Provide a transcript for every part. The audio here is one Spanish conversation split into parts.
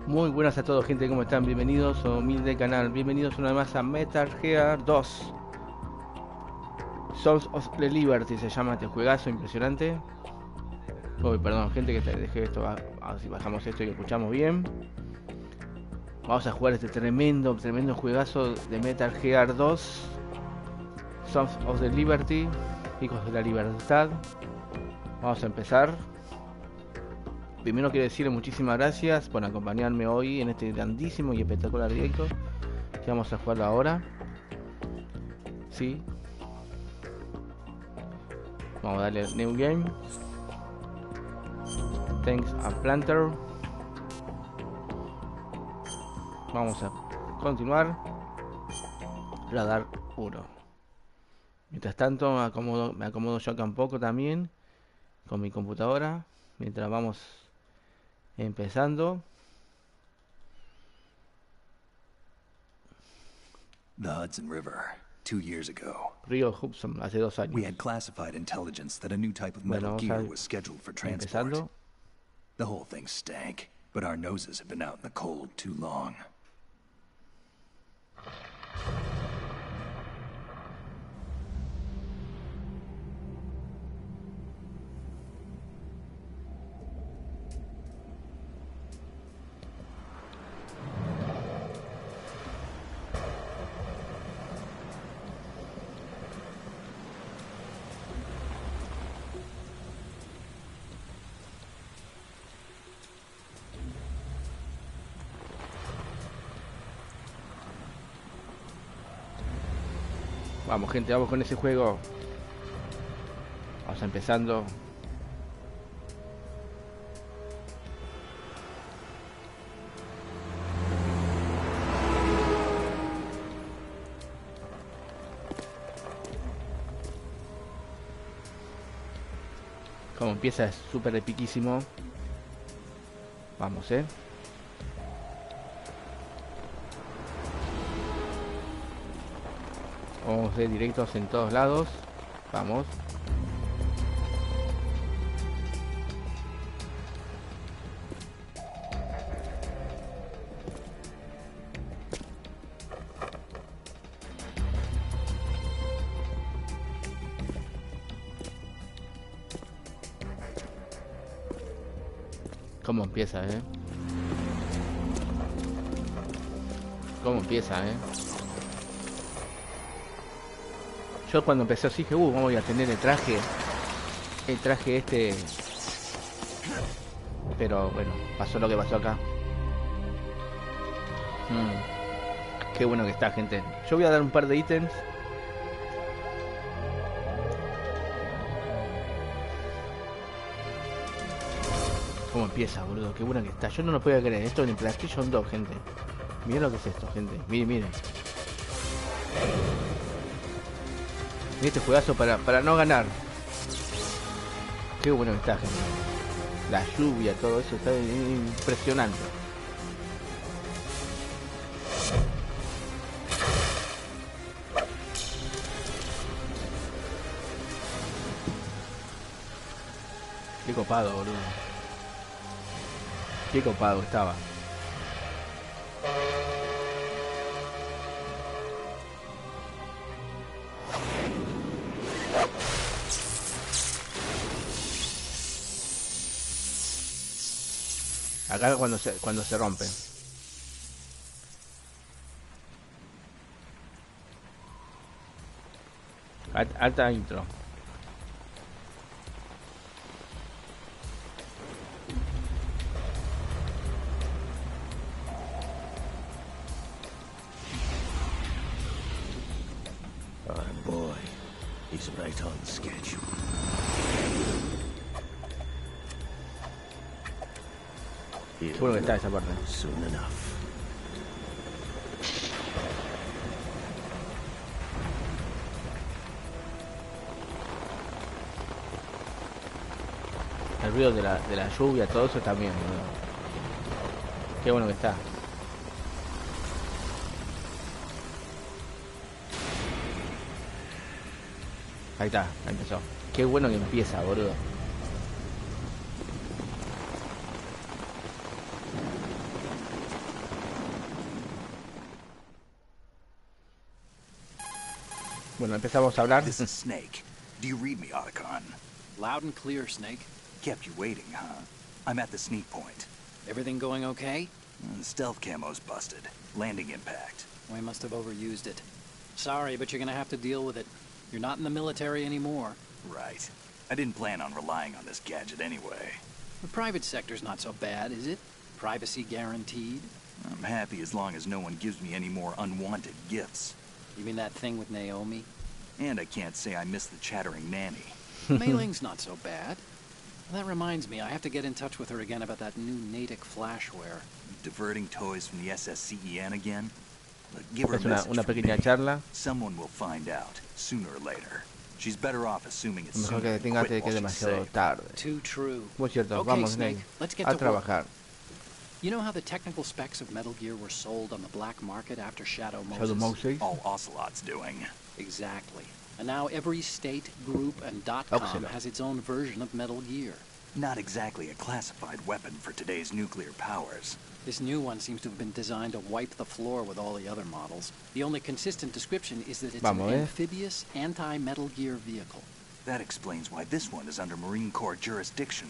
Muy buenas a todos, gente, ¿cómo están? Bienvenidos a humilde canal, bienvenidos una vez más a Metal Gear 2 Sons of the Liberty, se llama este juegazo impresionante. Uy, perdón, gente, que dejé esto, a ver si bajamos esto y lo escuchamos bien. Vamos a jugar este tremendo juegazo de Metal Gear 2 Sons of the Liberty, hijos de la libertad. Vamos a empezar. Primero quiero decirle muchísimas gracias por acompañarme hoy en este grandísimo y espectacular directo que vamos a jugar ahora. Sí. Vamos a darle New Game. Thanks a Planter. Vamos a continuar. Radar 1. Mientras tanto me acomodo yo acá un poco también con mi computadora. Mientras vamos empezando. The Hudson River, 2 years ago. Río Hudson, hace 2 años. We had classified intelligence that a new type of metal gear was scheduled for transport. Empezando. The whole thing stank, but our noses have been out in the cold too long. Vamos, gente, vamos con ese juego. Vamos empezando. Como empieza es súper epiquísimo. Vamos, Vamos de directos en todos lados. Vamos. ¿Cómo empieza, ¿Cómo empieza, Yo cuando empecé así dije, ¿cómo voy a tener el traje este? Pero bueno, pasó lo que pasó acá. Qué bueno que está, gente. Yo voy a dar un par de ítems. ¿Cómo empieza, boludo? Qué bueno que está. Yo no lo podía creer. Esto en el PlayStation 2, gente. Miren lo que es esto, gente. Miren, miren. Este juegazo para no ganar. Qué bueno que está, gente. La lluvia, todo eso está impresionante. Qué copado, boludo. Qué copado estaba. Acá cuando se rompe. Alta intro. Oh boy, he's right on schedule. Qué bueno que está esa parte. Soon enough. El ruido de la lluvia, todo eso también, boludo. Qué bueno que está. Ahí está, ahí empezó. Qué bueno que empieza, boludo. Bueno, empezamos a hablar. This is Snake. Do you read me, Otacon? Loud and clear, Snake. Kept you waiting, huh? I'm at the sneak point. Everything going okay? Stealth camo's busted. Landing impact. We must have overused it. Sorry, but you're gonna have to deal with it. You're not in the military anymore. Right. I didn't plan on relying on this gadget anyway. The private sector's not so bad, is it? Privacy guaranteed? I'm happy as long as no one gives me any more unwanted gifts. You mean that thing with Naomi? And I can't say I miss the chattering nanny. Mei Ling's not so bad. That reminds me, I have to get in touch with her again about that new Natick flashware. Diverting toys from the SSCEN again? Look, give her a Es message una from pequeña me. charla. Someone will find out, sooner or later. She's better off assuming it's Mejor que sooner detenga and antes de quit que es while she's demasiado safe. tarde. Too true. Muy cierto, Okay, vamos, Snake, Snake, let's get a to work. trabajar. You know how the technical specs of Metal Gear were sold on the black market after Shadow Moses? Shadow Moses. All Ocelot's doing. Exactly. And now every state, group, and .com Ocelot. has its own version of Metal Gear. Not exactly a classified weapon for today's nuclear powers. This new one seems to have been designed to wipe the floor with all the other models. The only consistent description is that it's Vamos, an amphibious, anti-Metal Gear vehicle. That explains why this one is under Marine Corps jurisdiction.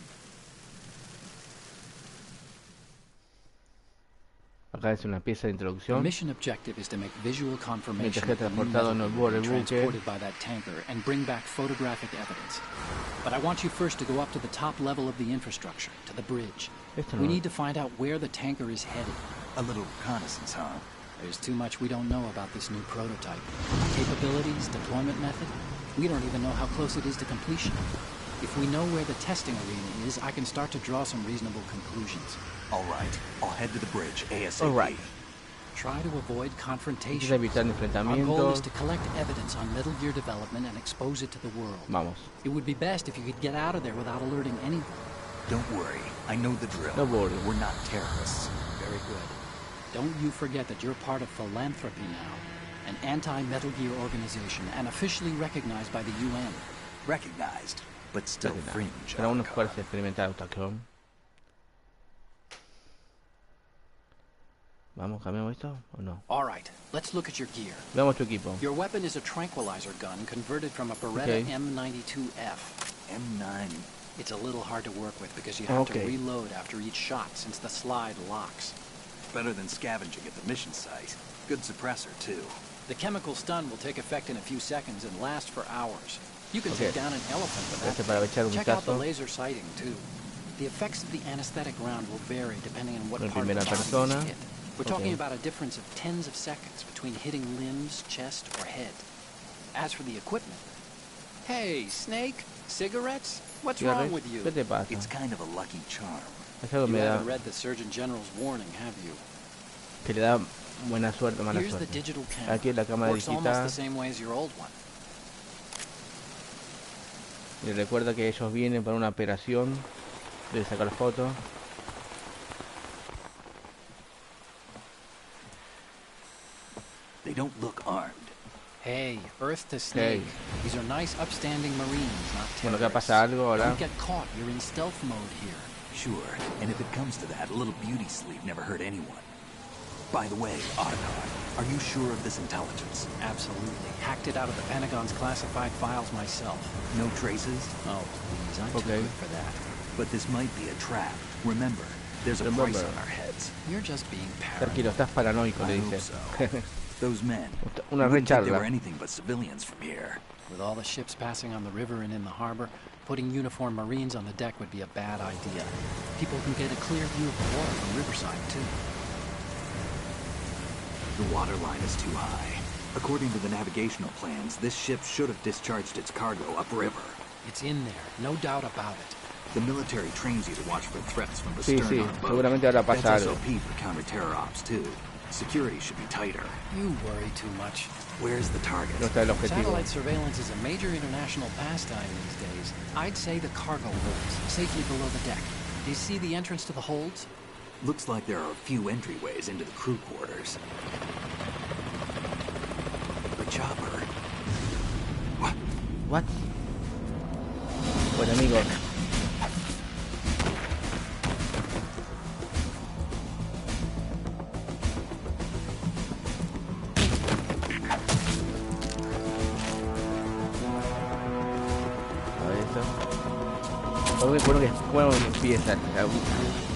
Acá es una pieza de The introducción. mission objective is to make visual confirmation Mientras of the que new transportado Metal en el Gear borde being del buque. transported by that tanker and bring back photographic evidence. But I want you first to go up to the top level of the infrastructure, to the bridge. Esto We no. need to find out where the tanker is headed. A little reconnaissance, huh? There's too much we don't know about this new prototype. Capabilities, deployment method. We don't even know how close it is to completion. If we know where the testing arena is, I can start to draw some reasonable conclusions. All right, I'll head to the bridge ASAP. All right. Try to avoid Intenta confrontation. evitar Our goal is enfrentamientos. to collect evidence on Metal Gear development and expose it to the world. Vamos. It would be best if you could get out of there without alerting anyone. Don't worry, I know the drill. No worry. We're not terrorists. Very good. Don't you forget that you're part of Philanthropy now, an anti-Metal Gear organization and officially recognized by the UN. Recognized, but still fringe. Para unos Otacon. fuerzas experimentar Otacon. Vamos, cambiamos esto o no. All right, let's look at your gear. Veamos tu equipo. Your weapon is a tranquilizer gun converted from a Beretta Okay. M92F. M9. It's a little hard to work with because you have to Okay. reload after each shot since the slide locks. Better than scavenging at the mission site. Good suppressor, too. The chemical stun will take effect in a few seconds and last for hours. You can Okay. take down an elephant with Este that. para echar un Check out the vistazo. laser sighting too. The effects of the anesthetic round will vary depending on what En part of the primera body persona. is hit. We're talking Okay. about a difference of tens of seconds between hitting limbs, chest, or head. As for the equipment, hey, Snake, cigarettes? What's wrong with you? ¿Qué te pasa? It's kind of a lucky charm. Es algo You me da haven't read the Surgeon General's warning, have you? que le da buena suerte o mala Here's the suerte. digital camera. Aquí es la cámara Works almost digital. the same way as your old one. Y recuerda que ellos vienen para una operación de sacar fotos. They don't look armed. Hey, Earth to Snake. Hey. These are nice, upstanding Marines, not Bueno, acá terrorists. pasa algo ahora. Don't get caught. You're in stealth mode here. Sure, and if it comes to that, a little beauty sleep never hurt anyone. By the way, Otacon, are you sure of this intelligence? Absolutely. Hacked it out of the Pentagon's classified files myself. No traces? Oh, please. I'm Okay. too good for that. But this might be a trap. Remember, there's a price on our heads. You're just being paranoid. Tranquilo, estás paranoico, I le hope dice. so. Those men. Una you wouldn't think they recharla. were anything but civilians from here. With all the ships passing on the river and in the harbor, putting uniformed Marines on the deck would be a bad idea. People can get a clear view of the water from Riverside, too. The water line is too high. According to the navigational plans, this ship should have discharged its cargo upriver. It's in there, no doubt about it. The military trains you to watch for threats from the Sí, stern sí, on a boat. seguramente ahora pasa That's algo. SOP for counter-terror ops, too. Security should be tighter. You worry too much. Where's the target? No está el objetivo. Satellite surveillance is a major international pastime these days. I'd say the cargo holds, safely below the deck. Do you see the entrance to the holds? Looks like there are a few entryways into the crew quarters. A chopper. What? What? Bueno, amigo. Muy bueno que juego empieza.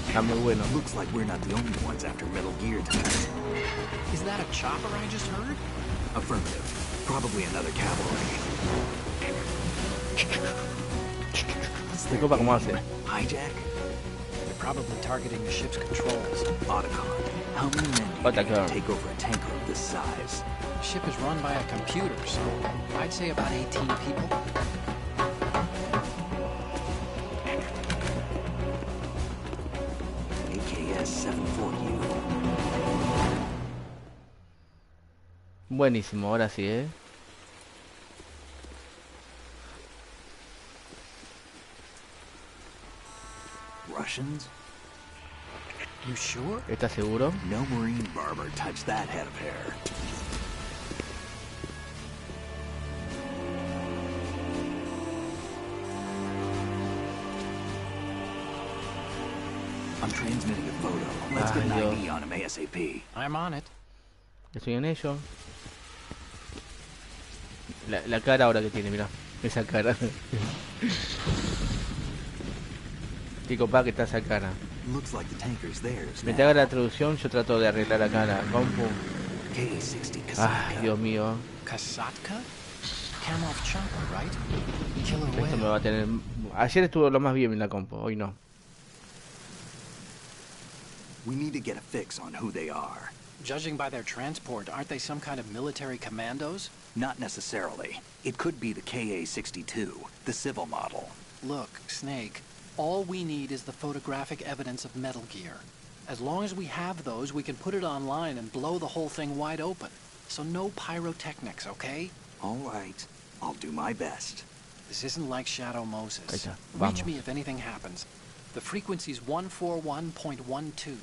Está muy bueno. Looks like we're not the only ones after Metal Gear tonight. Is that a chopper I just heard? Affirmative. Probably another cavalry. Disculpa cómo hace. Hijack? They're probably targeting the ship's controls. Otacon. How many men do you think Otacon. can take over a tanker of this size? The ship is run by a computer, so I'd say about 18 people. AKS-74U. Buenísimo, ahora sí, ¿eh? Russians? You sure? ¿Estás seguro? No Marine barber touched that head of hair. I'm transmitting a photo. Let's get an Ay, ID on him ASAP. I'm on it. Estoy en ello. La cara ahora que tiene, mira. Esa cara. Qué copada que está esa cara. Looks like the tanker's theirs Me now. te haga la traducción, yo trato de arreglar la cara. Compu. K-60 Ay, Kasatka. Dios mío. Kasatka? Kamov chopper, right? Killer Esto me va a whale. tener... Ayer estuvo lo más bien en la compu, hoy no. We need to get a fix on who they are. Judging by their transport, aren't they some kind of military commandos? Not necessarily. It could be the KA-62, the civil model. Look, Snake, all we need is the photographic evidence of Metal Gear. As long as we have those, we can put it online and blow the whole thing wide open. So no pyrotechnics, okay? All right. I'll do my best. This isn't like Shadow Moses. Ahí está, Reach vamos. me if anything happens. The frequency's 141.12.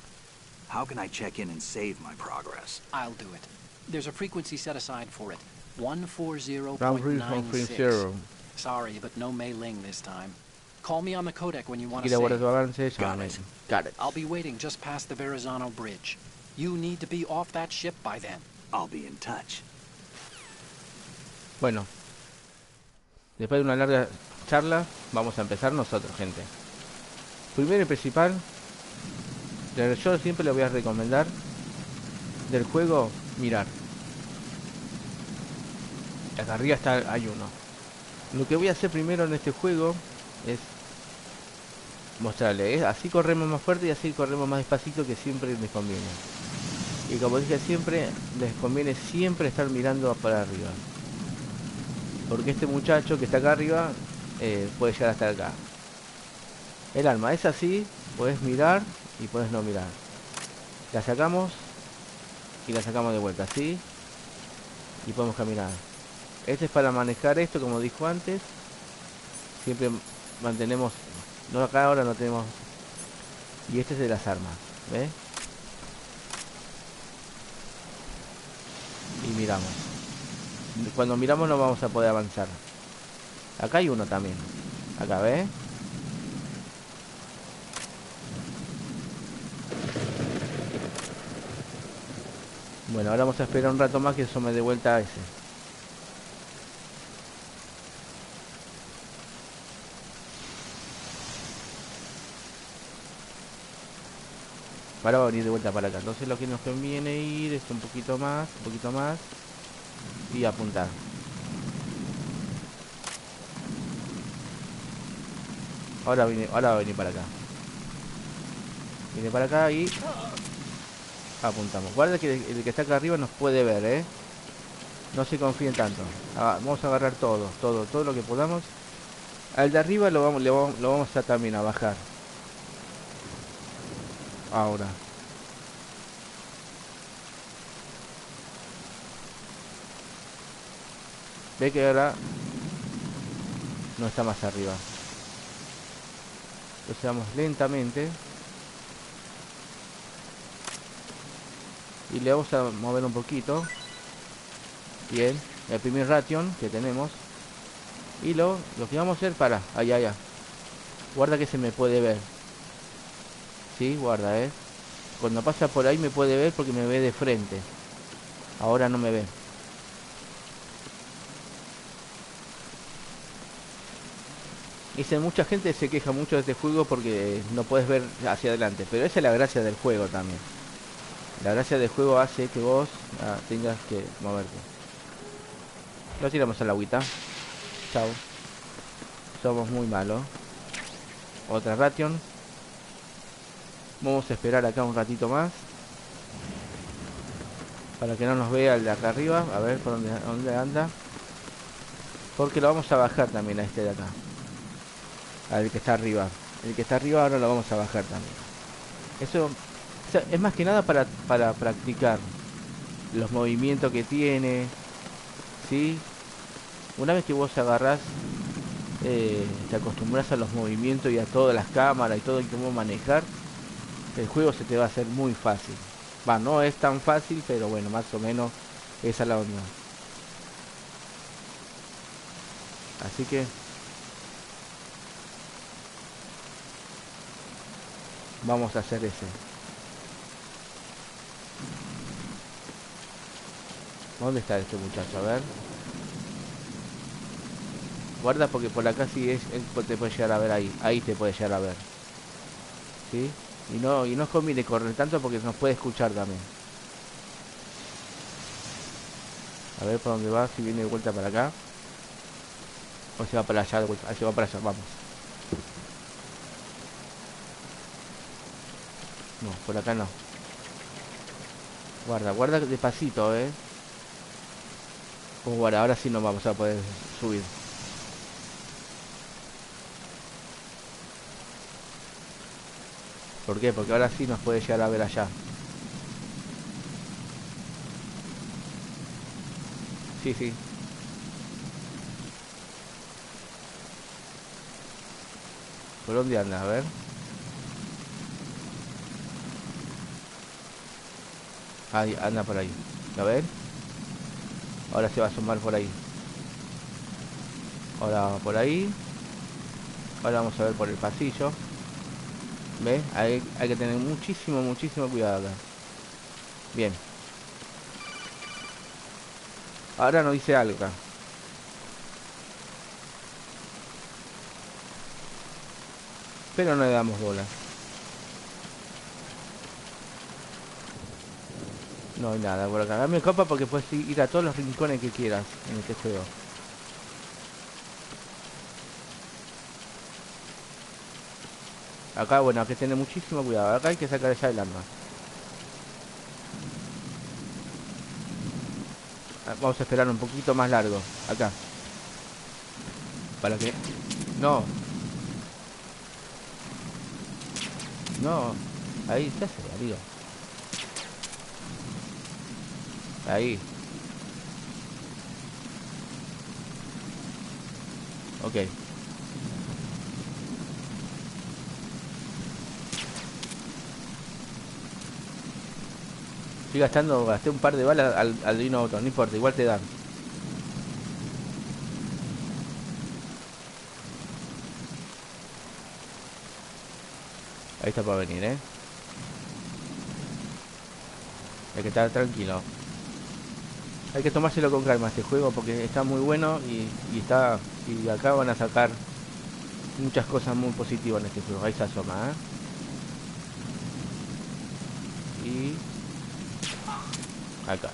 How can I check in and save my progress? I'll do it. There's a frequency set aside for it. Round 140.96. 3.0. Sorry, but no Mei Ling this time. Call me on the codec when you want to Quiere guardar tu save. avance, Got llámame. it. Got it. I'll be waiting just past the Verrazano Bridge. You need to be off that ship by then. I'll be in touch. Bueno. Después de una larga charla, vamos a empezar nosotros, gente. Primero y principal, yo siempre le voy a recomendar del juego mirar. Acá arriba hay uno. Lo que voy a hacer primero en este juego es mostrarle, así corremos más fuerte y así corremos más despacito, que siempre les conviene. Y como dije siempre, les conviene siempre estar mirando para arriba, porque este muchacho que está acá arriba puede llegar hasta acá. El arma es así, puedes mirar y puedes no mirar. La sacamos y la sacamos de vuelta, así, y podemos caminar. Este es para manejar esto, como dijo antes. Siempre mantenemos, no, acá ahora no tenemos. Y este es de las armas, ¿ves? Y miramos. Cuando miramos no vamos a poder avanzar. Acá hay uno también. Acá, ¿ves? Bueno, ahora vamos a esperar un rato más que eso me dé vuelta a ese. Ahora va a venir de vuelta para acá. Entonces lo que nos conviene ir es un poquito más y apuntar. Ahora va a venir para acá. Viene para acá y apuntamos. Guarda que el que está acá arriba nos puede ver, ¿eh? No se confíen tanto. Vamos a agarrar todo lo que podamos. Al de arriba lo vamos a también a bajar. Ahora. Ve que ahora no está más arriba. Entonces vamos lentamente. Y le vamos a mover un poquito. Bien. El primer ration que tenemos. Y lo que vamos a hacer para... Allá. Guarda que se me puede ver. Sí, guarda, Cuando pasa por ahí me puede ver porque me ve de frente. Ahora no me ve. Dice, mucha gente se queja mucho de este juego porque no puedes ver hacia adelante. Pero esa es la gracia del juego también. La gracia del juego hace que vos tengas que moverte. Lo tiramos a la agüita. Chao. Somos muy malos. Otra ration. Vamos a esperar acá un ratito más. Para que no nos vea el de acá arriba. A ver por dónde anda. Porque lo vamos a bajar también a este de acá. Al que está arriba. El que está arriba ahora lo vamos a bajar también. Eso, o sea, es más que nada para practicar los movimientos que tiene. ¿Sí? Una vez que vos agarrás, te acostumbras a los movimientos y a todas las cámaras y todo y cómo manejar, el juego se te va a hacer muy fácil. Va, no es tan fácil, pero bueno, más o menos esa es la onda. Así que vamos a hacer ese. ¿Dónde está este muchacho? A ver. Guarda porque por acá sí él te puede llegar a ver ahí. Ahí te puede llegar a ver. ¿Sí? Y no conviene correr tanto porque nos puede escuchar también. A ver por dónde va, si viene de vuelta para acá. O se va para allá de vuelta. Ahí se va para allá, vamos. No, por acá no. Guarda despacito, Pues guarda, ahora sí nos vamos a poder subir. ¿Por qué? Porque ahora sí nos puede llegar a ver allá. Sí. ¿Por dónde anda? A ver. Ahí, anda por ahí. A ver. Ahora se va a asomar por ahí. Ahora por ahí. Ahora vamos a ver por el pasillo. ¿Ves? Hay que tener muchísimo cuidado acá. Bien. Ahora nos dice algo acá. Pero no le damos bola. No hay nada por acá. Dame copa porque puedes ir a todos los rincones que quieras en este juego. Acá, bueno, hay que tener muchísimo cuidado. Acá hay que sacar ya el arma. Vamos a esperar un poquito más largo. Acá. Para que... No. Ahí, ¿qué hace, amigo? Ahí. Ok. Gasté un par de balas al de uno a otro, no importa, igual te dan. Ahí está para venir, Hay que estar tranquilo. Hay que tomárselo con calma este juego porque está muy bueno y acá van a sacar muchas cosas muy positivas en este juego. Ahí se asoma, Y acá.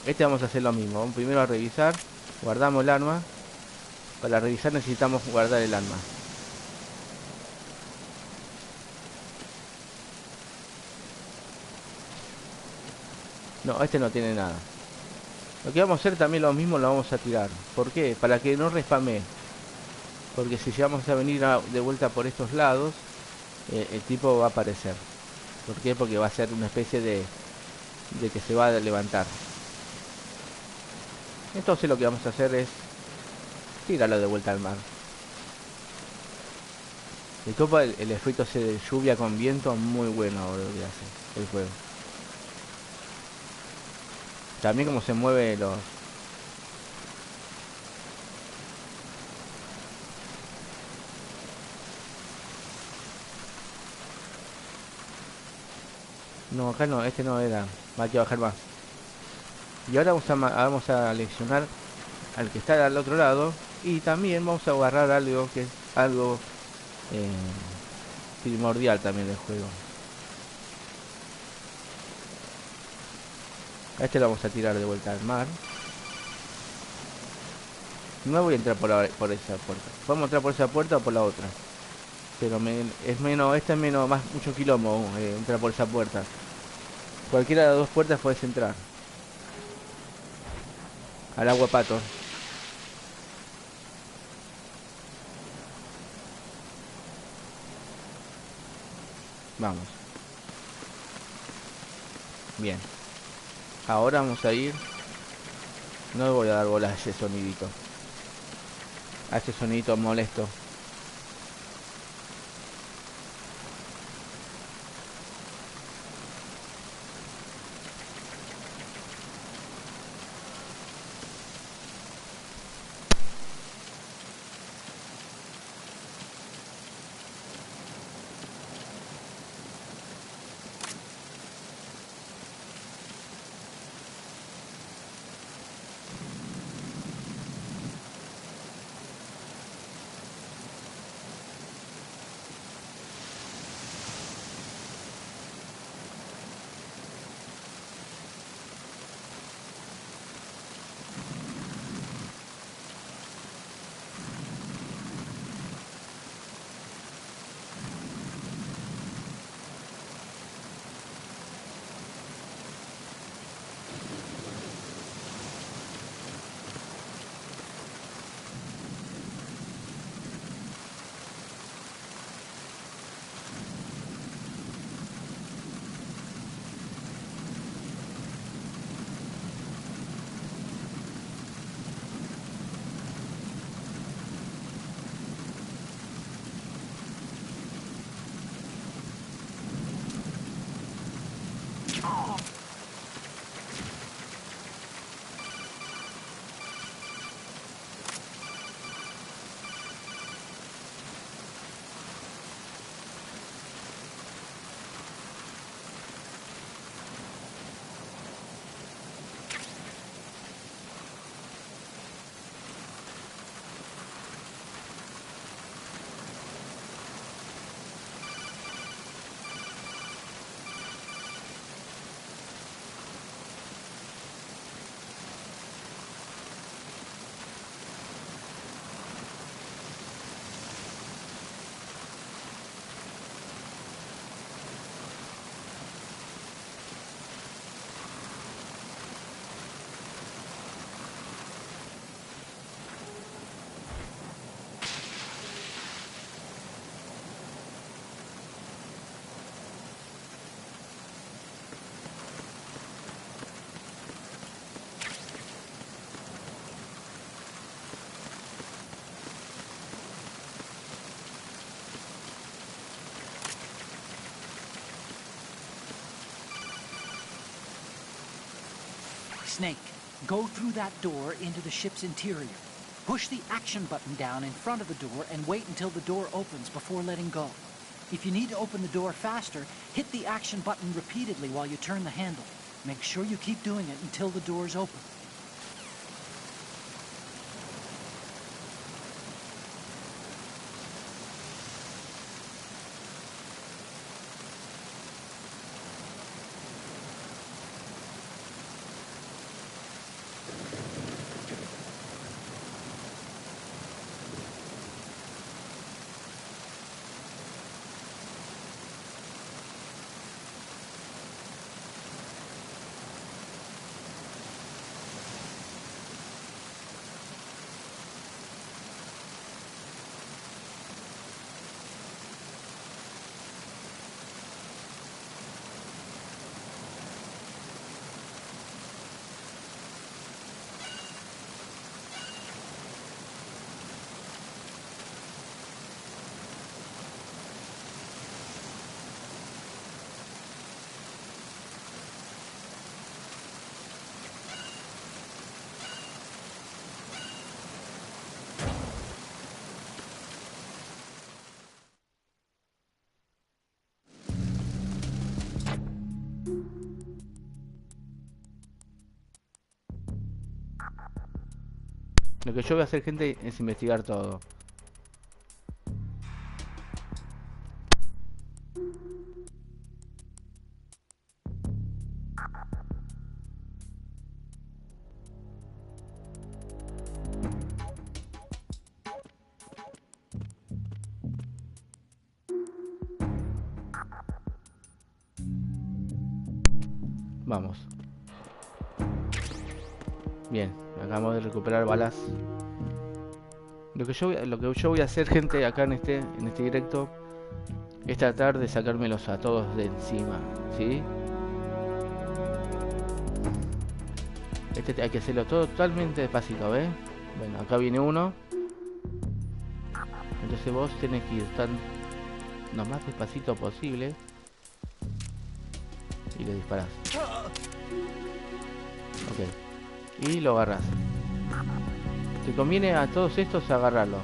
Este vamos a hacer lo mismo. Vamos primero a revisar. Guardamos el arma. Para revisar necesitamos guardar el arma. No, este no tiene nada. Lo que vamos a hacer también lo mismo, lo vamos a tirar. ¿Por qué? Para que no respamee. Porque si llegamos a venir de vuelta por estos lados, el tipo va a aparecer. ¿Por qué? Porque va a ser una especie de que se va a levantar. Entonces lo que vamos a hacer es tirarlo de vuelta al mar. Y topa el efecto ese de lluvia con viento, muy bueno lo que hace el juego. También como se mueve los... No, acá no, este no era. Va a bajar más. Y ahora vamos a leccionar al que está al otro lado. Y también vamos a agarrar algo que es algo eh, primordial también del juego. A este lo vamos a tirar de vuelta al mar. No voy a entrar por esa puerta. Podemos entrar por esa puerta o por la otra. Pero es menos, este es menos, más mucho quilombo entrar por esa puerta. Cualquiera de las dos puertas puedes entrar. Al agua pato. Vamos. Bien. Ahora vamos a ir. No le voy a dar bola a ese sonidito. A ese sonidito molesto. Snake, go through that door into the ship's interior. Push the action button down in front of the door and wait until the door opens before letting go. If you need to open the door faster, hit the action button repeatedly while you turn the handle. Make sure you keep doing it until the door's open. Lo que yo voy a hacer, gente, es investigar todo. Vamos. Bien, acabamos de recuperar balas. Lo que yo voy a hacer, gente, acá en este directo, es tratar de sacármelos a todos de encima, ¿sí? Hay que hacerlo todo totalmente despacito, ¿ves? Bueno, acá viene uno. Entonces vos tenés que ir tan lo más despacito posible y le disparás. Ok. Y lo agarras. Te conviene a todos estos agarrarlo.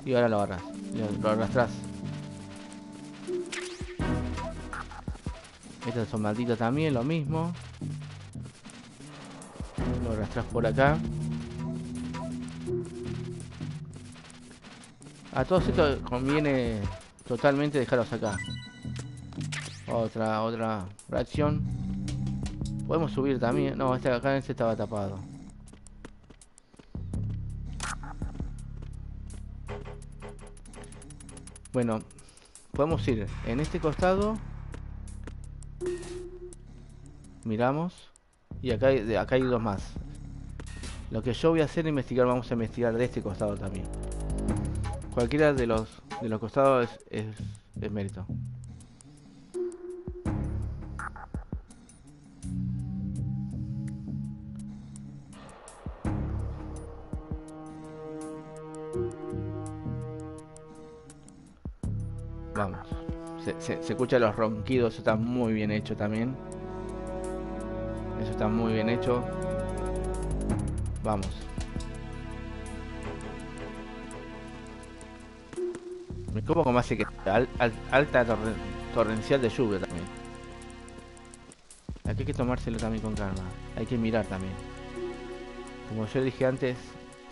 Y ahora lo agarras. Lo arrastras. Estos son malditos también, lo mismo. Lo arrastras por acá. A todos estos conviene totalmente dejarlos acá. Otra reacción. Podemos subir también. No, acá este estaba tapado. Bueno, podemos ir en este costado. Miramos. Y acá hay dos más. Lo que yo voy a hacer es investigar. Vamos a investigar de este costado también. Cualquiera de los costados es mérito. Vamos. Se escuchan los ronquidos. Eso está muy bien hecho también. Eso está muy bien hecho. Vamos. Me como como hace que alta torrencial de lluvia también. Aquí hay que tomárselo también con calma. Hay que mirar también. Como yo dije antes,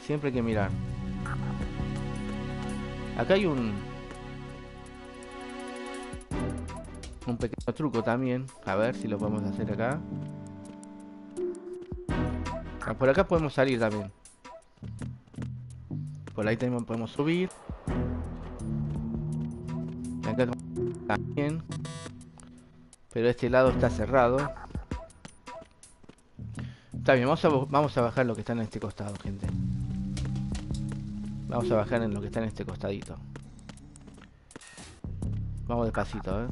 siempre hay que mirar. Acá hay un pequeño truco también. A ver si lo podemos hacer acá. Por acá podemos salir también. Por ahí también podemos subir. Acá también. Pero este lado está cerrado. Está bien, vamos a bajar lo que está en este costado, gente. Vamos a bajar en lo que está en este costadito. Vamos despacito,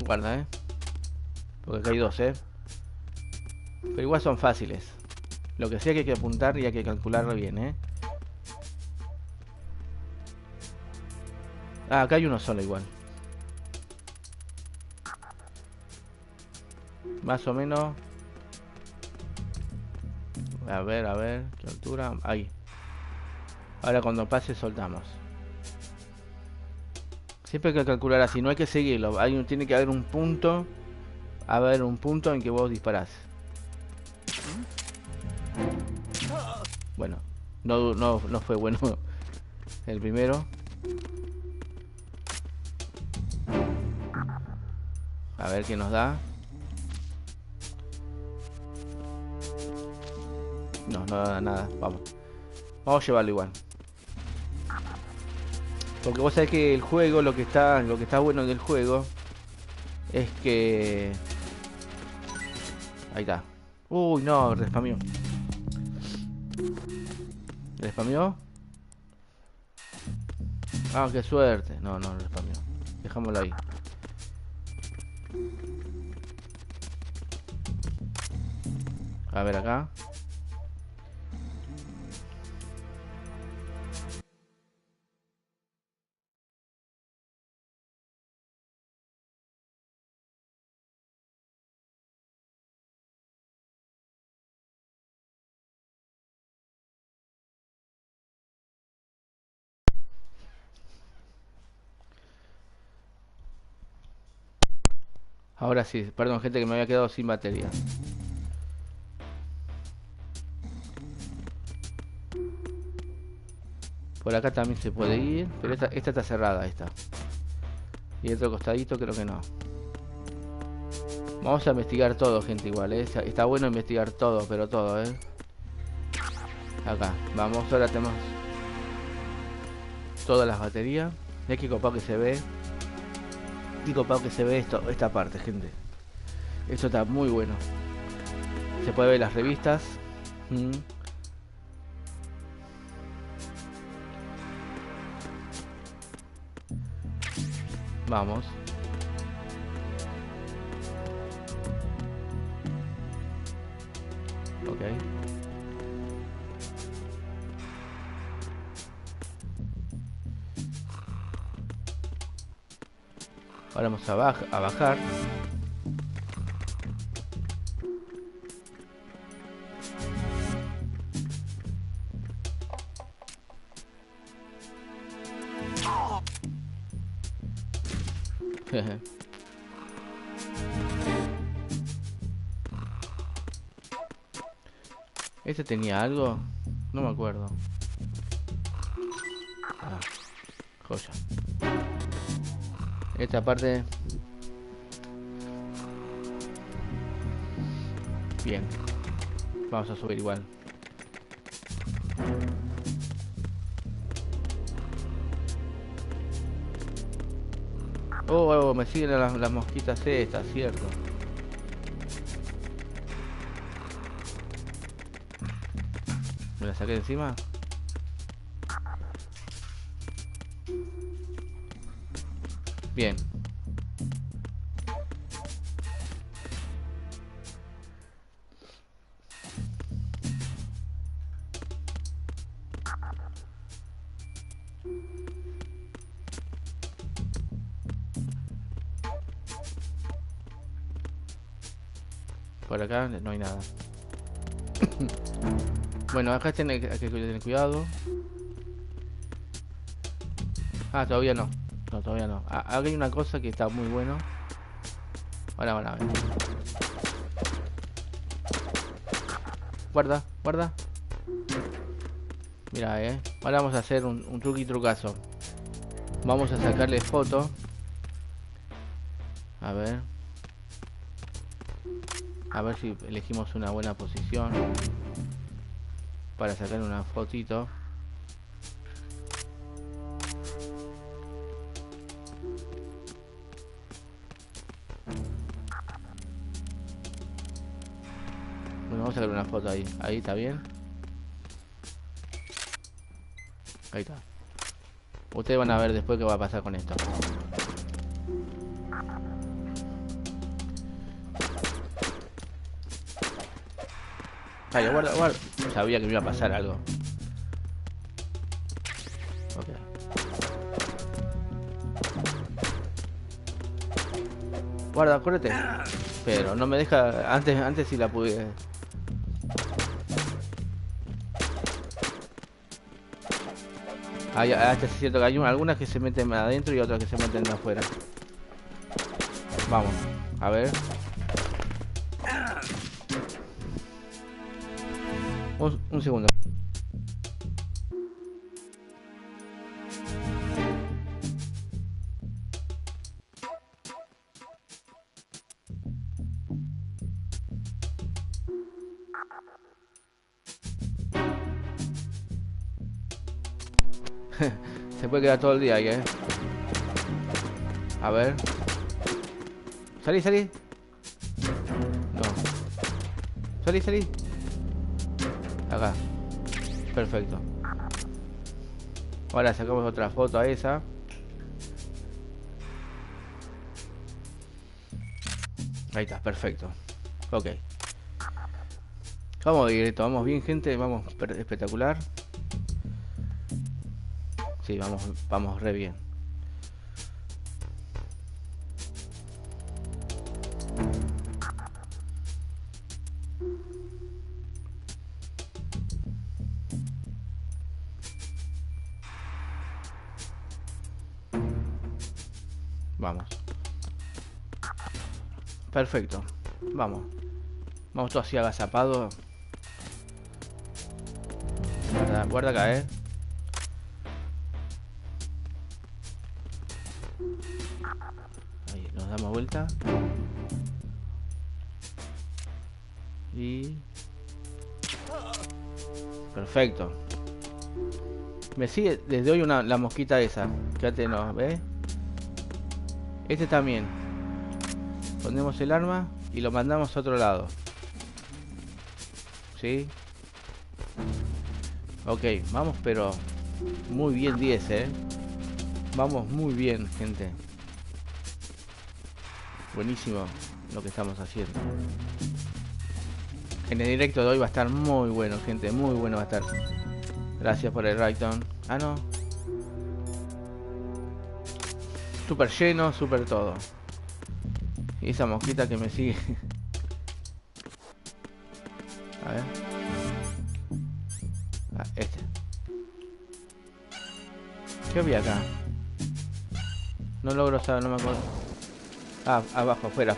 Guarda, porque acá hay dos, pero igual son fáciles. Lo que sí que hay que apuntar y hay que calcularlo bien, Ah, acá hay uno solo igual. Más o menos. A ver, qué altura. Ahí. Ahora cuando pase soltamos. Siempre hay que calcular así, no hay que seguirlo. Tiene que haber un punto. Un punto en que vos disparás. Bueno, no fue bueno el primero. A ver qué nos da. No da nada. Vamos a llevarlo igual. Porque vos sabés que el juego, lo que está bueno del juego es que... Ahí está. Uy, no, respamió. ¿Respamió? Ah, qué suerte. No, respamió. Dejámoslo ahí. A ver acá. Ahora sí, perdón gente que me había quedado sin batería. Por acá también se puede ir, pero esta está cerrada, esta. Y otro costadito creo que no. Vamos a investigar todo, gente, igual, ¿eh? Está bueno investigar todo, pero todo, ¿eh? Acá, vamos, ahora tenemos todas las baterías. Mirá qué copado que se ve. Qué copado que se ve esta parte, gente. Esto está muy bueno. Se puede ver las revistas. Vamos. Ok. Ahora vamos a bajar. ¿Este tenía algo? No me acuerdo. Ah, joya. Esta parte. Bien. Vamos a subir igual. Oh, me siguen las mosquitas estas, cierto. ¿Me la saqué de encima? Bien. Por acá no hay nada. Bueno, acá hay que tener cuidado. Ah, todavía no. No, todavía no. Acá hay una cosa que está muy bueno. Ahora van a ver. Guarda, guarda. Mira, ahora vamos a hacer un trucazo. Vamos a sacarle foto. A ver. A ver si elegimos una buena posición para sacar una fotito. Bueno, vamos a sacar una foto ahí. Ahí está bien. Ahí está. Ustedes van a ver después qué va a pasar con esto. Vale, guarda, guarda. Sabía que me iba a pasar algo. Ok. Guarda, córrete. Pero no me deja. Antes sí la pude. Este es cierto que hay algunas que se meten adentro y otras que se meten afuera. Vamos, a ver. Un segundo. Se puede quedar todo el día ahí, A ver. Salí, salí. No. Salí, salí. Acá. Perfecto. Ahora sacamos otra foto a esa. Ahí está, perfecto. Ok. Vamos directo, vamos bien, gente. Vamos espectacular. Sí, vamos re bien. Vamos. Perfecto. Vamos. Vamos todo así agazapado. Guarda acá, Ahí, nos damos vuelta. Y... perfecto. Me sigue desde hoy la mosquita esa. Fíjate, no, ¿ves? Este también. Ponemos el arma y lo mandamos a otro lado. ¿Sí? Ok, vamos, pero muy bien 10, Vamos muy bien, gente. Buenísimo lo que estamos haciendo. En el directo de hoy va a estar muy bueno, gente. Muy bueno va a estar. Gracias por el Directo. Ah, no. Súper lleno, súper todo. Y esa mosquita que me sigue. A ver. Ah, este. ¿Qué había acá? No logro saber, no me acuerdo. Ah, abajo, afuera.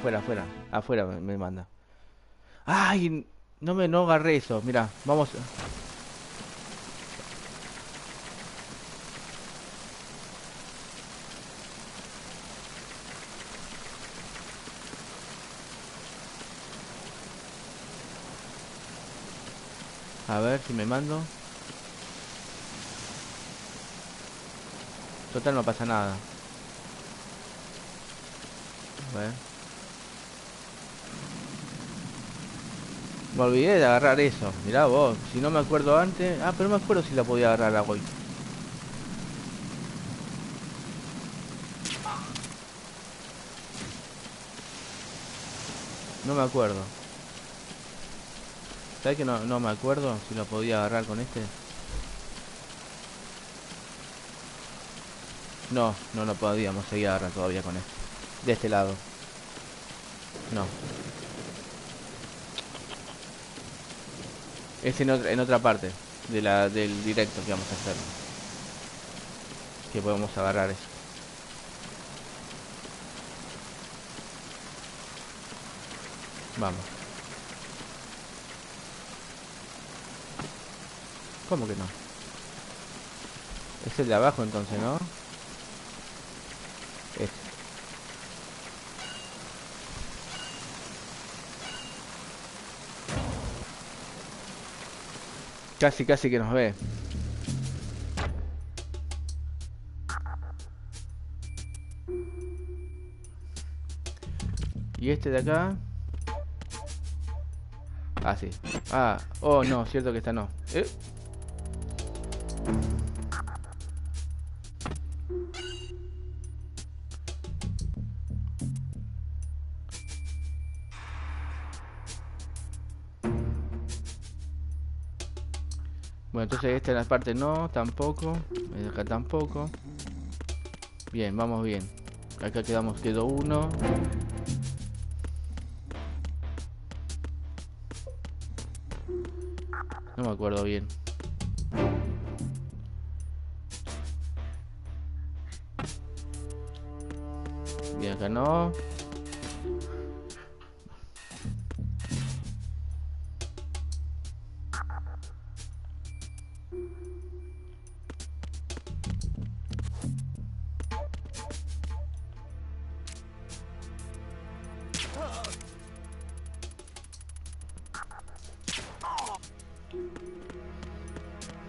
Afuera me manda. ¡Ay! No agarré eso. Mira, vamos. A ver si me mando. Total, no pasa nada. A ver. Me olvidé de agarrar eso. Mirá vos, si no me acuerdo antes. Ah, pero no me acuerdo si la podía agarrar hoy. No me acuerdo. ¿Sabes que no me acuerdo si lo podía agarrar con este? No lo podíamos seguir agarrando todavía con este. De este lado. No. Es en otra parte del directo que vamos a hacer. Que podemos agarrar eso. Vamos. ¿Cómo que no? Es el de abajo entonces, ¿no? Este. Casi que nos ve. Y este de acá. Ah, sí. Ah, oh no, cierto que esta no. Bueno, entonces esta en la parte no, tampoco. Acá tampoco. Bien, vamos bien. Acá quedó uno. No me acuerdo bien. Bien, acá no.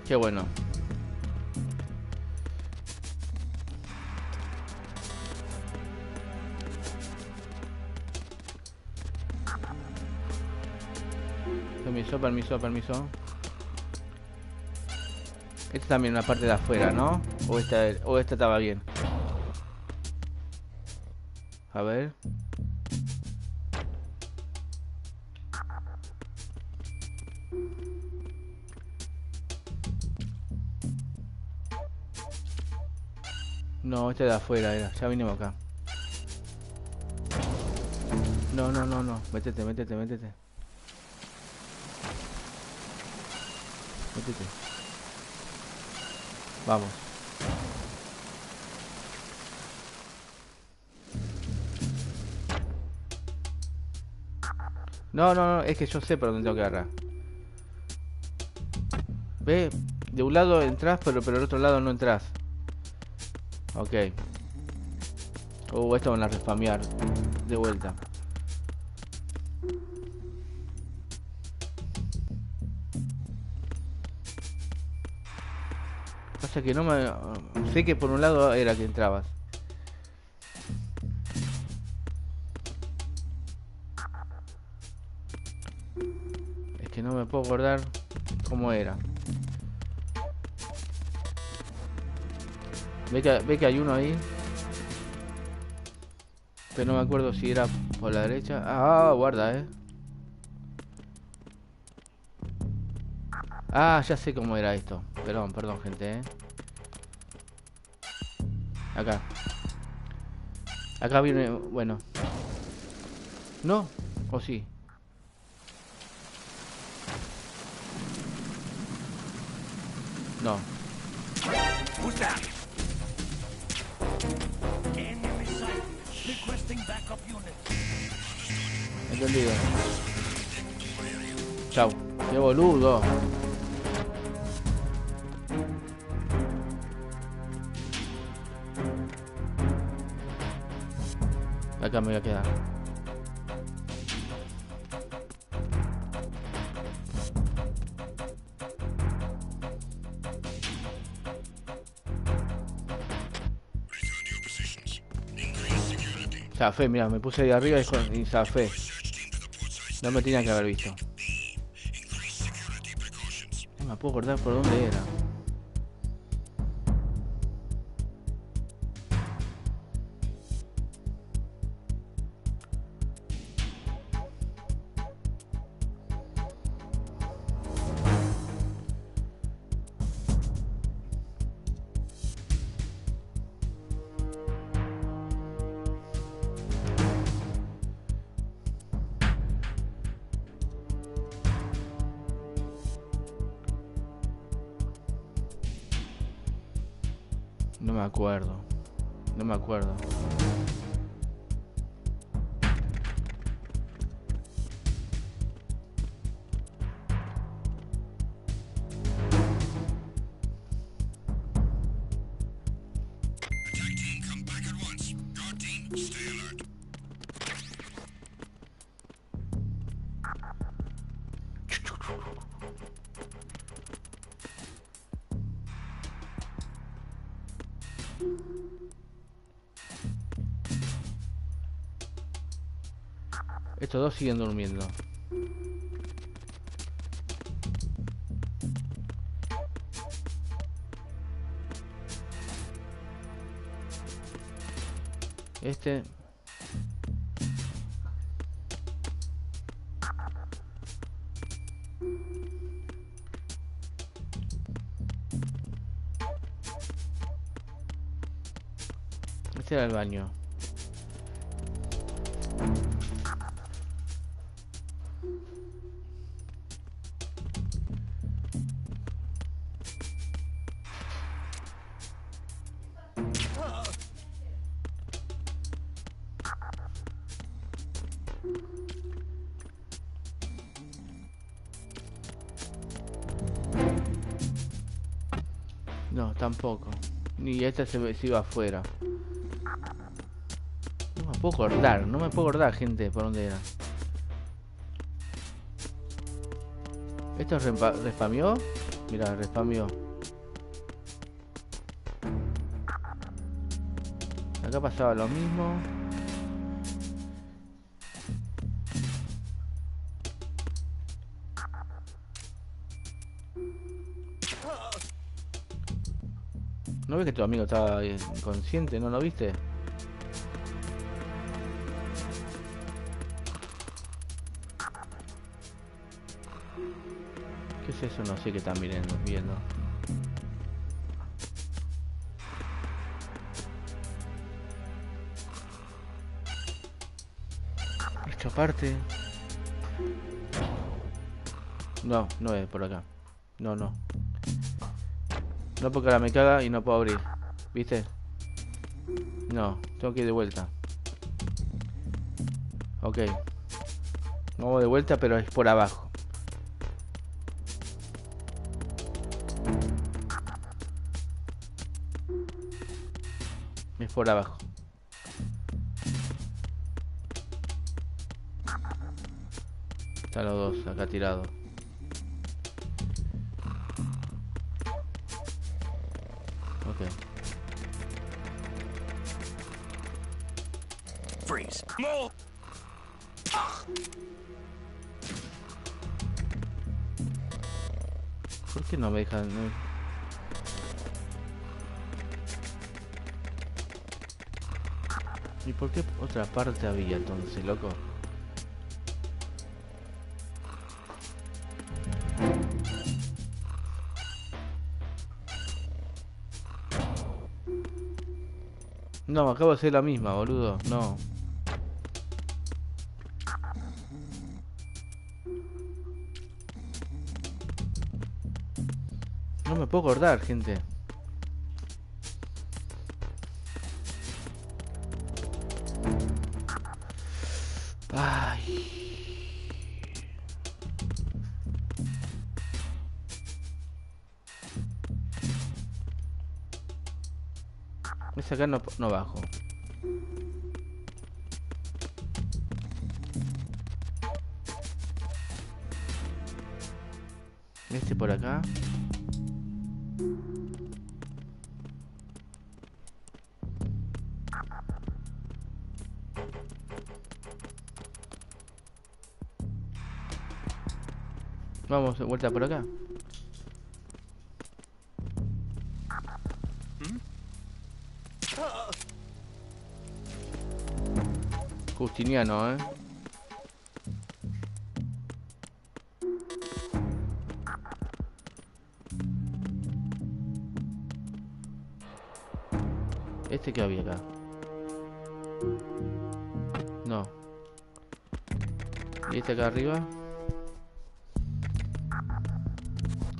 Qué bueno. Permiso. Esta también una parte de afuera, ¿no? O esta estaba bien. A ver. No, este de afuera era. Ya vinimos acá. No. Métete. Métete. Vamos. No, no, no, es que yo sé por dónde tengo que agarrar. ¿Ve? De un lado entras, pero del otro lado no entras. Ok. Esto van a respamear. De vuelta. Pasa que no me... Sé que por un lado era que entrabas. Es que no me puedo acordar cómo era. Ve que hay uno ahí. Pero no me acuerdo si era por la derecha. Ah, guarda, Ah, ya sé cómo era esto. Perdón, perdón, gente, Acá. Acá viene... Bueno. ¿No? ¿O sí? No. Gusta. Entendido. Chau. Qué boludo. Acá me voy a quedar. Zafé, mira, me puse ahí arriba y zafé. No me tenía que haber visto. No me puedo acordar por dónde era. No me acuerdo. No me acuerdo. Estos dos siguen durmiendo. Este... Este era el baño. No, tampoco. Ni este se iba afuera. No me puedo acordar, no me puedo acordar, gente, por dónde era. ¿Esto respameó? Mira, respameó. Acá pasaba lo mismo. ¿No ves que tu amigo estaba inconsciente? ¿No lo viste? ¿Qué es eso? No sé qué están viendo. Esta parte... No, no es por acá. No, no. No, porque ahora me caga y no puedo abrir. ¿Viste? No, tengo que ir de vuelta. Ok. Vamos de vuelta, pero es por abajo. Es por abajo. Están los dos acá tirados. Ok. Freeze. No. ¿Por qué no me dejan? ¿Y por qué otra parte había entonces, loco? No, acabo de hacer la misma, boludo. No. No me puedo acordar, gente. Ay. Ese acá no bajo. Este por acá. Vamos de vuelta por acá. Justiniano, ¿Este que había acá? No. ¿Y este acá arriba?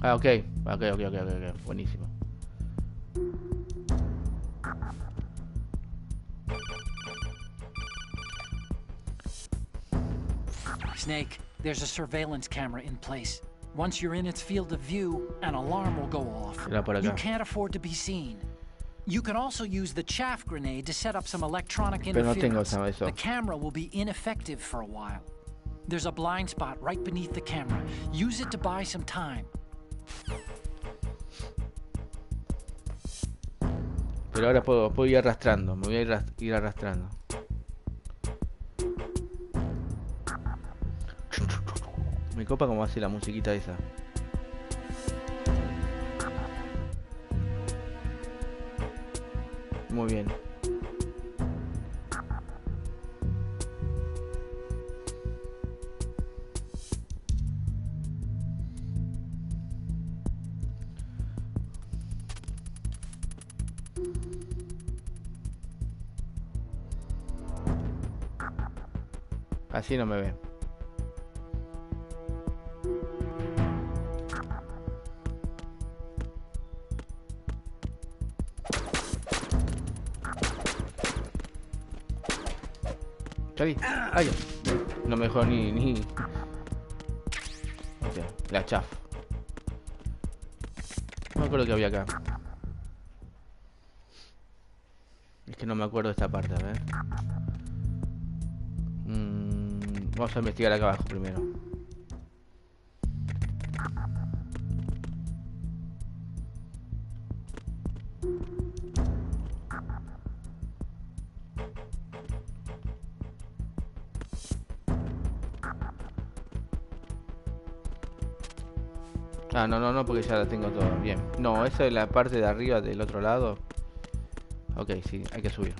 Ah, ok. Ok. Buenísimo. Snake, there's a surveillance camera in place. Once you're in its field of view, an alarm will go off. You can't afford to be seen. You can also use the chaff grenade to set up some electronic interference. The camera will be ineffective for a while. There's a blind spot right beneath the camera. Use it to buy some time. Pero ahora puedo ir arrastrando. Me voy a ir arrastrando. Me copa como hace la musiquita esa. Muy bien. Así no me ve. Ay, no me dejó ni... Okay, la chafa. No me acuerdo que había acá. Es que no me acuerdo de esta parte, a ver. Vamos a investigar acá abajo primero. Ah, no, porque ya la tengo todo. Bien. No, esa es la parte de arriba del otro lado. Ok, sí, hay que subir.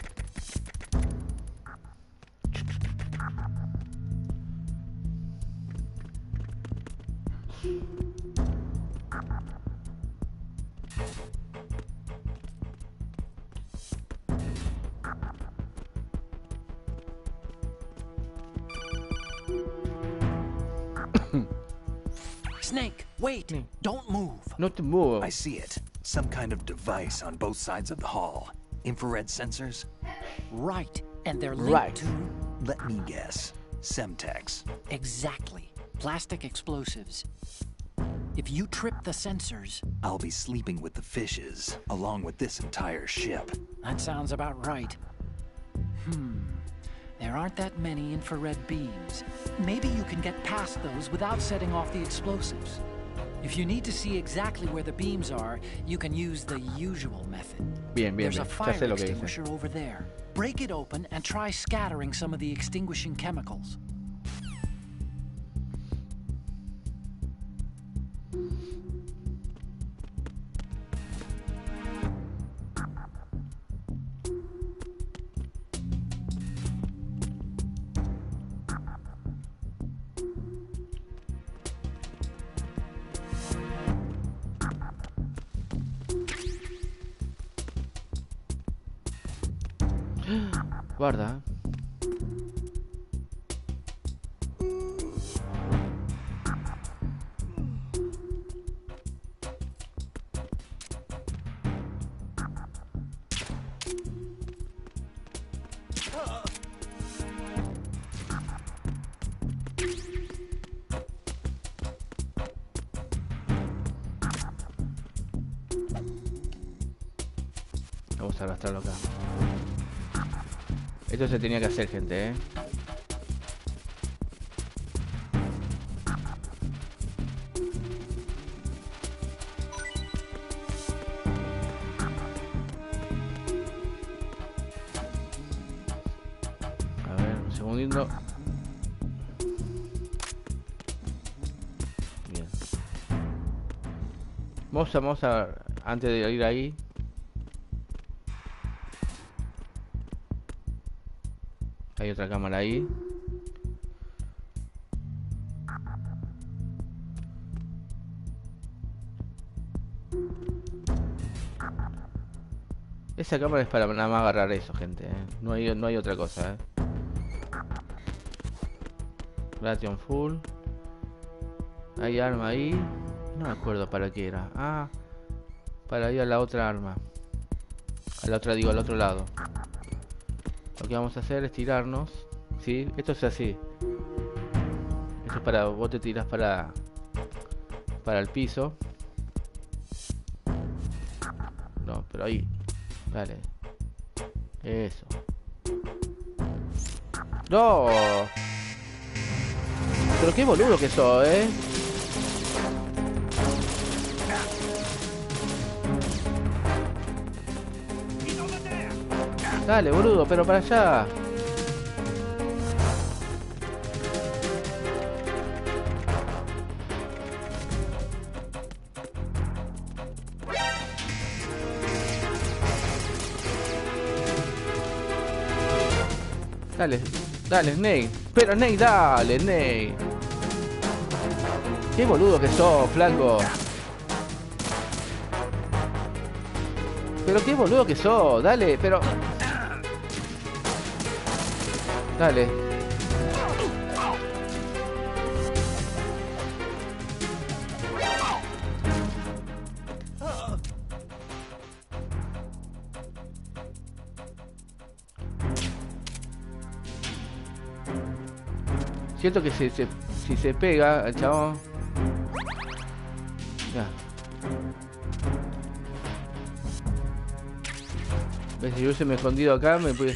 Snake, wait! Don't move! Not to move. I see it. Some kind of device on both sides of the hall. Infrared sensors? Right, and they're linked to... Let me guess. Semtex. Exactly. Plastic explosives. If you trip the sensors... I'll be sleeping with the fishes, along with this entire ship. That sounds about right. There aren't that many infrared beams. Maybe you can get past those without setting off the explosives. If you need to see exactly where the beams are, you can use the usual method. Bien, bien, There's a bien. fire Ya sé lo que dice. extinguisher over there. Break it open and try scattering some of the extinguishing chemicals. Guarda. Vamos a arrastrarlo acá. Esto se tenía que hacer, gente, ¿eh? A ver, un segundito. Bien. Vamos a antes de ir ahí. Hay otra cámara ahí. Esa cámara es para nada más agarrar eso, gente, ¿eh? No hay otra cosa, ¿eh? Ration full. Hay arma ahí. No me acuerdo para qué era. Ah, para ir a la otra arma. A la otra, digo, al otro lado. Lo que vamos a hacer es tirarnos. ¿Sí? Esto es así. Esto es para... Vos te tiras para el piso. No, pero ahí. Dale. Eso. ¡No! Pero qué boludo que sos, ¿eh? Dale, boludo, pero para allá. Dale, dale, Snake. Pero Snake, dale, Snake. Qué boludo que sos, flaco. Pero qué boludo que sos, dale, pero... Dale. Siento que si se pega al chabón... Ya. ¿Ves? Si yo hubiese me escondido acá, me pude...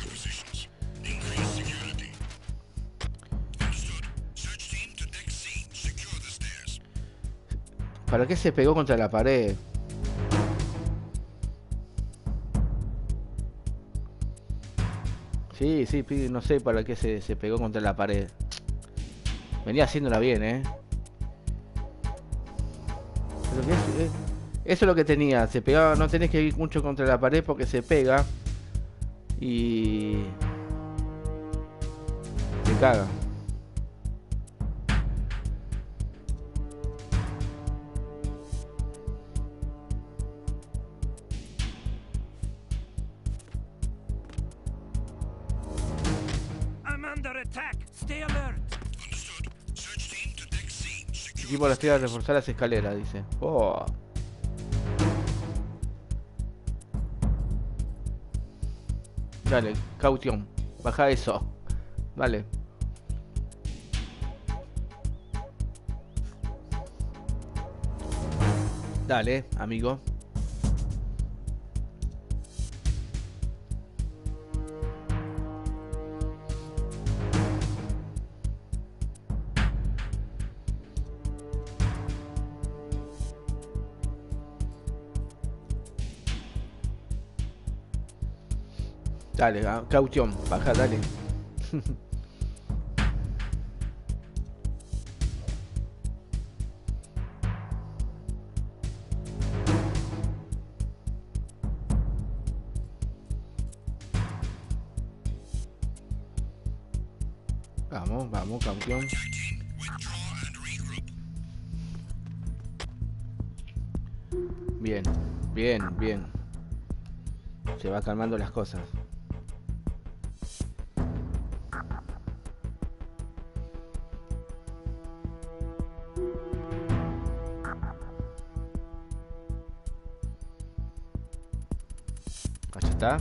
¿Para qué se pegó contra la pared? Sí, no sé para qué se pegó contra la pared. Venía haciéndola bien, Pero eso es lo que tenía. Se pegaba, no tenés que ir mucho contra la pared porque se pega. Y... te caga. Equipo de las tierras reforzar las escaleras, dice. Oh. Dale, caución. Baja eso. Vale. Dale, amigo. Dale, caución, baja, dale. Vamos, vamos, campeón. Bien, bien, bien. Se va calmando las cosas. Allá está.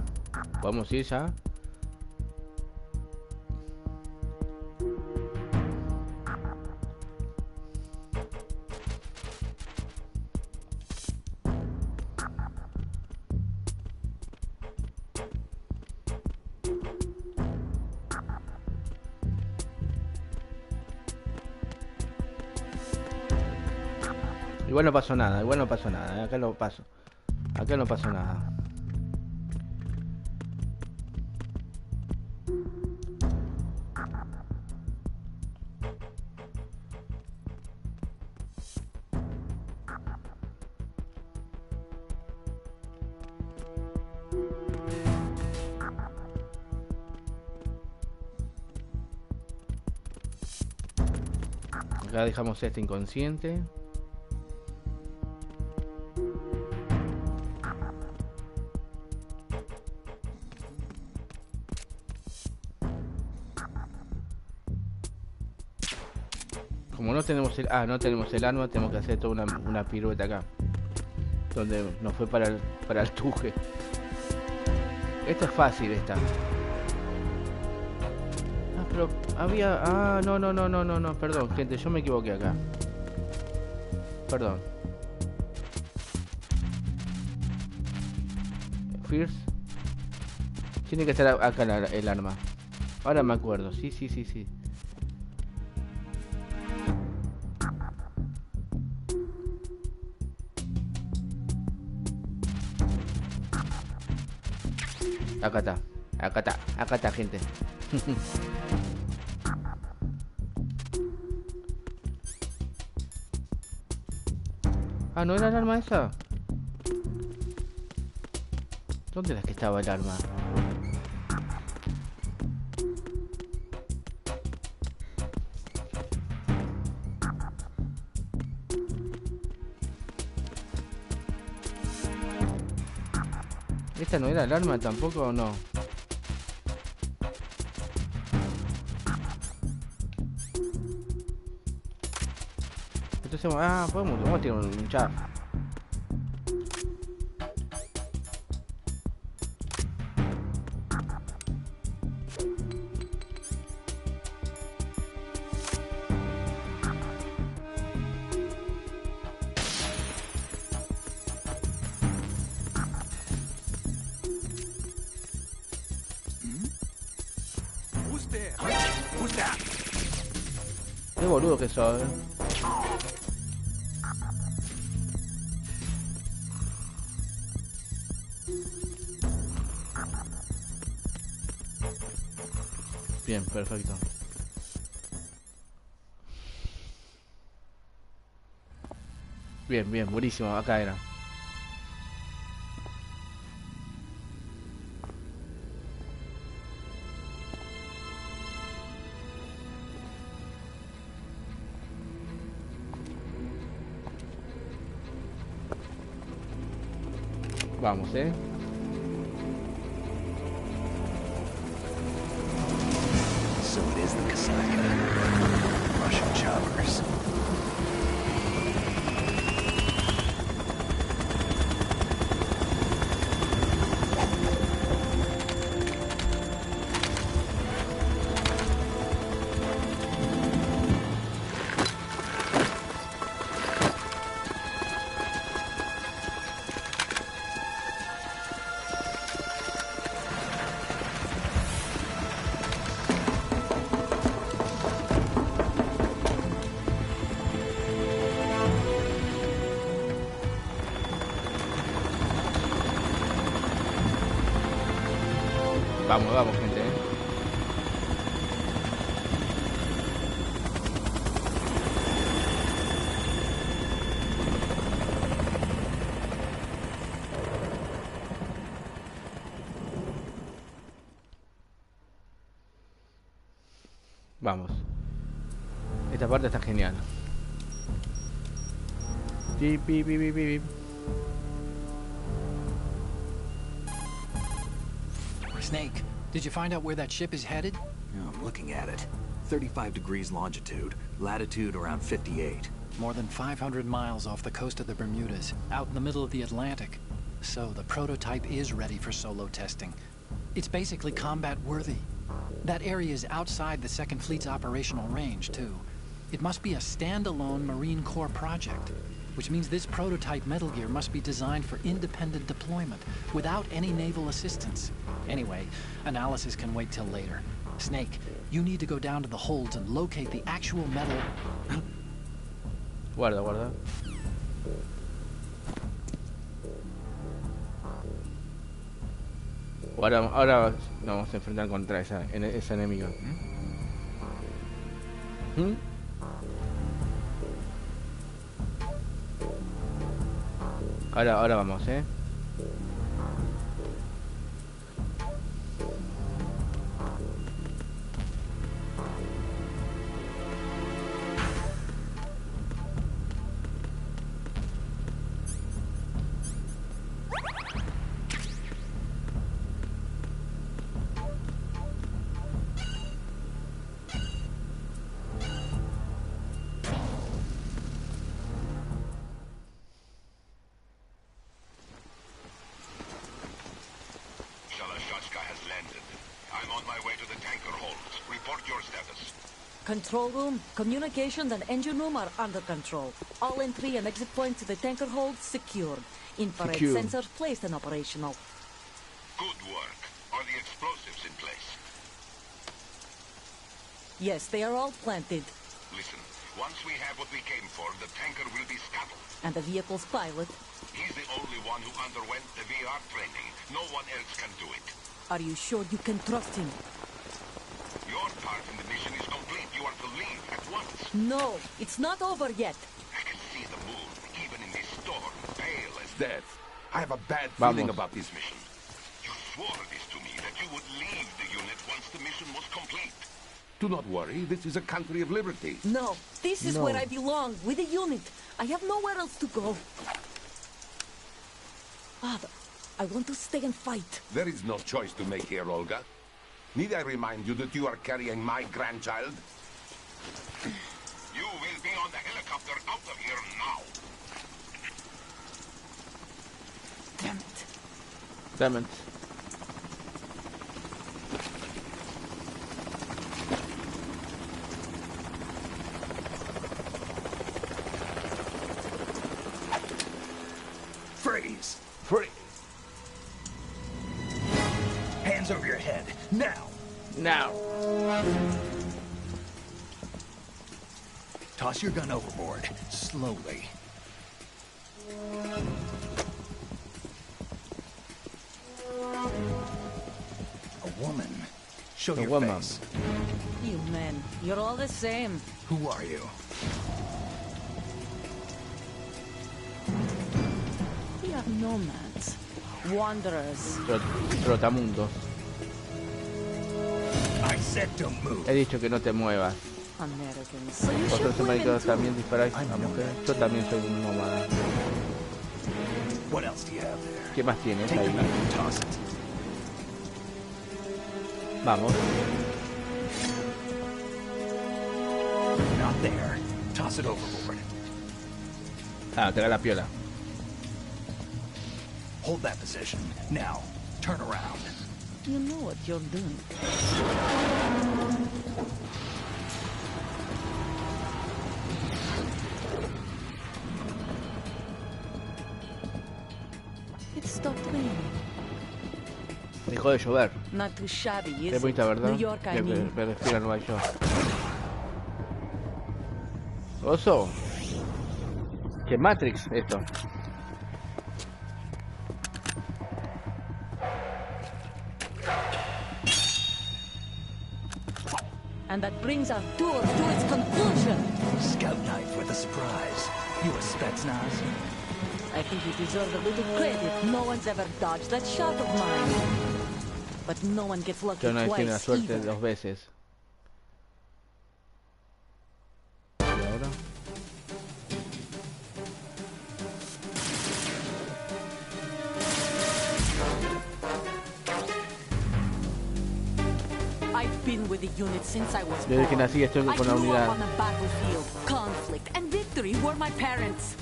Podemos ir ya. Igual no pasó nada, igual no pasó nada. Acá lo paso. Acá no pasó nada. Acá dejamos este inconsciente. Como no tenemos el arma, tenemos que hacer toda una pirueta acá. Donde nos fue para el tuje. Esta es fácil, esta. Pero había... no, perdón, gente, yo me equivoqué acá. Perdón. First. Tiene que estar acá el arma. Ahora me acuerdo, sí. Acá está, gente. Ah, ¿no era el arma esa? ¿Dónde era que estaba el arma? ¿Esta no era el arma tampoco o no? Entonces, vamos a tirar un chat. Qué boludo que sos, Bien, perfecto. Bien, buenísimo, acá era. Vamos, So it is the Kasaka. Russian choppers. Vamos, vamos, gente, Vamos. Esta parte está genial. Pi, pi, pi, pi, pi. Snake, did you find out where that ship is headed? Yeah, I'm looking at it. 35 degrees longitude, latitude around 58. More than 500 miles off the coast of the Bermudas, out in the middle of the Atlantic. So the prototype is ready for solo testing. It's basically combat worthy. That area is outside the Second Fleet's operational range, too. It must be a standalone Marine Corps project, which means this prototype Metal Gear must be designed for independent deployment, without any naval assistance. Anyway, analysis can wait till later. Snake, you need to go down to the holds and locate the actual metal... Guarda, guarda. Ahora nos vamos a enfrentar contra esa enemiga. Ahora vamos, Control room, communications and engine room are under control. All entry and exit points to the tanker hold secured. Infrared sensors placed and operational. Good work. Are the explosives in place? Yes, they are all planted. Listen, once we have what we came for, the tanker will be scuttled. And the vehicle's pilot? He's the only one who underwent the VR training. No one else can do it. Are you sure you can trust him? Your part in the mission is complete. You are to leave at once. No, it's not over yet. I can see the moon, even in this storm, pale as death. I have a bad feeling about this mission. You swore this to me, that you would leave the unit once the mission was complete. Do not worry, this is a country of liberty. No, this is where I belong, with the unit. I have nowhere else to go. Father, I want to stay and fight. There is no choice to make here, Olga. Need I remind you that you are carrying my grandchild? You will be on the helicopter out of here now. Damn it. Damn it. Freeze! Freeze! Hands over your head, now! Now! Toss your gun overboard, slowly. A woman. Show your face. You men, you're all the same. Who are you? We are nomads. Wanderers. Trotamundos. I said don't move. He dicho que no te muevas. Americans. So you Vosotros should women americanos too. también disparáis a mujeres. Yo también soy un nómada. What else do you have there? ¿Qué más tienes Take the ahí? knife and toss it. Vamos. Not there. Toss it overboard. Ah, te da la piola. Hold that position. Now, turn around. You know what you're doing. It stopped raining. Dejó de llover. Not too shabby, Qué is it? bonita, ¿verdad? New York, I Me mean. refiero a Nueva York. Oso. Que Matrix esto. And that brings our tour to its conclusion. Scout knife with a surprise. You a Spetsnaz? I think you deserve a little credit. No one's ever dodged that shot of mine. But no one gets lucky Yo no tiene la twice suerte either. 2 veces. ¿Y ahora? I've been with the unit since I was Desde que born. nací estoy I con la grew unidad. up on the battlefield. Conflict and victory were my parents.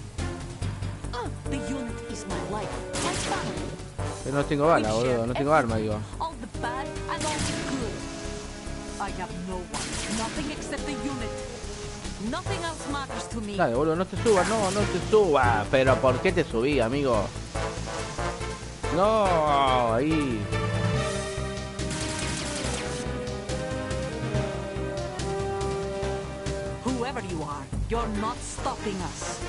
The unit is my life, my family. Pero no tengo bala, We've boludo. shared No tengo arma, everything, digo. all the bad and all the good. I have no one, nothing except the unit. Nothing else matters to me. Dale, boludo, no te subas, no te subas. Pero ¿por qué te subí, amigo? No, ahí. Whoever you are, you're not stopping us.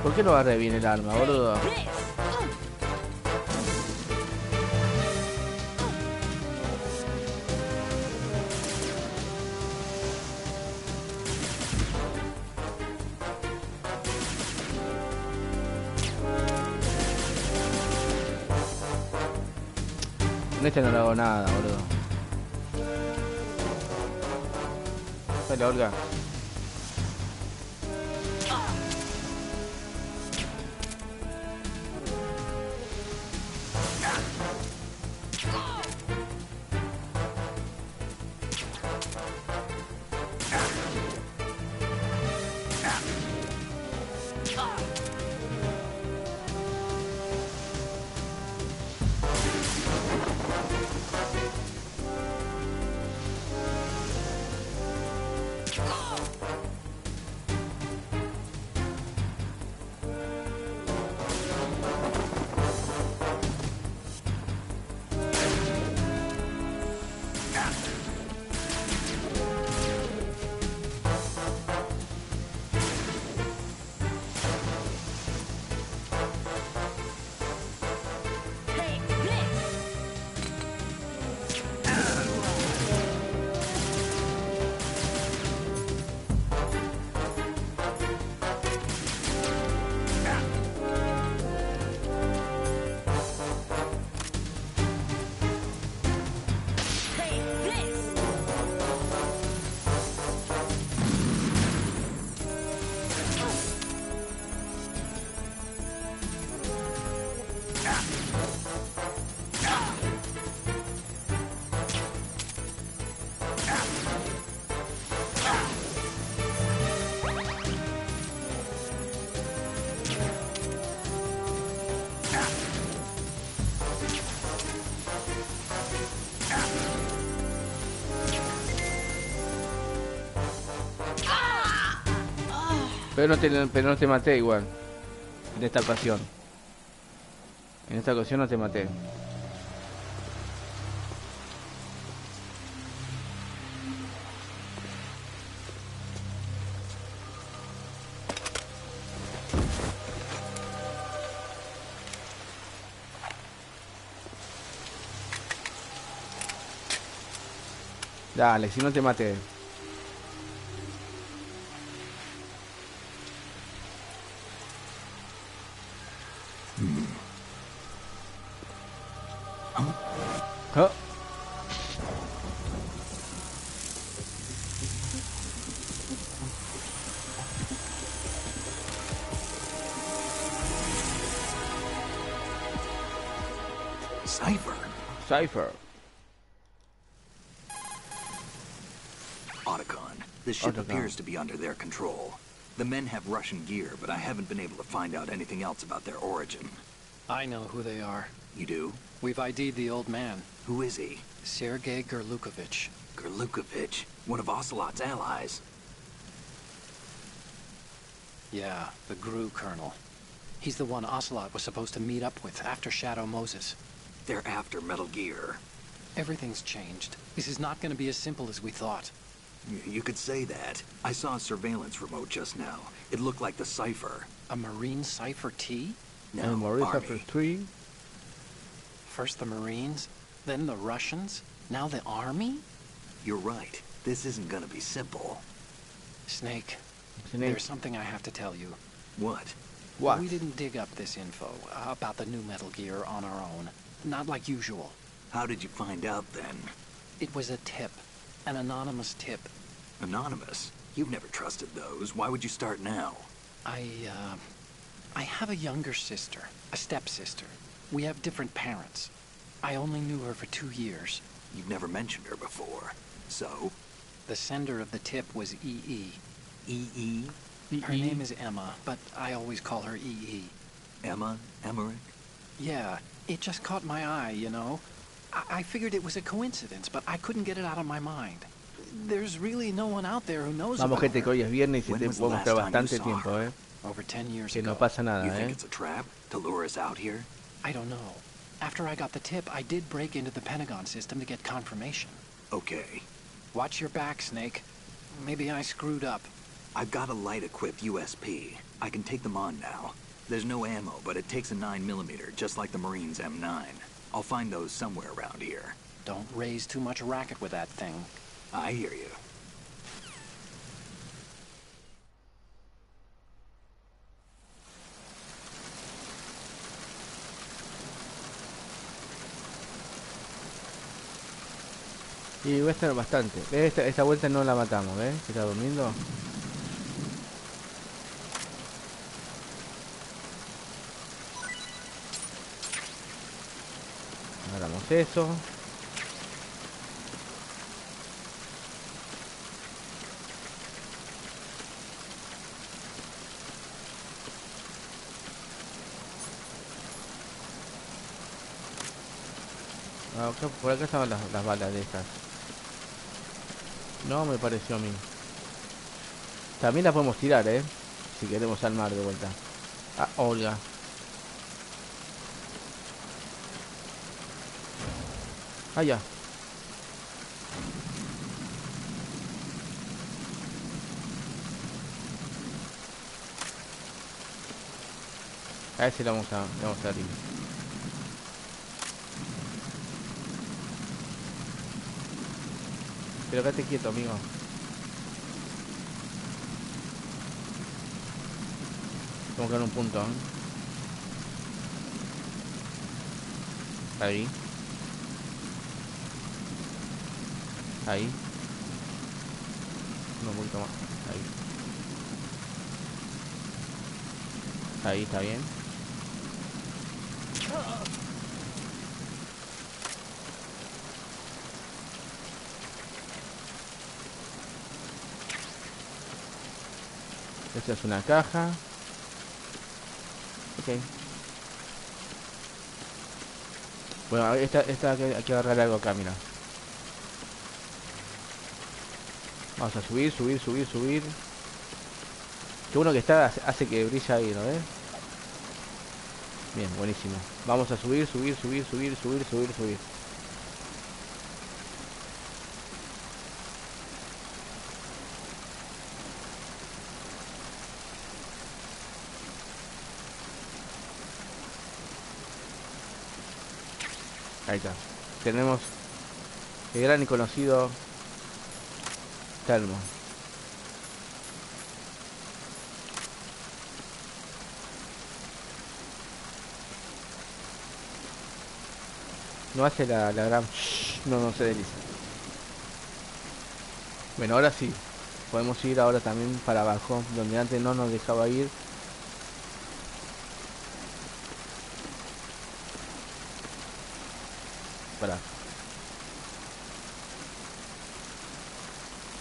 ¿Por qué no agarré bien el arma, boludo? Con este no le hago nada, boludo. Dale, Olga. Pero no te maté igual. En esta ocasión. En esta ocasión no te maté. Dale, si no te maté. ¿Ah? Cipher. Otacon. This ship appears to be under their control. The men have Russian gear, but I haven't been able to find out anything else about their origin. I know who they are. You do? We've ID'd the old man. Who is he? Sergei Gerlukovich. Gerlukovich, one of Ocelot's allies. Yeah, the GRU colonel. He's the one Ocelot was supposed to meet up with after Shadow Moses. They're after Metal Gear. Everything's changed. This is not going to be as simple as we thought. You could say that. I saw a surveillance remote just now. It looked like the cipher. A Marine Cipher T? No, Marine Army. Cipher 3. First the Marines, then the Russians, now the Army? You're right. This isn't gonna be simple. Snake, there's something I have to tell you. What? What? We didn't dig up this info about the new Metal Gear on our own. Not like usual. How did you find out then? It was a tip. An anonymous tip. Anonymous? You've never trusted those. Why would you start now? I have a younger sister, a stepsister. We have different parents. I only knew her for 2 years. You've never mentioned her before. So? The sender of the tip was E.E. E.E.? Her name is Emma, but I always call her E.E. Emma? Emmerich? Yeah, it just caught my eye, you know? I figured it was a coincidence, but I couldn't get it out of my mind. There's really no one out there who knows Vamos, about gente, her. que hoy es viernes y When te was the puedo mostrar last time you bastante saw tiempo, her? Over 10 years Que ago. no pasa nada, You think it's a trap? To lure us out here? I don't know. After I got the tip, I did break into the Pentagon system to get confirmation. Okay. Watch your back, Snake. Maybe I screwed up. I've got a light-equipped USP. I can take them on now. There's no ammo, but it takes a 9mm, just like the Marines' M9. I'll find those somewhere around here. Don't raise too much racket with that thing. I hear you. Y va a estar bastante. Esta vuelta no la matamos, ¿ves? Que está durmiendo. Agarramos eso. Acá, por acá estaban las balas de estas. No me pareció a mí. También la podemos tirar, si queremos al mar de vuelta. Ah, Olga. Ah, ya. A ese le vamos a dar. Pero quédate quieto, amigo. Tengo que dar un punto, Ahí. Ahí. Un poquito más. Ahí. Ahí está bien. Esta es una caja. Ok. Bueno, esta hay que agarrar algo acá, mira. Vamos a subir. Que uno que está hace que brilla ahí, ¿no ves? Bien, buenísimo. Vamos a subir. Ahí está. Tenemos el gran y conocido termo. No hace la gran... No se desliza. Bueno, ahora sí. Podemos ir ahora también para abajo, donde antes no nos dejaba ir. Para.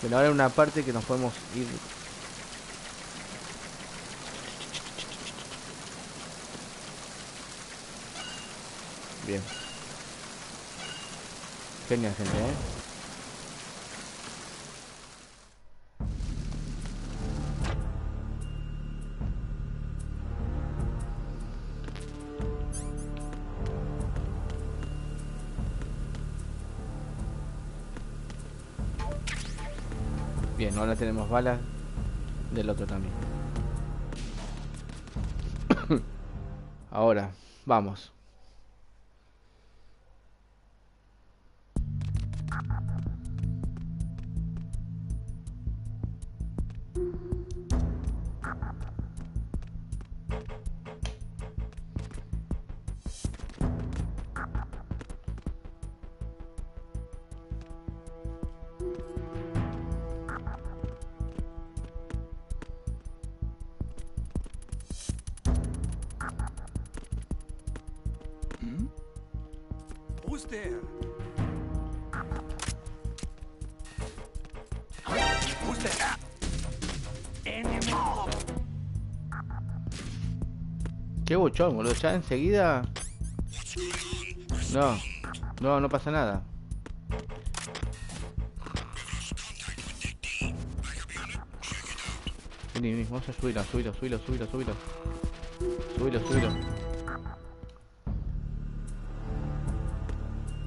Bueno, ahora hay una parte que nos podemos ir. Bien. Genial, gente, Bien, ahora tenemos balas del otro también. Ahora, vamos. Who's there? Who's there? Enemy. Qué bochón, boludo. Ya enseguida. No pasa nada. Vení, vamos a subirlo. Subilo.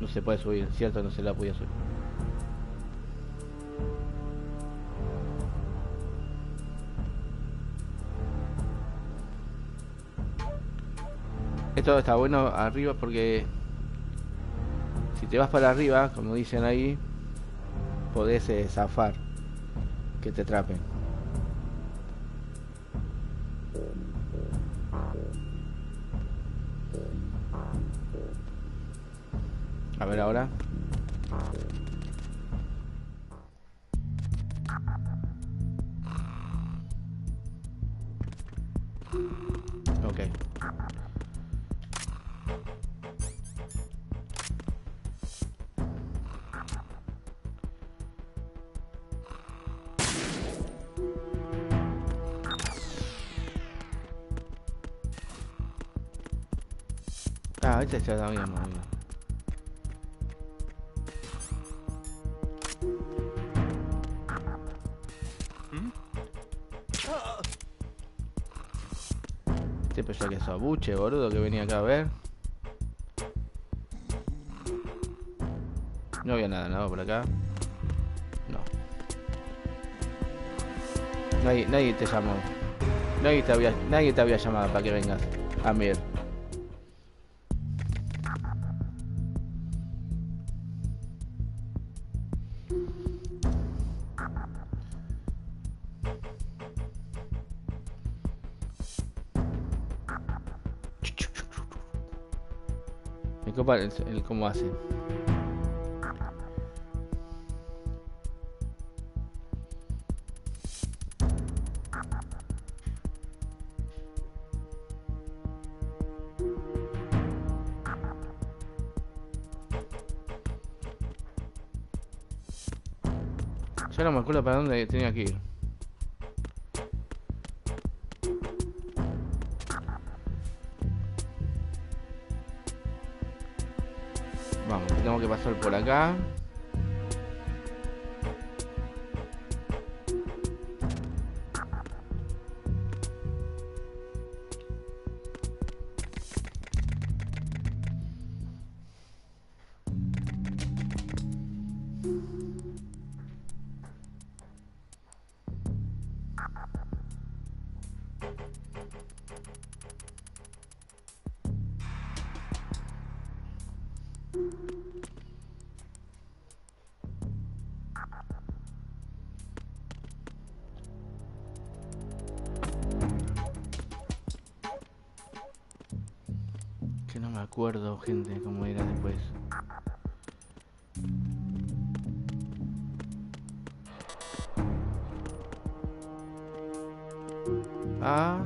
No se puede subir, cierto, no se la podía subir. Esto está bueno arriba porque si te vas para arriba, como dicen ahí, podés zafar, que te atrapen. A ver ahora. Ok. Ah, este ya lo habíamos movido. Este pensó que es abuche, boludo, que venía acá a ver. No había nada por acá. No. Nadie te llamó. Nadie te había llamado para que vengas a ver. Me copa el cómo hace. Ya no me acuerdo para dónde tenía que ir. Vamos, tengo que pasar por acá. Que no me acuerdo, gente, cómo era después. Ah.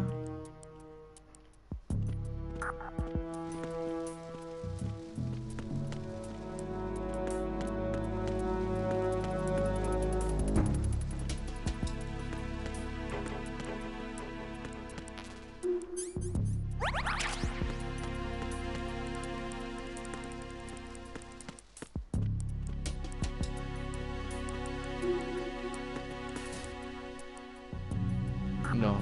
No.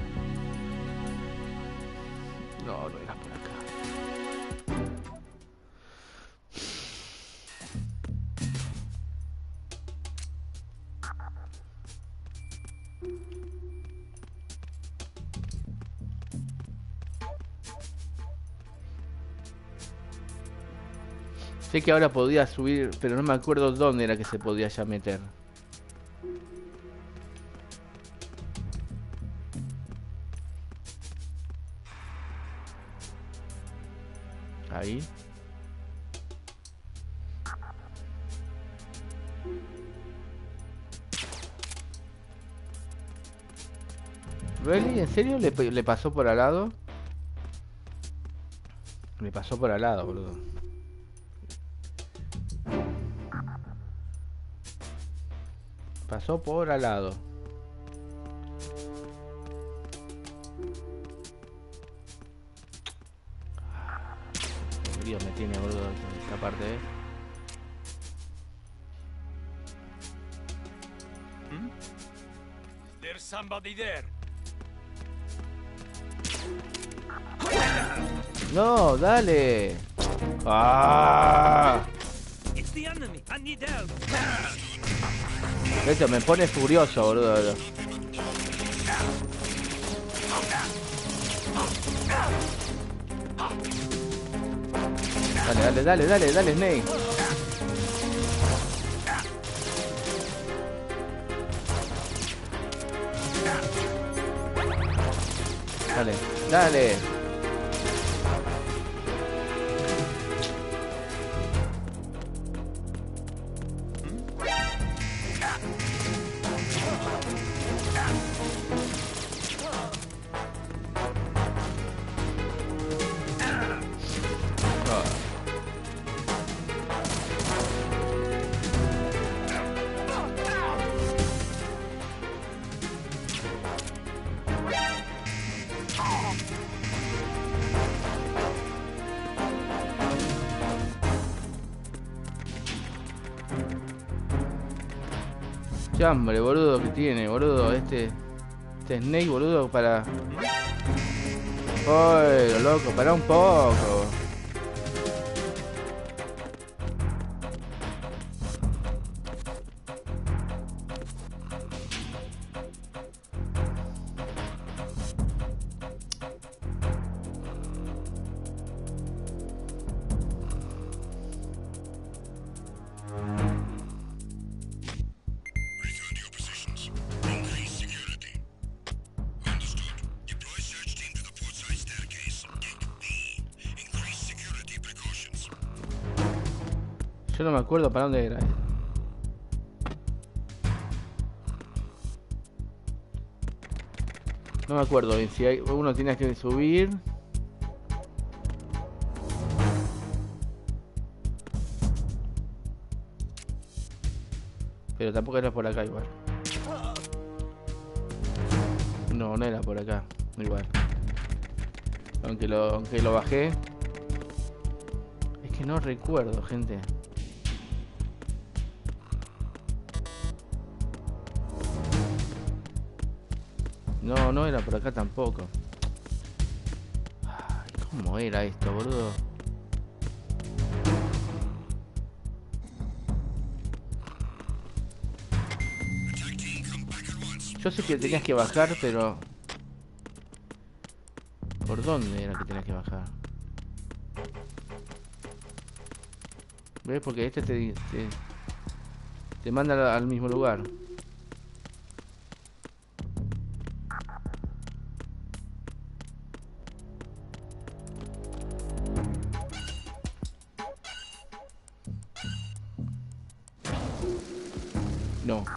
Sé que ahora podía subir, pero no me acuerdo dónde era que se podía ya meter. Ahí. ¿Really? ¿En serio? ¿Le pasó por al lado? Le pasó por al lado, boludo. Pasó por al lado. Qué frío me tiene, boludo, esta parte, There's somebody there. No, dale. ¡Ah! It's the enemy. I need help. Esto me pone furioso, boludo. Dale, Snake. Dale. Qué hambre, boludo, que tiene, boludo, este Snake, boludo, para... ¡Ay, loco, para un poco! Yo no me acuerdo para dónde era. No me acuerdo bien si hay, uno tiene que subir. Pero tampoco era por acá igual. No, no era por acá. Igual. Aunque lo bajé. Es que no recuerdo, gente. No, no era por acá tampoco. Ay, ¿cómo era esto, boludo? Yo sé que tenías que bajar, pero... ¿Por dónde era que tenías que bajar? ¿Ves? Porque este te manda al mismo lugar.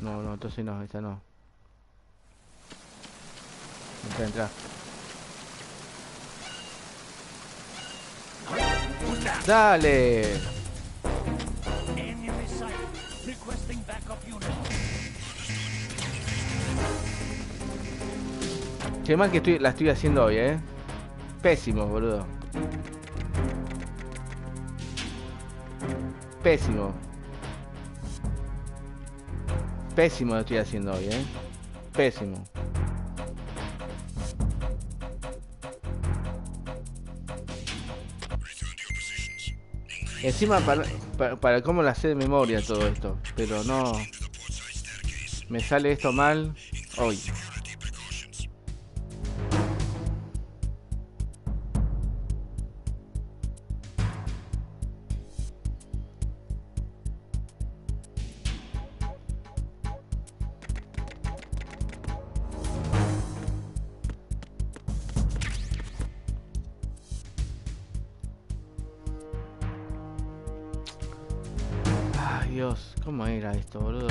No, entonces no, esta no. Entra. ¡Dale! Qué mal que la estoy haciendo hoy, Pésimo, boludo. Pésimo. Pésimo lo estoy haciendo hoy, Pésimo. Encima para cómo la sé de memoria todo esto. Pero no... Me sale esto mal hoy. Dios, ¿cómo era esto, boludo?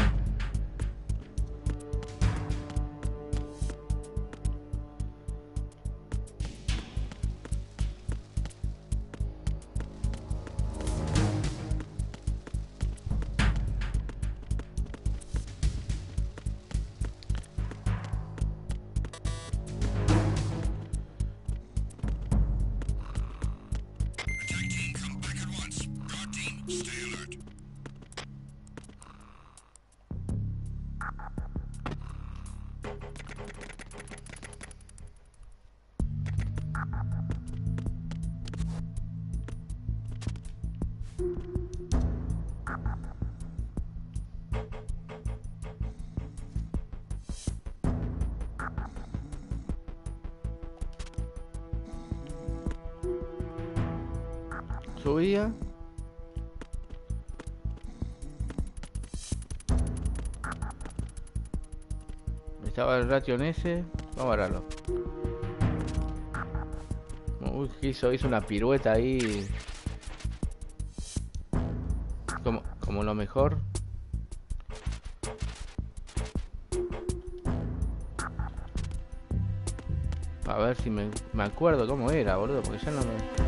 Subía. Estaba el ratio en ese. Vamos a verlo. Uy, ¿qué hizo? Hizo una pirueta ahí. Como lo mejor. A ver si me acuerdo cómo era, boludo, porque ya no me...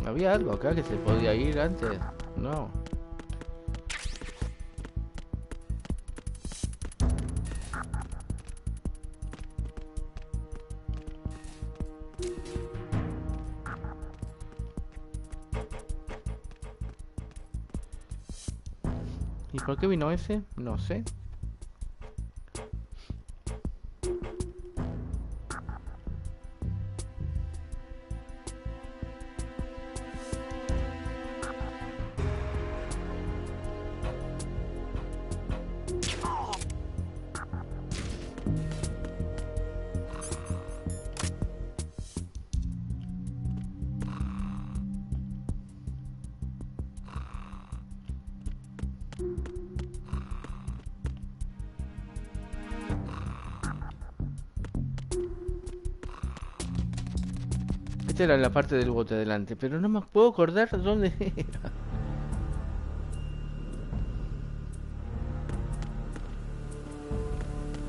¿Había algo acá que se podía ir antes? No. ¿Y por qué vino ese? No sé. Esta era la parte del bote adelante, pero no me puedo acordar dónde era.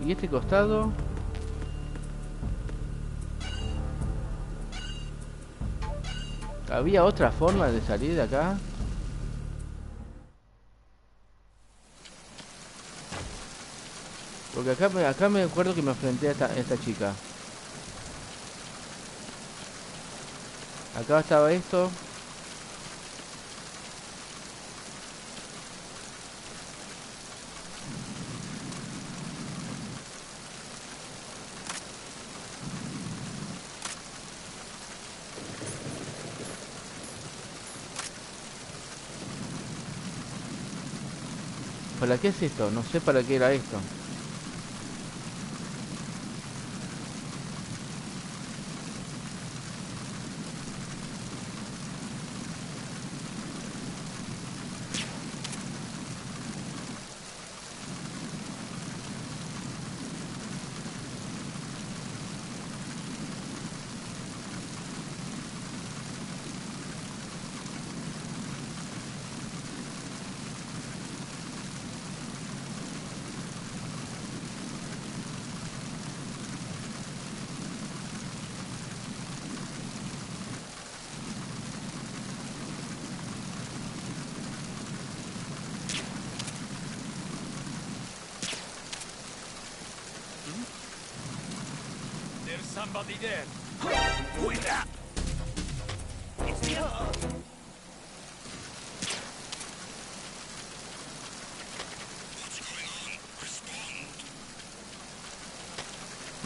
¿Y este costado? ¿Había otra forma de salir de acá? Porque acá me acuerdo que me enfrenté a esta chica. Acá estaba esto. ¿Para qué es esto? No sé para qué era esto. Somebody there.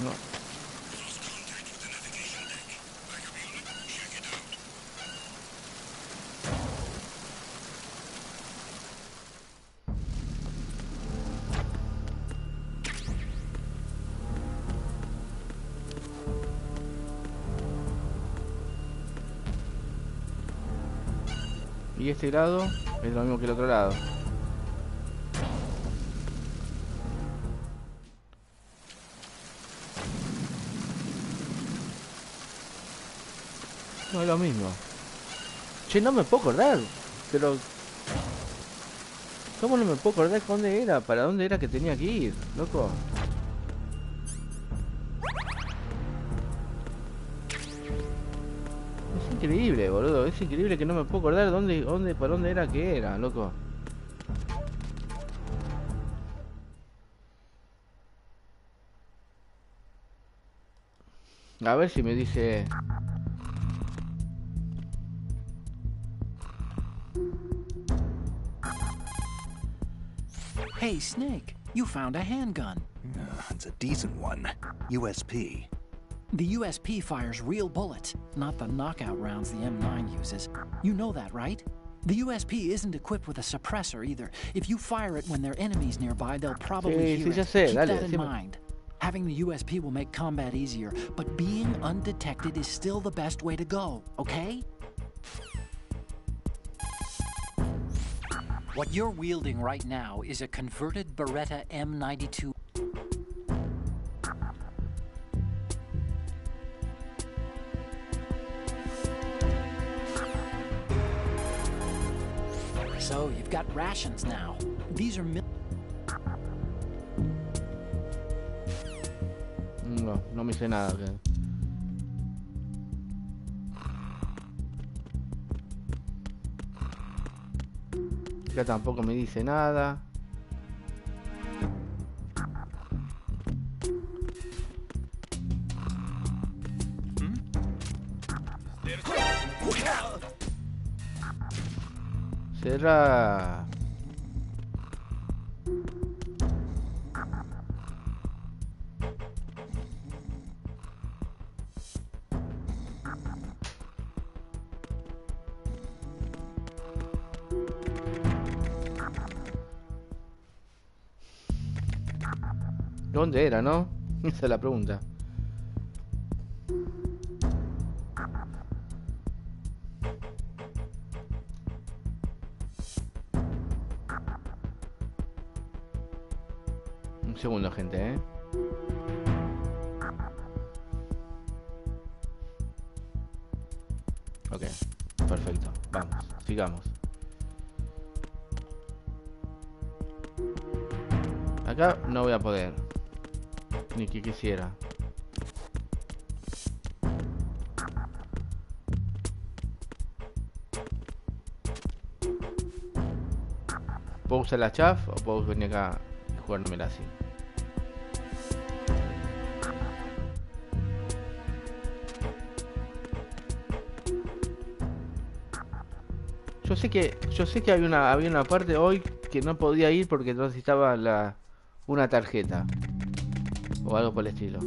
No. Y este lado es lo mismo que el otro lado. No es lo mismo. Che, no me puedo acordar. Pero... ¿cómo no me puedo acordar dónde era? ¿Para dónde era que tenía que ir, loco? Es increíble, boludo. Es increíble que no me puedo acordar para dónde era que era, loco. A ver si me dice... Hey, Snake, you found a handgun. It's a decent one. USP. The USP fires real bullets, not the knockout rounds the M9 uses. You know that, right? The USP isn't equipped with a suppressor either. If you fire it when there are enemies nearby, they'll probably hear it. Keep that in mind. Having the USP will make combat easier, but being undetected is still the best way to go, okay? What you're wielding right now is a converted Beretta M92. So, you've got rations now. These are No me hice nada. Okay. Ya tampoco me dice nada. Será... ¿dónde era, no? Esa es la pregunta. Un segundo, gente, ¿eh? Ok, perfecto. Vamos, sigamos. Acá no voy a poder. Ni que quisiera. ¿Puedo usar la chaff o puedo venir acá y jugármela así? Yo sé que había una parte hoy que no podía ir porque necesitaba una tarjeta o algo por el estilo.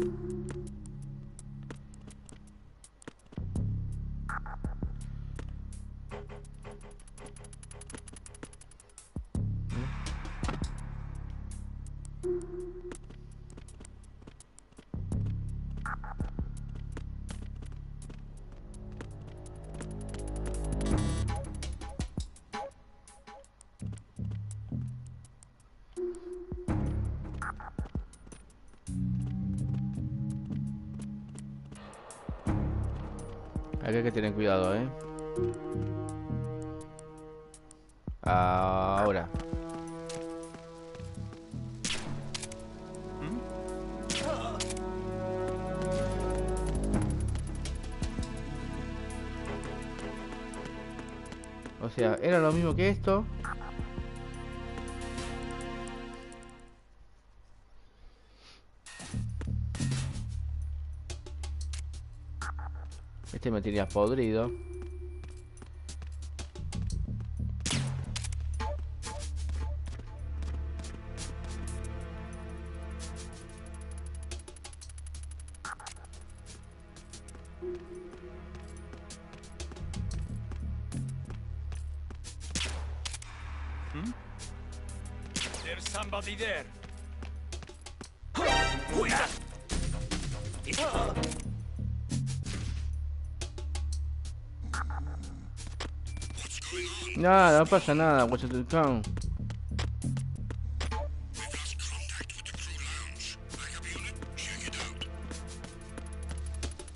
Aquí hay que tener cuidado, ¿eh? Ahora. O sea, era lo mismo que esto. Este me tenía podrido. There's somebody there. Nada, no pasa nada, Washington.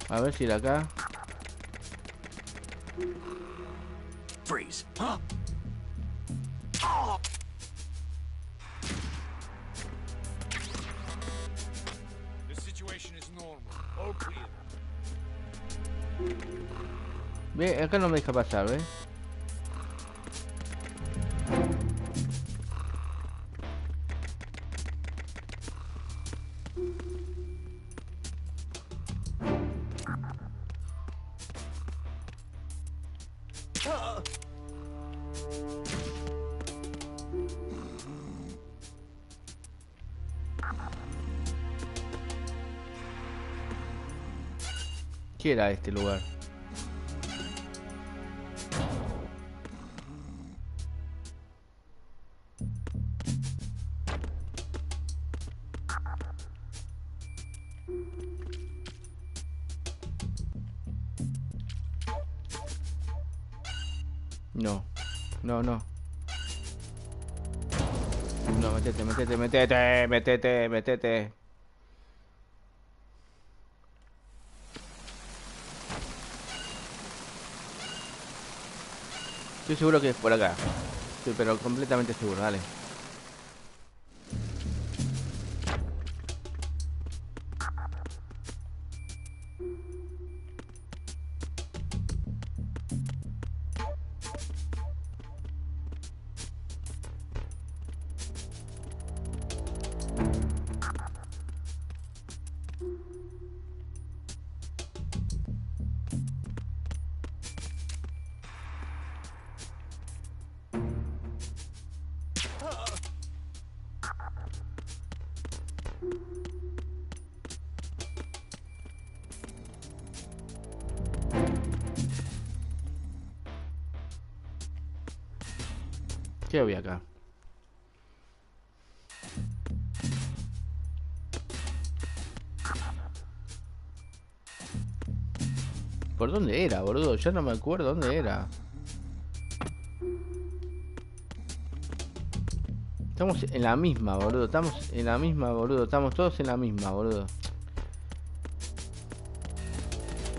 A ver si era acá. Freeze. The situation is normal. All clear. Ve, acá no me deja pasar, ¿ves? ¿Qué era este lugar? No, no, no. No, metete, metete, metete, metete, metete. Estoy seguro que es por acá. Estoy pero completamente seguro, dale. ¿Qué había acá? ¿Por dónde era, boludo? Ya no me acuerdo dónde era. Estamos en la misma, boludo. Estamos en la misma, boludo. Estamos todos en la misma, boludo.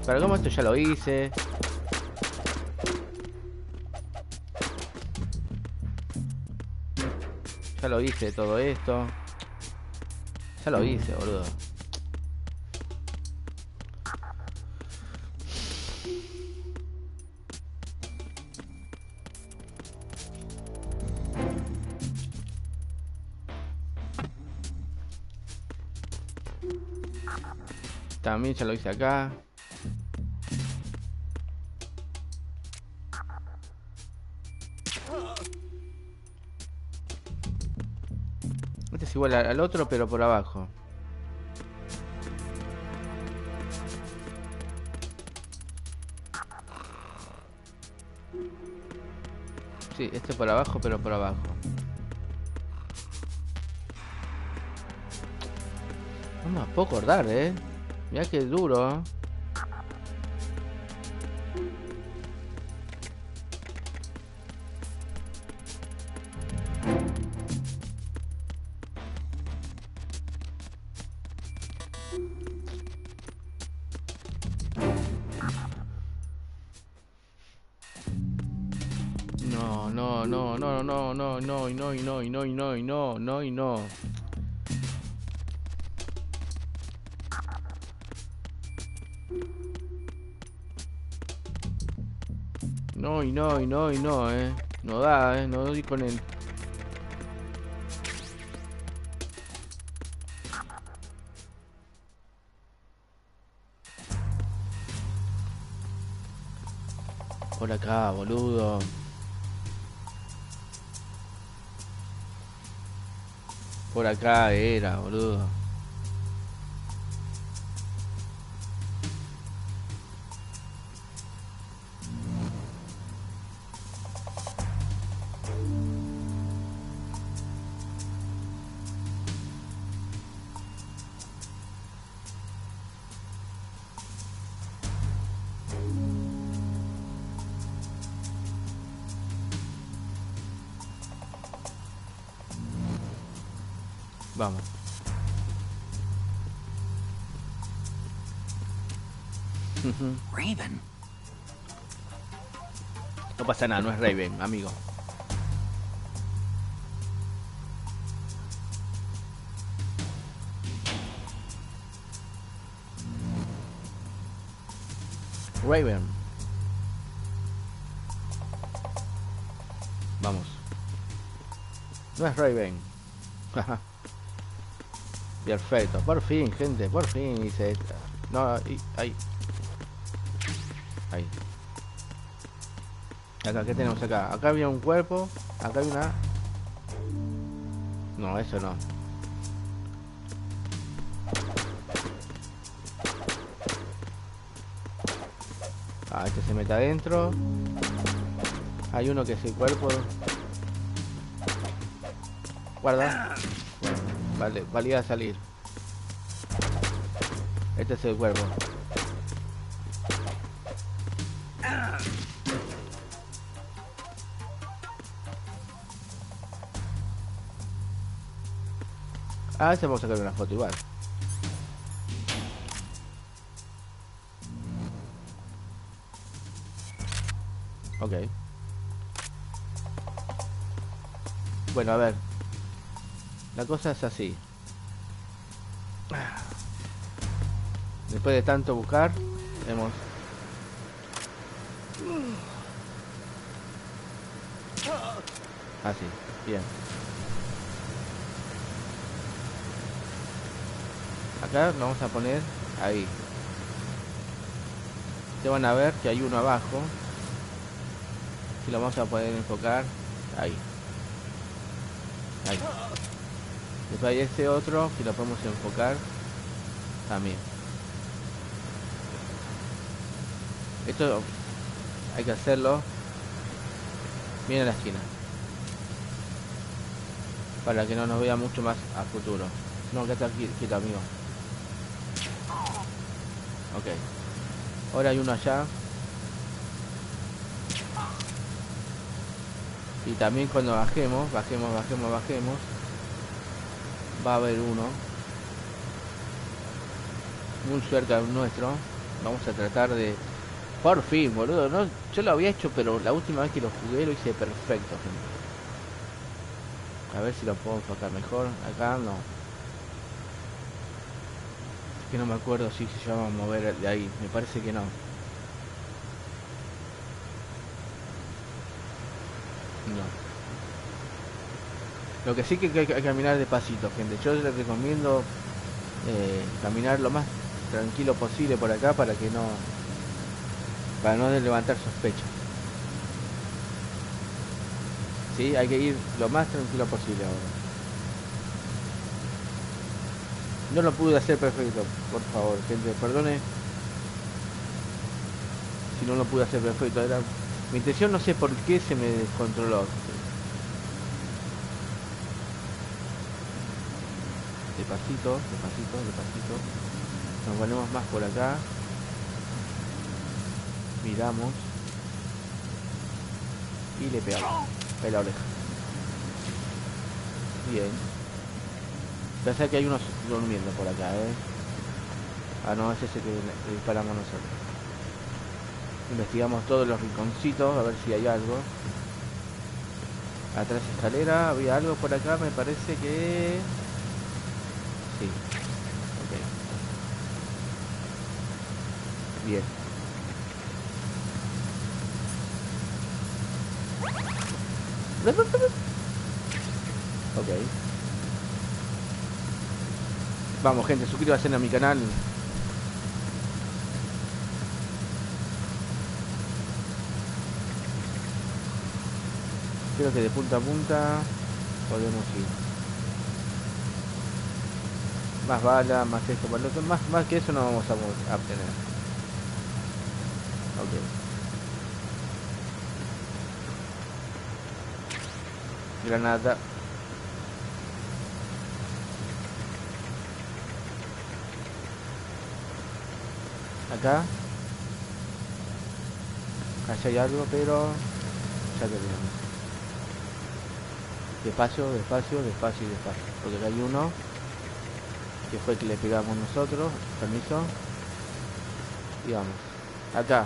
Para cómo esto ya lo hice. Ya lo hice todo esto. Ya lo hice, boludo. También ya lo hice acá. Este es igual al otro, pero por abajo. Sí, este por abajo, pero por abajo. No me puedo acordar, mirá que duro. No, no, no, no, no, no, no, y no, y no, y no, y no, y no, no, y no. No, y no, y no, y no, no da, no doy con él. Por acá, boludo. Por acá era, boludo. Vamos. Raven. No pasa nada, no es Raven, amigo. Raven. Vamos. No es Raven. Perfecto. Por fin, gente. Por fin hice esta. No, ahí. Ahí. Acá, ¿qué tenemos acá? Acá había un cuerpo. Acá hay una... No, eso no. Ah, este se mete adentro. Hay uno que es el cuerpo. Guarda. Bueno, vale, valía salir. Este es el cuerpo. Ah, este vamos a sacar una foto igual. Ok. Bueno, a ver. La cosa es así. Después de tanto buscar, hemos... Así, bien. Acá lo vamos a poner ahí. Te van a ver que hay uno abajo. Y lo vamos a poder enfocar ahí. Ahí. Después hay este otro que lo podemos enfocar también. Esto hay que hacerlo bien en la esquina, para que no nos vea mucho más a futuro. No, que está quieto, amigo. Ok. Ahora hay uno allá. Y también cuando bajemos, va a haber uno muy cerca de nuestro. Vamos a tratar de... Por fin, boludo, no, yo lo había hecho, pero la última vez que lo jugué lo hice perfecto, gente. A ver si lo puedo enfocar mejor. Acá no. Es que no me acuerdo si se llama mover de ahí. Me parece que no. No. Lo que sí que hay que caminar despacito, gente. Yo les recomiendo caminar lo más tranquilo posible por acá para que no... Para no levantar sospechas. Sí, hay que ir lo más tranquilo posible ahora. No lo pude hacer perfecto, por favor, gente, perdone si no lo pude hacer perfecto. Era mi intención, no sé por qué se me descontroló. Despacito. Nos ponemos más por acá. Miramos. Y le pegamos en la oreja. Bien. Pensé que hay unos durmiendo por acá, Ah, no, es ese que disparamos nosotros. Investigamos todos los rinconcitos a ver si hay algo. Atrás escalera, había algo por acá, me parece que... Sí. Ok. Bien. Ok. Vamos, gente, suscríbanse a mi canal. Creo que de punta a punta podemos ir. Más balas, más esto, más lo otro. Más que eso no vamos a obtener. Ok. Granada. Acá. Allá hay algo, pero ya terminamos. Despacio. Porque acá hay uno. que fue el que le pegamos nosotros. Permiso. Y vamos. Acá.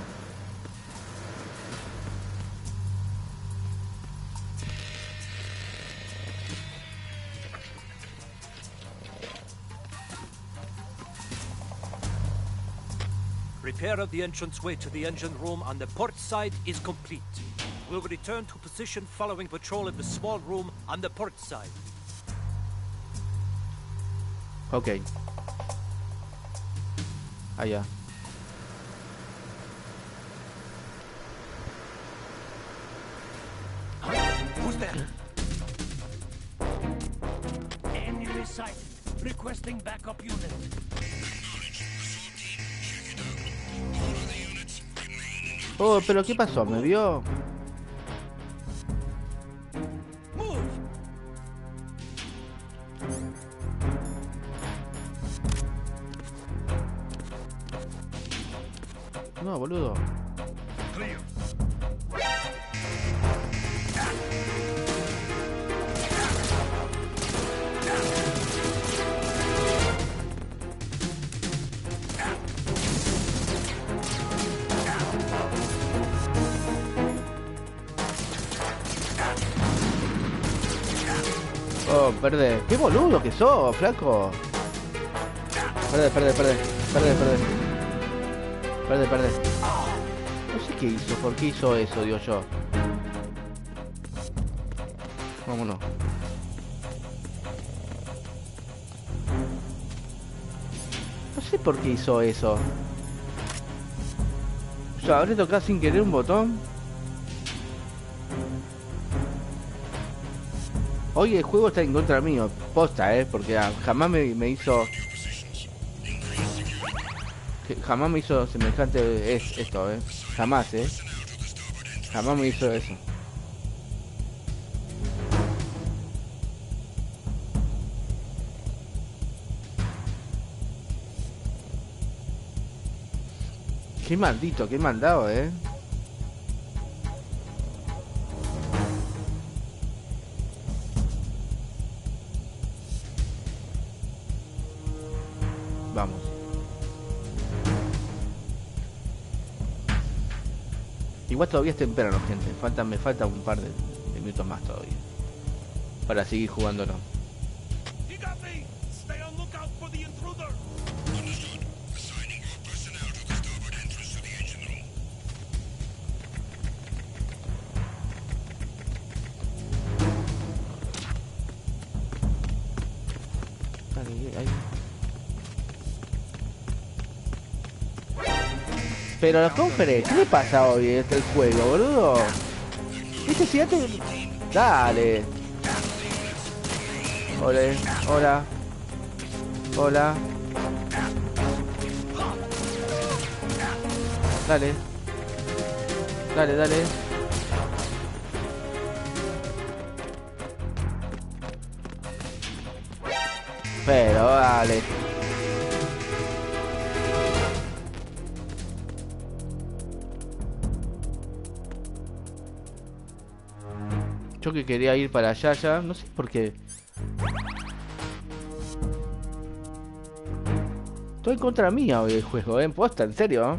Repair of the entranceway to the engine room on the port side is complete. We'll return to position following patrol of the small room on the port side. Ok. Allá. Who's there? Enemy sighted. Requesting backup unit. Oh, pero ¿qué pasó? ¿Me vio? No, boludo. Oh, perde. ¡Qué boludo que sos, flaco! Perde. No sé qué hizo, por qué hizo eso, digo yo. Vámonos. No sé por qué hizo eso. Yo habré tocado sin querer un botón. Hoy el juego está en contra mío, posta, porque jamás me hizo... Jamás me hizo semejante esto, jamás, jamás me hizo eso. Qué maldito, qué mandado, Vamos. Igual todavía es temprano, gente. Me falta un par de minutos más todavía para seguir jugándolo. Pero la conferencia, ¿qué le pasa hoy el juego, boludo? ¿Viste si ya te... Dale. Hola. Dale. Pero dale. Yo que quería ir para allá ya, no sé por qué. Estoy en contra mía hoy el juego, posta, en serio.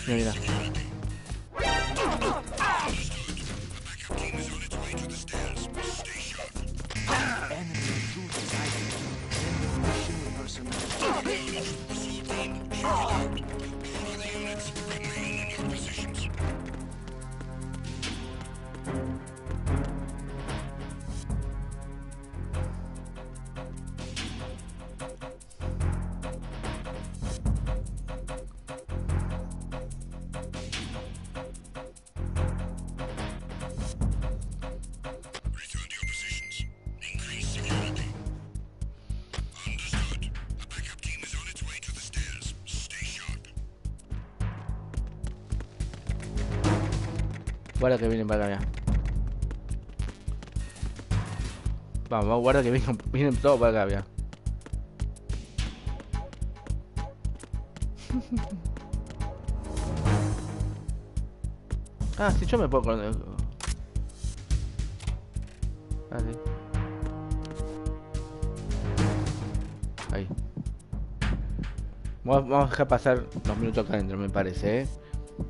Mira. Guarda que vienen para acá. Vamos, guarda que vienen todos para acá. Ah, si yo me puedo... Dale. Ahí. Vamos a dejar pasar unos minutos acá adentro, me parece, ¿eh?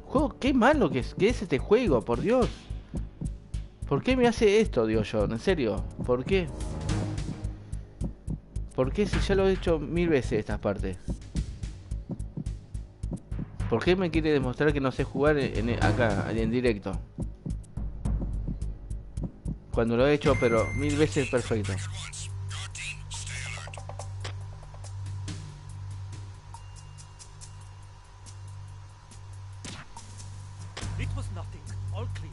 Juego, qué malo que es este juego, por Dios. ¿Por qué me hace esto, digo yo? En serio, ¿por qué? ¿Por qué si ya lo he hecho 1000 veces estas partes? ¿Por qué me quiere demostrar que no sé jugar acá, en directo? Cuando lo he hecho, pero 1000 veces perfecto. It was nothing. All clear.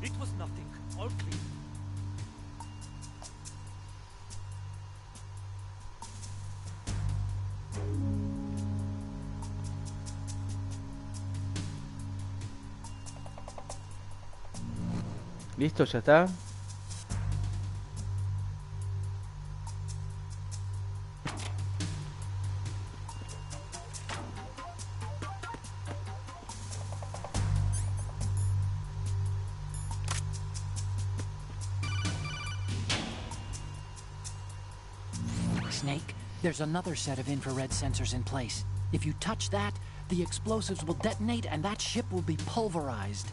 It was nothing. All clear. ¿Listo? ¿Ya está? Snake, there's another set of infrared sensors in place. If you touch that, the explosives will detonate and that ship will be pulverized.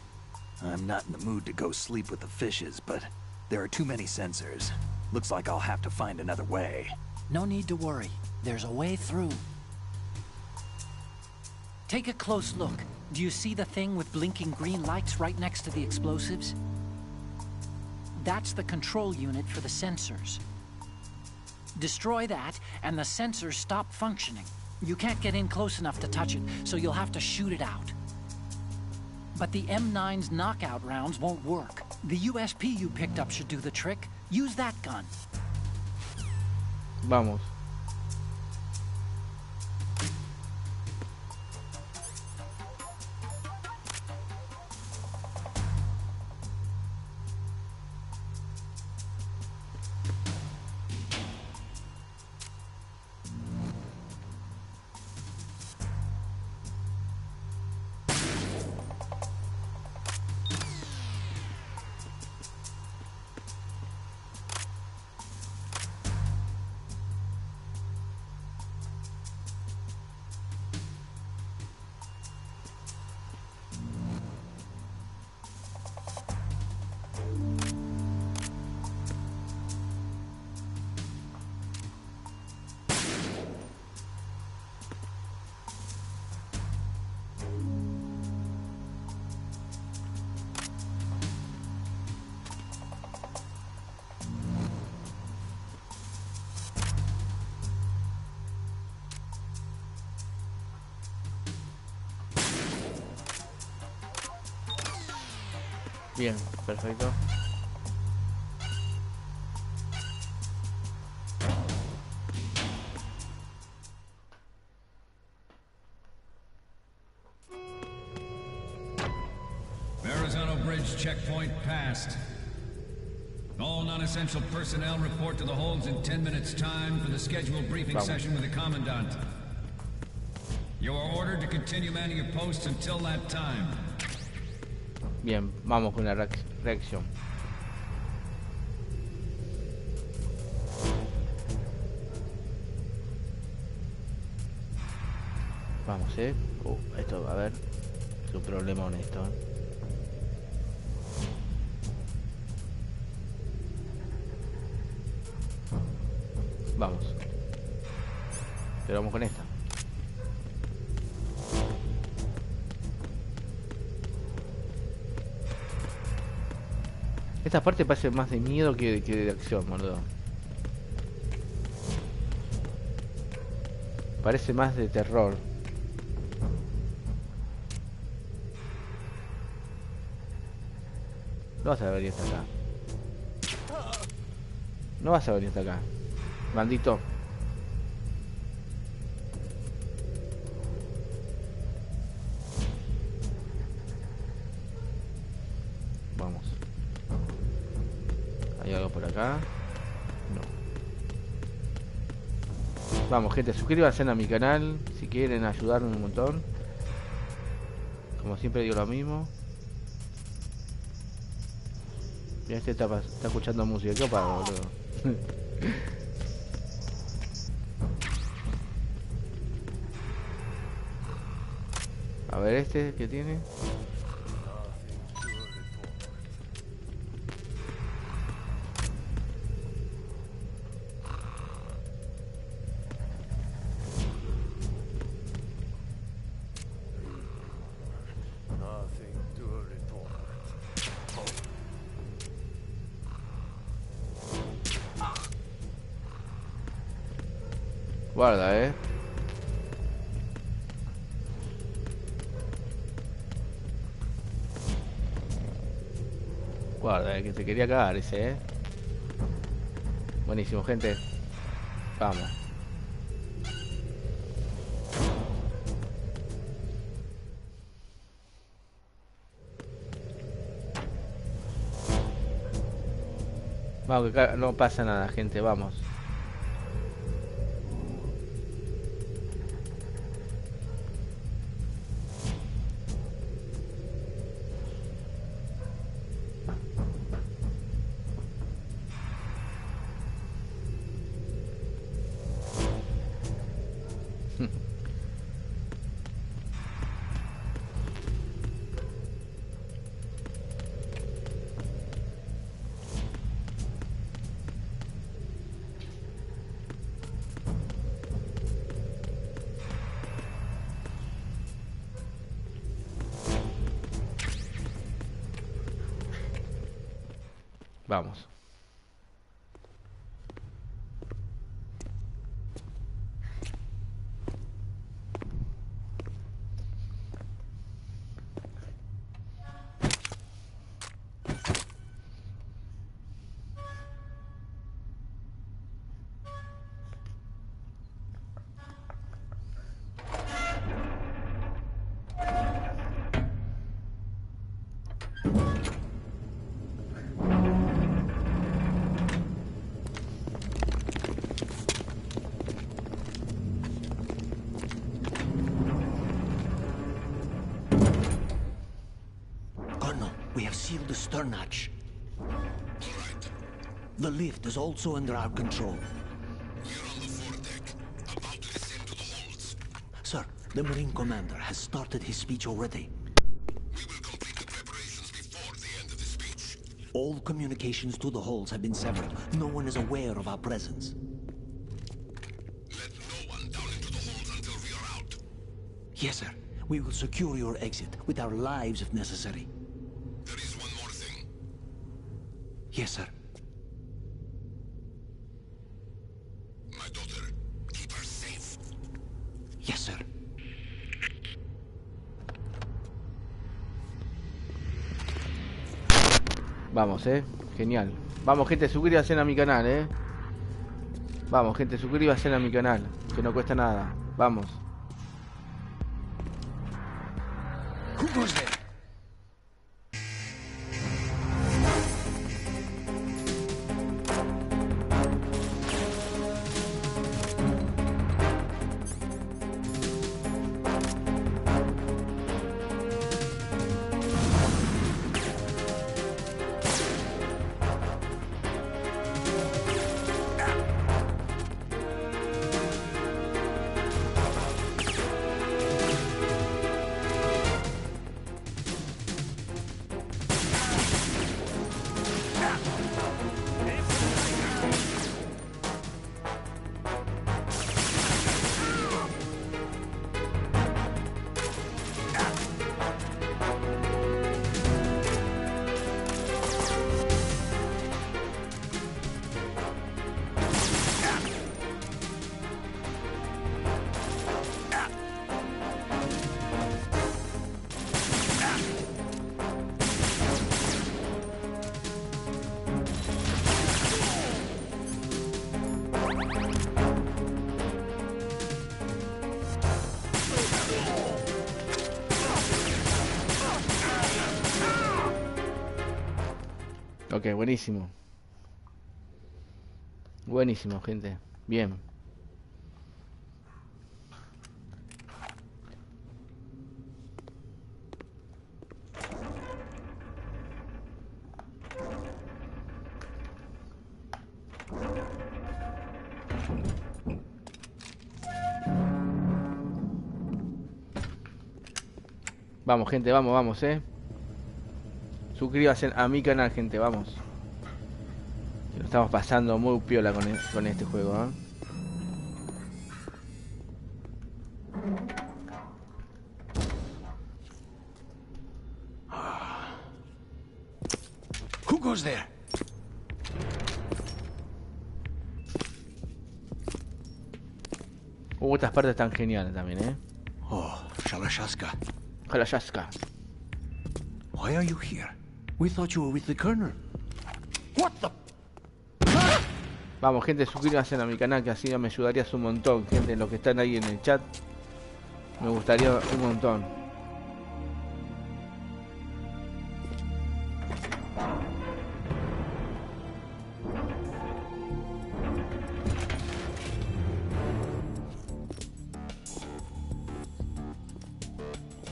I'm not in the mood to go sleep with the fishes, but there are too many sensors. Looks like I'll have to find another way. No need to worry. There's a way through. Take a close look. Do you see the thing with blinking green lights right next to the explosives? That's the control unit for the sensors. Destroy that, and the sensors stop functioning. You can't get in close enough to touch it, so you'll have to shoot it out. But the M9's knockout rounds won't work. The USP you picked up should do the trick. Use that gun. Vamos. Bien, perfecto. Verrazano Bridge checkpoint passed. All non-essential personnel report to the holds in 10 minutes' time for the scheduled briefing session with the Commandant. You are ordered to continue manning your posts until that time. Bien, vamos con la reacción. Vamos, esto, a ver, es un problema honesto. Vamos. Pero vamos con esta. Esta parte parece más de miedo que de acción, boludo. Parece más de terror. No vas a venir hasta acá. No vas a venir hasta acá. Maldito. Vamos. ¿Hay algo por acá? No. Vamos, gente, suscríbanse a mi canal si quieren ayudarme un montón. Como siempre digo lo mismo. Mira, este está escuchando música. ¿Qué pasa, boludo? A ver este, ¿qué tiene? Guarda, Guarda, que te quería cagar ese, Buenísimo, gente. Vamos. Vamos, que no pasa nada, gente, vamos. Vamos. We have sealed the stern hatch. The lift is also under our control. We're on the foredeck, about to descend to the holds. Sir, the Marine Commander has started his speech already. We will complete the preparations before the end of the speech. All communications to the holds have been severed. No one is aware of our presence. Let no one down into the holds until we are out. Yes, sir. We will secure your exit, with our lives if necessary. There is one more thing. Yes, sir. My daughter, keep her safe. Yes, sir. Vamos, genial. Vamos, gente, suscríbanse a mi canal, Vamos, gente, suscríbanse a mi canal, que no cuesta nada. Vamos. Who goes there? Ok, buenísimo. Buenísimo, gente. Bien. Vamos, gente, vamos, vamos, Suscríbanse a mi canal, gente, vamos. Lo estamos pasando muy piola con este juego, Who goes there? Estas partes están geniales también, Oh, Shalashaska. Shalashaska. Why are you here? We thought you were with the Colonel. What the? Vamos, gente, suscríbanse a mi canal, que así me ayudarías un montón, gente, los que están ahí en el chat. Me gustaría un montón.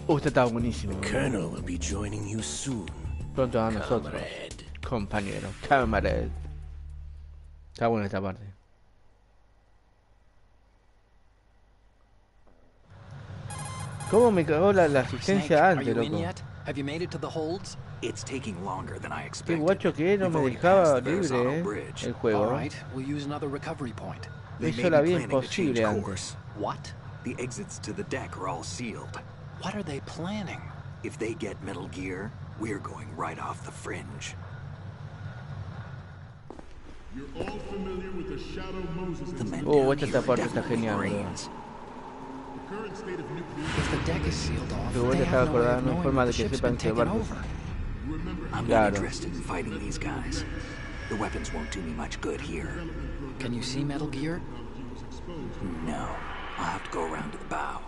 Este está buenísimo. The Colonel will be joining you soon. Pronto a nosotros, compañero, camarade. Está buena esta parte. ¿Cómo me cagó la asistencia antes, loco? Qué guacho que no me dejaba libre, el juego. Me hizo la vida imposible antes. The exits to the deck are all sealed. What are they planning? If they get Metal Gear, we're going right off the fringe. You're all familiar with the Shadow Moses. Esta parte está genial, bro. If the deck is sealed off, Pero they have no way of no hay knowing forma if de the que ship's sepan been que el taken barco. over. I'm not interested in fighting these guys. The weapons won't do me much good here. Can you see Metal Gear? No. I'll have to go around to the bow.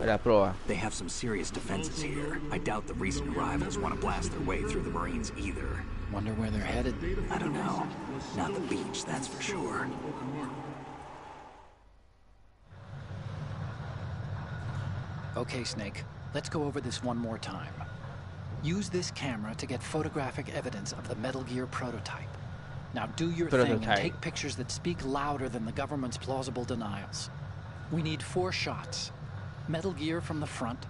La proa. They have some serious defenses here. I doubt the recent arrivals want to blast their way through the Marines either. Wonder where they're headed. I don't know. Not the beach, that's for sure. Okay, Snake. Let's go over this one more time. Use this camera to get photographic evidence of the Metal Gear prototype. Now do your thing and take pictures that speak louder than the government's plausible denials. We need 4 shots. Metal Gear from the front,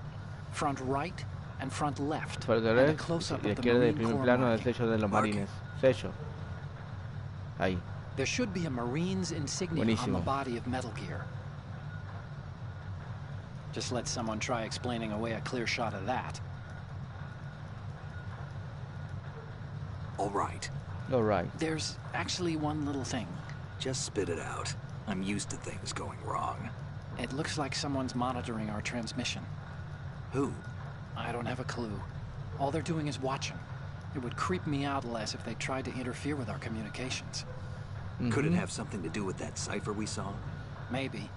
front right, and front left. And a close-up of the Marine Corps marking. Sello. Ahí. There should be a Marine's insignia on the body of Metal Gear. Just let someone try explaining away a clear shot of that. All right. All right. There's actually one little thing. Just spit it out. I'm used to things going wrong. It looks like someone's monitoring our transmission. Who? I don't have a clue. All they're doing is watching. It would creep me out less if they tried to interfere with our communications. Could it have something to do with that cipher we saw? Maybe.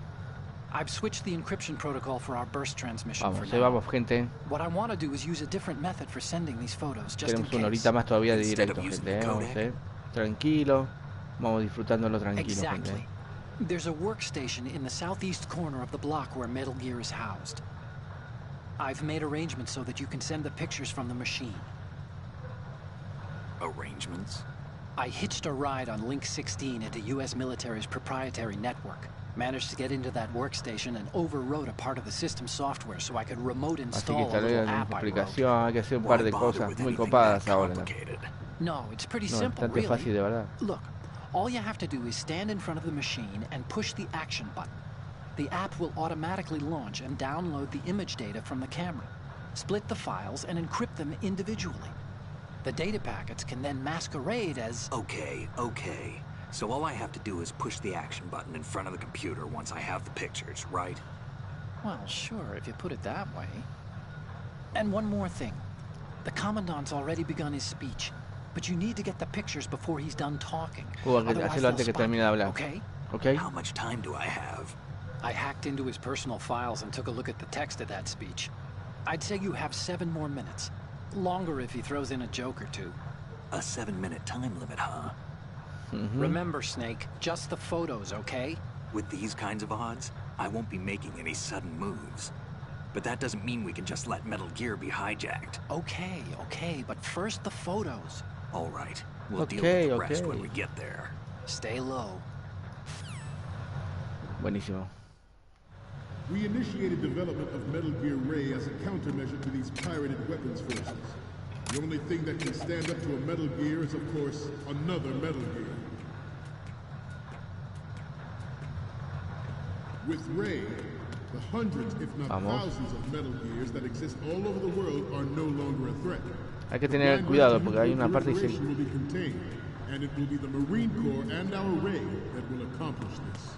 I've switched the encryption protocol for our burst transmission for now. Vamos, gente. What I want to do is use a different method for sending these photos, just in Tenemos case. una horita más todavía de directo, gente. Vamos, tranquilo. Vamos disfrutándolo tranquilo, gente. There's a workstation in the southeast corner of the block where Metal Gear is housed. I've made arrangements so that you can send the pictures from the machine. Arrangements? I hitched a ride on Link 16 into U.S. military's proprietary network. Managed to get into that workstation and overwrote a part of the system software so I could remote install a little app I wrote. Hay que hacer un par de cosas muy copadas ahora. No, it's pretty simple, really. Fácil, de verdad. Look, all you have to do is stand in front of the machine and push the action button. The app will automatically launch and download the image data from the camera, split the files, and encrypt them individually. The data packets can then masquerade as... Okay. So all I have to do is push the action button in front of the computer once I have the pictures, right? Well, sure, if you put it that way. And one more thing. The Commandant's already begun his speech, but you need to get the pictures before he's done talking. Hacelo antes que termine de hablar. Okay? How much time do I have? I hacked into his personal files and took a look at the text of that speech. I'd say you have 7 more minutes. Longer if he throws in a joke or two. A 7-minute time limit, huh? Remember, Snake, just the photos, okay? With these kinds of odds, I won't be making any sudden moves. But that doesn't mean we can just let Metal Gear be hijacked. Okay, but first the photos. All right, we'll deal with the rest when we get there. Stay low. Buenísimo. We initiated development of Metal Gear Ray as a countermeasure to these pirated weapons forces. The only thing that can stand up to a Metal Gear is, of course, another Metal Gear. With Ray, the hundreds, if not thousands of Metal Gears that exist all over the world are no longer a threat. Hay que tener cuidado porque hay una parte que will be contained, and it will be the Marine Corps and our Ray that will accomplish this.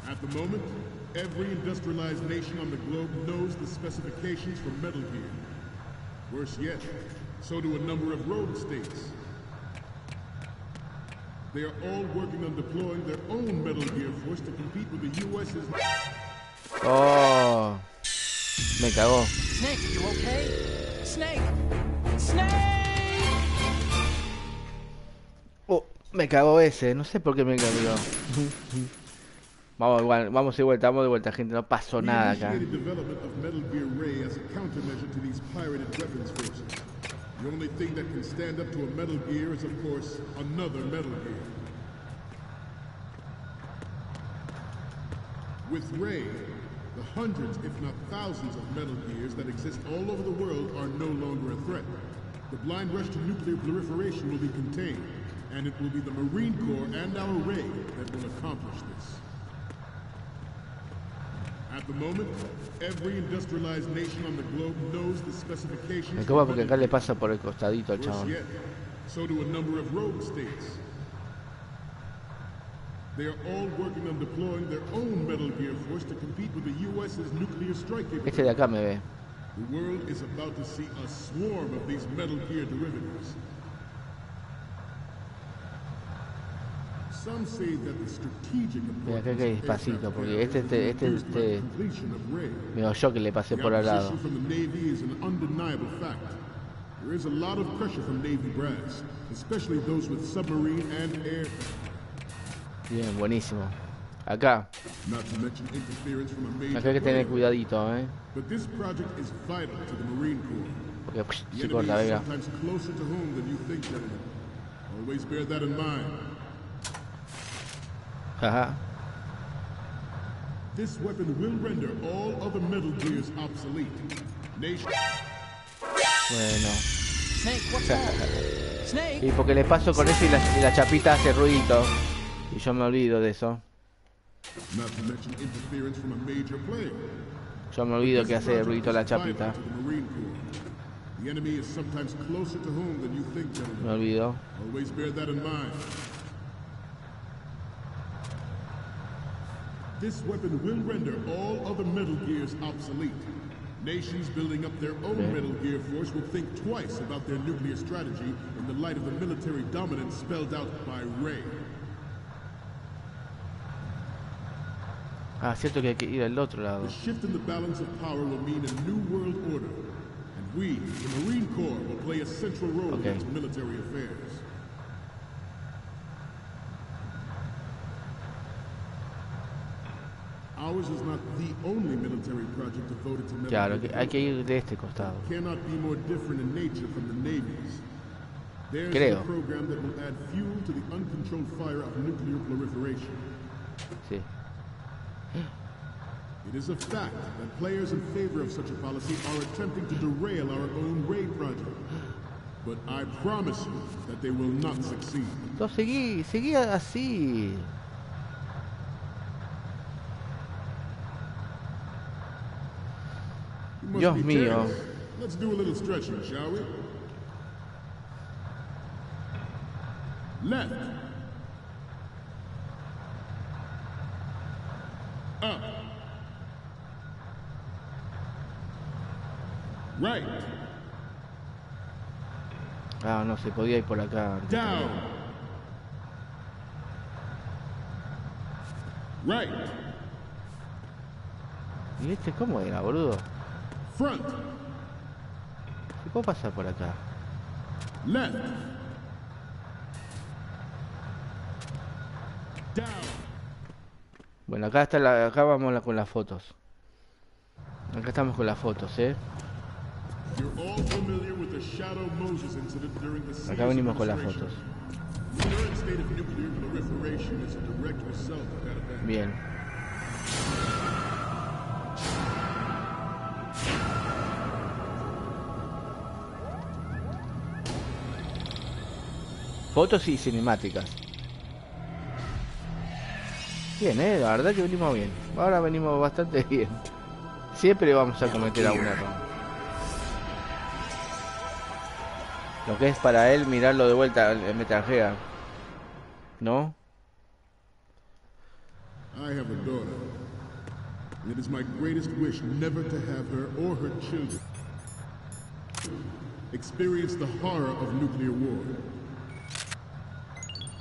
At the moment, every industrialized nation on the globe knows the specifications for Metal Gear. Worse yet, so do a number of rogue states. They are all working on deploying their own Metal Gear force to compete with the U.S.'s... Oh, me cagó. Snake, are you okay? Snake! Snake! Oh, me cagó ese, no sé por qué me cagó. Vamos igual, vamos de vuelta, gente, no pasó nada acá. The only thing that can stand up to a Metal Gear is, of course, another Metal Gear. With Ray, the hundreds, if not thousands, of Metal Gears that exist all over the world are no longer a threat. The blind rush to nuclear proliferation will be contained, and it will be the Marine Corps and our Ray that will accomplish this. At the moment, every industrialized nation on the globe knows the specifications. Me cómo porque acá le pasa por el costadito al chabón. So do a number of rogue states. They are all working on deploying their own Metal Gear force to compete with the U.S.'s nuclear strike capability. Este de acá me ve. The world is about to see a swarm of these Metal Gear derivatives. Some say that the strategic Mira, acá que despacito, porque este me oyó que le pasé por al lado. There is a lot of pressure from Navy brass, especially those with submarine and air. Bien, buenísimo. Acá. Acá hay que tener cuidadito, But this project is vital to the Marine Corps. Porque se corta, venga. Sometimes closer to home than you think, gentlemen. Always bear that in mind. Ajá. This weapon will render all other Metal Gears obsolete. Nation. Bueno. Snake, what's that? Snake. Y porque le paso con eso y la chapita hace ruidito. Y yo me olvido de eso. Not to mention interference from a major player. Yo me olvido que hace ruidito la chapita. The enemy is sometimes closer to home than you think, gentlemen. Me olvido. Always bear that in mind. This weapon will render all other Metal Gears obsolete. Nations building up their own Metal Gear force will think twice about their nuclear strategy in the light of the military dominance spelled out by Ray. Ah, cierto que hay que ir al otro lado. The shift in the balance of power will mean a new world order, and we, the Marine Corps, will play a central role in its military affairs. Ours is not the only military project devoted to military. Claro, hay que ir de este costado. Cannot be more different in nature from the navies. There's Creo. a program that will add fuel to the uncontrolled fire of nuclear proliferation. Sí. It is a fact that players in favor of such a policy are attempting to derail our own Ray project. But I promise you that they will not succeed. No, seguí así. Dios mío. Let's do a little stretching, shall we? Left. Up. Right. Ah, no se podía ir por acá. Down. Right. ¿Y este cómo era, boludo? Front. ¿Se puede pasar por acá? Left. Down. Bueno, acá está acá vamos con las fotos. Acá estamos con las fotos, Acá venimos con las fotos. Bien. Fotos y cinemáticas. Bien, la verdad que venimos bien. Ahora venimos bastante bien. Siempre vamos a cometer algún error. Lo que es para él mirarlo de vuelta en Metal Gear, ¿no? I have a daughter, and it is my greatest wish never to have her or her children experience the horror of nuclear war.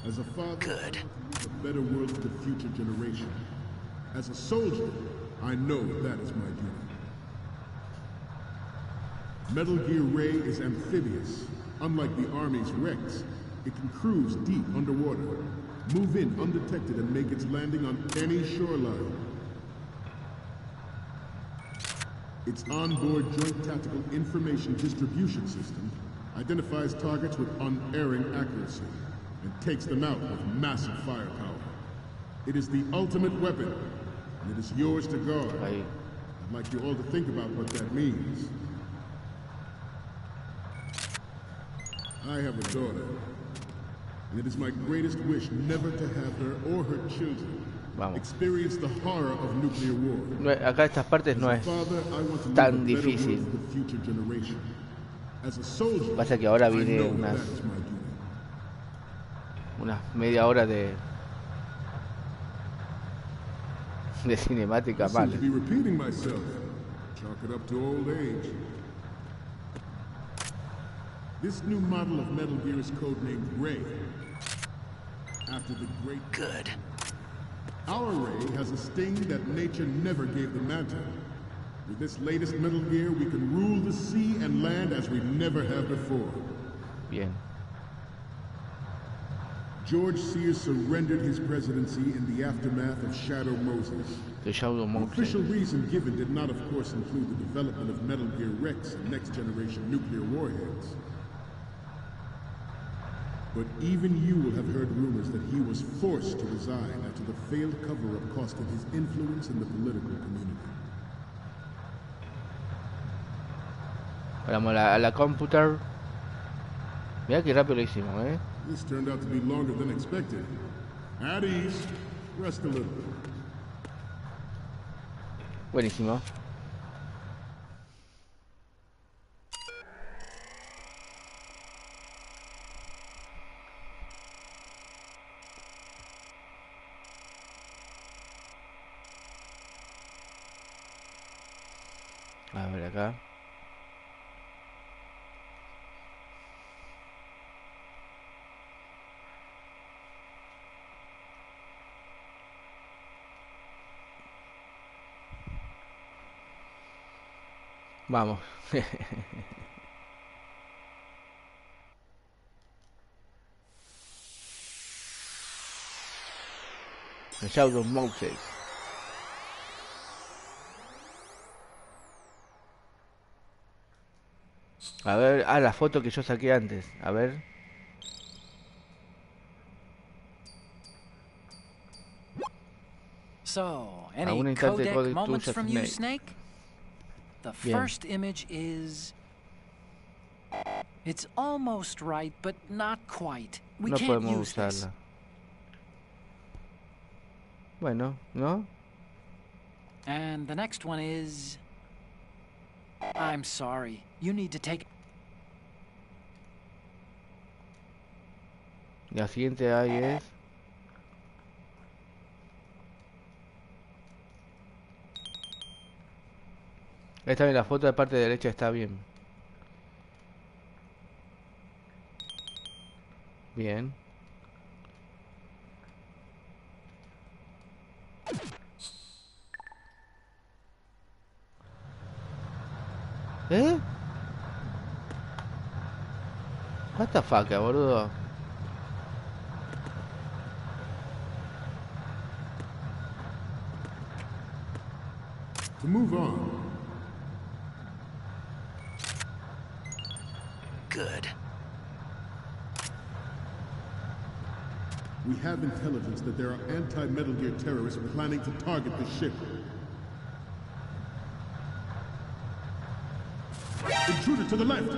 As a father, I want to leave a better world for the future generation. As a soldier, I know that is my duty. Metal Gear Ray is amphibious. Unlike the Army's Rex, it can cruise deep underwater, move in undetected, and make its landing on any shoreline. Its onboard Joint Tactical Information Distribution System identifies targets with unerring accuracy and takes them out with massive firepower. It is the ultimate weapon, and it is yours to guard. I'd like you all to think about what that means. I have a daughter, and it is my greatest wish never to have her or her children experience the horror of nuclear war. Acá estas partes no es tan difícil. Pasa que ahora viene unas media hora de cinemática mal. This new model of Metal Gear is codenamed Ray, after the great... Good. Our Ray has a sting that nature never gave the Manta. With this latest Metal Gear, we can rule the sea and land as we never have before. Bien. George Sears surrendered his presidency in the aftermath of Shadow Moses. The official reason given did not, of course, include the development of Metal Gear Rex and next-generation nuclear warheads. But even you will have heard rumors that he was forced to resign after the failed cover-up costed his influence in the political community. Vamos a la computer. Mira qué rápido lo hicimos, ¿eh? This turned out to be longer than expected. At ease. Rest a little. Buenísimo. A ver acá. Vamos. El Shadow Moses. A ver, la foto que yo saqué antes. A ver. So, any codec moments from you, Snake? The first image is... It's almost right, but not quite. We can't use this. Bueno, ¿no? And the next one is... I'm sorry. You need to take... La siguiente ahí es... Esta bien, la foto de parte derecha está bien. Bien. ¿Eh? What the fuck, boludo. To move on. Good. We have intelligence that there are anti-Metal Gear terrorists planning to target the ship. Intruder to the left!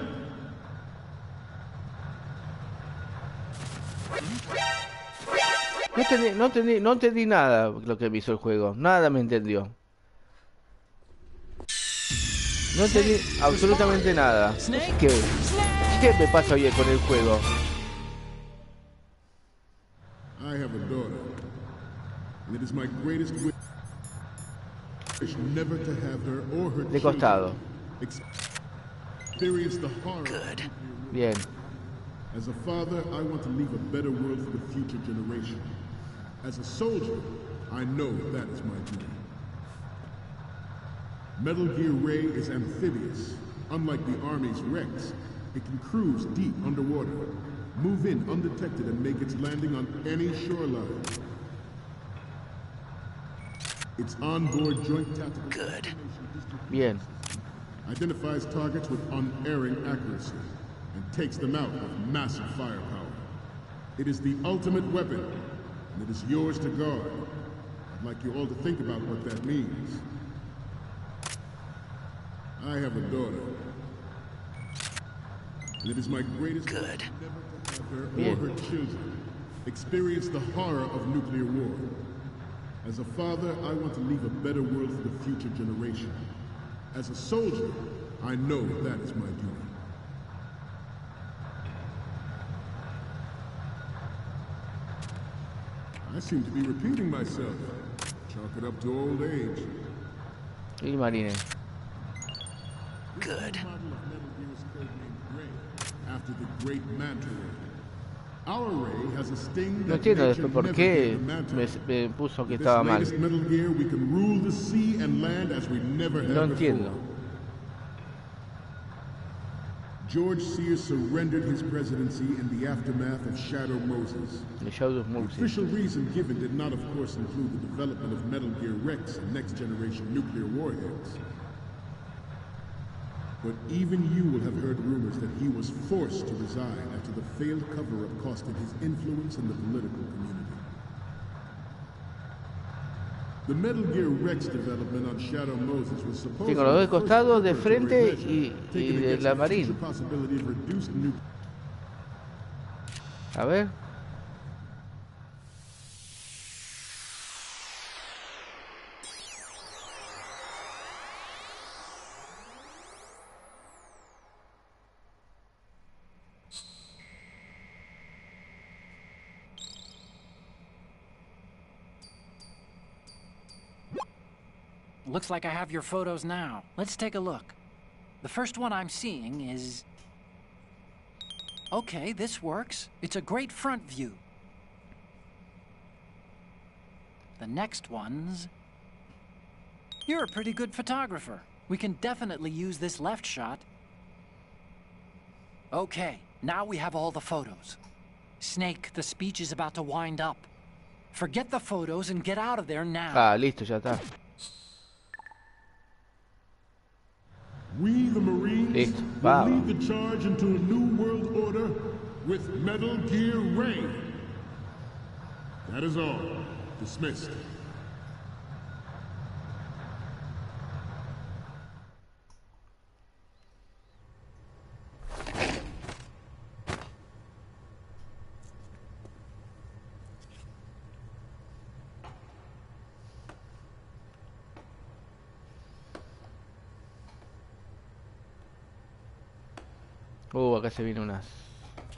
No entendí nada lo que me hizo el juego. Nada me entendió. No entendí absolutamente nada. No sé ¿Qué me pasa hoy con el juego? I have a daughter, and it is my greatest wish never to have her or her De costado. experience the horror. Good. Bien. As a father, I want to leave a better world for the future generation. As a soldier, I know that is my duty. Metal Gear Ray is amphibious. Unlike the Army's Rex, it can cruise deep underwater, move in undetected, and make its landing on any shoreline. Its onboard joint tactical Good. Bien. Identifies targets with unerring accuracy and takes them out with massive firepower. It is the ultimate weapon, and it is yours to guard. I'd like you all to think about what that means. I have a daughter, and it is my greatest good never to have her or her children experience the horror of nuclear war. As a father, I want to leave a better world for the future generation. As a soldier, I know that is my duty. I seem to be repeating myself. Chalk it up to old age. Y Marine. Good. After the great manta ray. Our ray has a sting No entiendo después por qué me puso que estaba mal. Metal Gear, we can rule the sea and land as we never have No entiendo. before. George Sears surrendered his presidency in the aftermath of Shadow Moses. The official reason given did not, of course, include the development of Metal Gear Rex and next-generation nuclear warheads. But even you will have heard rumors that he was forced to resign after the failed cover-up costed his influence in the political community. The Metal Gear Rex development on Shadow Moses was supposed Tengo los dos de costado, de frente y de la marina. A ver. Looks like I have your photos now. Let's take a look. The first one I'm seeing is... Okay, this works. It's a great front view. The next one's... You're a pretty good photographer. We can definitely use this left shot. Okay, now we have all the photos. Snake, the speech is about to wind up. Forget the photos and get out of there now. Ah, listo, ya está. We, the Marines, will lead the charge into a new world order with Metal Gear Ray. That is all. Dismissed. Acá se vienen unas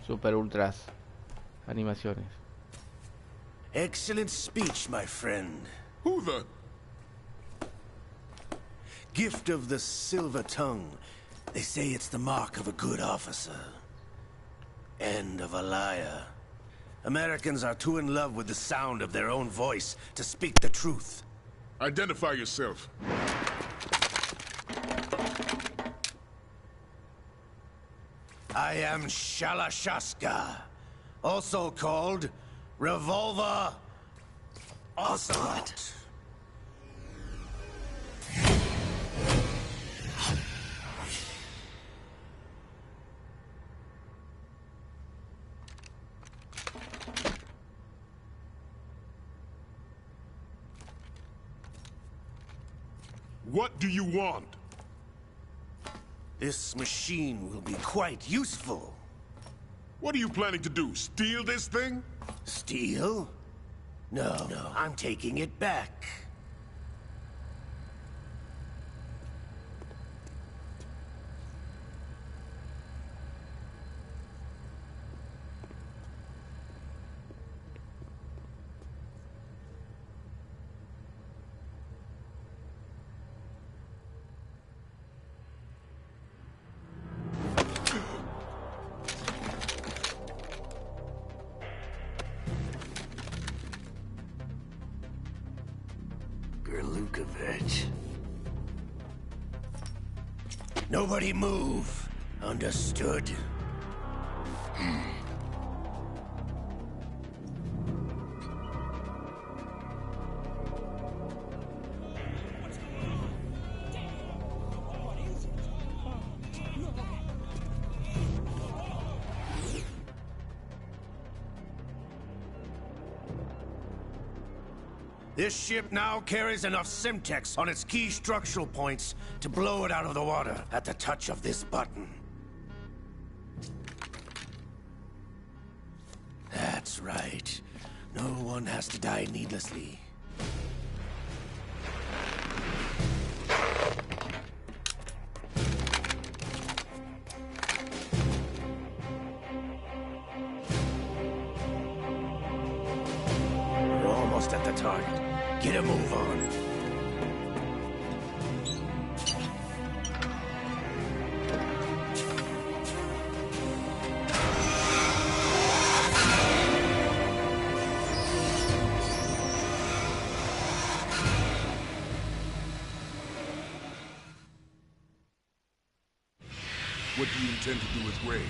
super ultras animaciones. Excellent speech, my friend. Who the? Gift of the silver tongue. They say it's the mark of a good officer. End of a liar. Americans are too in love with the sound of their own voice to speak the truth. Identify yourself. I am Shalashaska, also called Revolver Ocelot. What do you want? This machine will be quite useful. What are you planning to do? Steal this thing? Steal? No, I'm taking it back. Nobody move. Understood? This ship now carries enough Simtex on its key structural points to blow it out of the water at the touch of this button. That's right. No one has to die needlessly. We're almost at the target. Get a move on. What do you intend to do with Ray?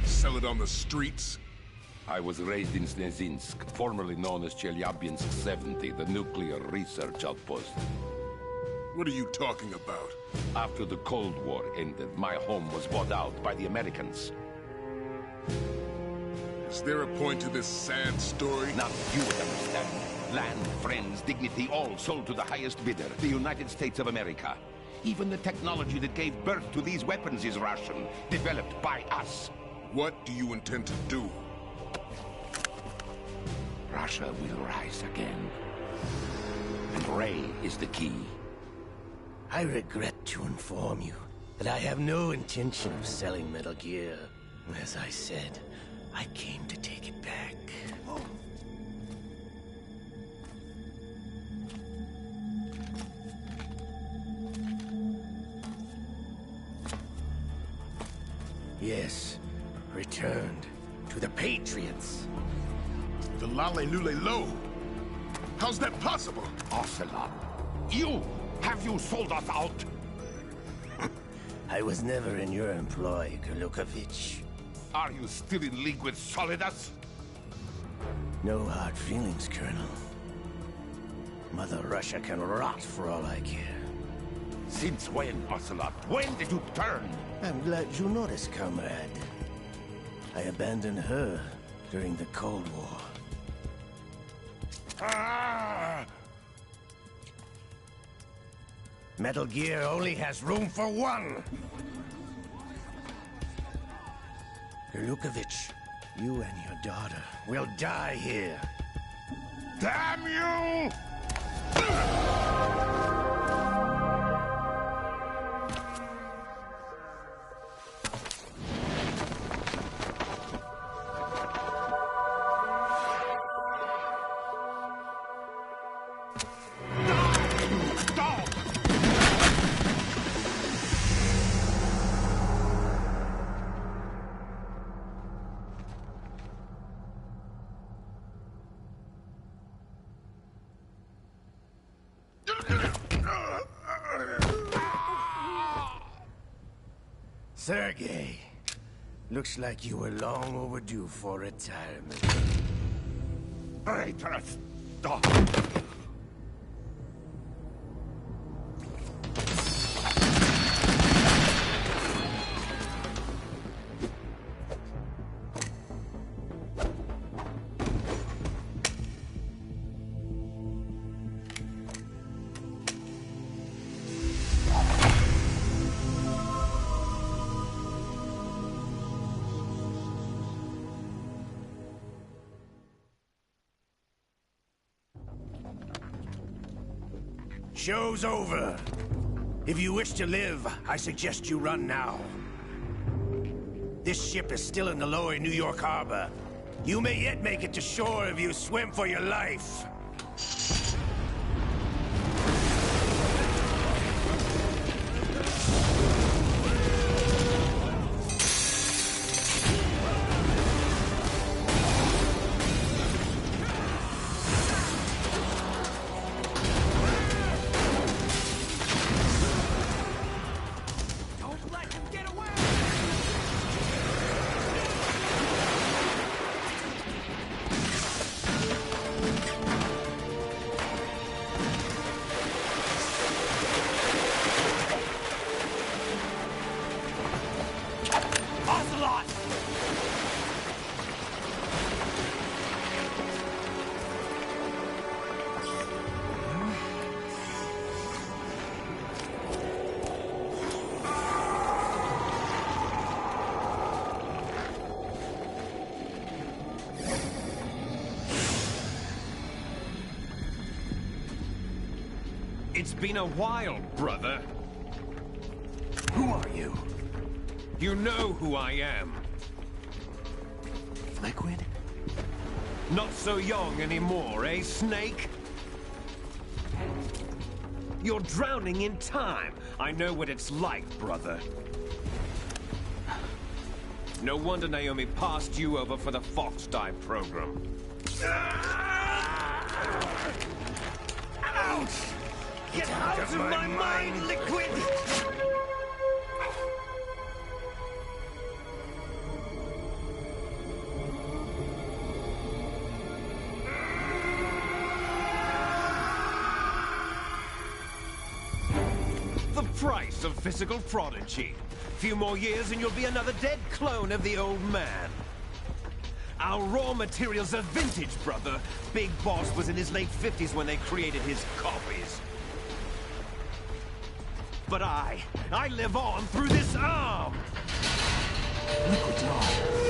Sell it on the streets? I was raised in Snezinsk, formerly known as Chelyabinsk 70, the nuclear research outpost. What are you talking about? After the Cold War ended, my home was bought out by the Americans. Is there a point to this sad story? Now you would understand. Land, friends, dignity, all sold to the highest bidder, the United States of America. Even the technology that gave birth to these weapons is Russian, developed by us. What do you intend to do? Russia will rise again. And Ray is the key. I regret to inform you that I have no intention of selling Metal Gear. As I said, I came to take it back. Yes, returned to the Patriots. The Lale Lule Lo? How's that possible? Ocelot, have you sold us out? I was never in your employ, Golukovich. Are you still in league with Solidus? No hard feelings, Colonel. Mother Russia can rot for all I care. Since when, Ocelot? When did you turn? I'm glad you noticed, comrade. I abandoned her during the Cold War. Ah! Metal Gear only has room for one! Golukovich, you and your daughter will die here. Damn you! Sergei, looks like you were long overdue for retirement. Traitorous dog! Show's over. If you wish to live, I suggest you run now. This ship is still in the lower New York harbor. You may yet make it to shore if you swim for your life. It's been a while, brother. Who are you? You know who I am. Liquid? Not so young anymore, eh, Snake? You're drowning in time. I know what it's like, brother. No wonder Naomi passed you over for the Fox Dive program. Ouch! Get out of my mind, Liquid! The price of physical prodigy. Few more years and you'll be another dead clone of the old man. Our raw materials are vintage, brother. Big Boss was in his late 50s when they created his copies. But I live on through this arm! Liquid's arm.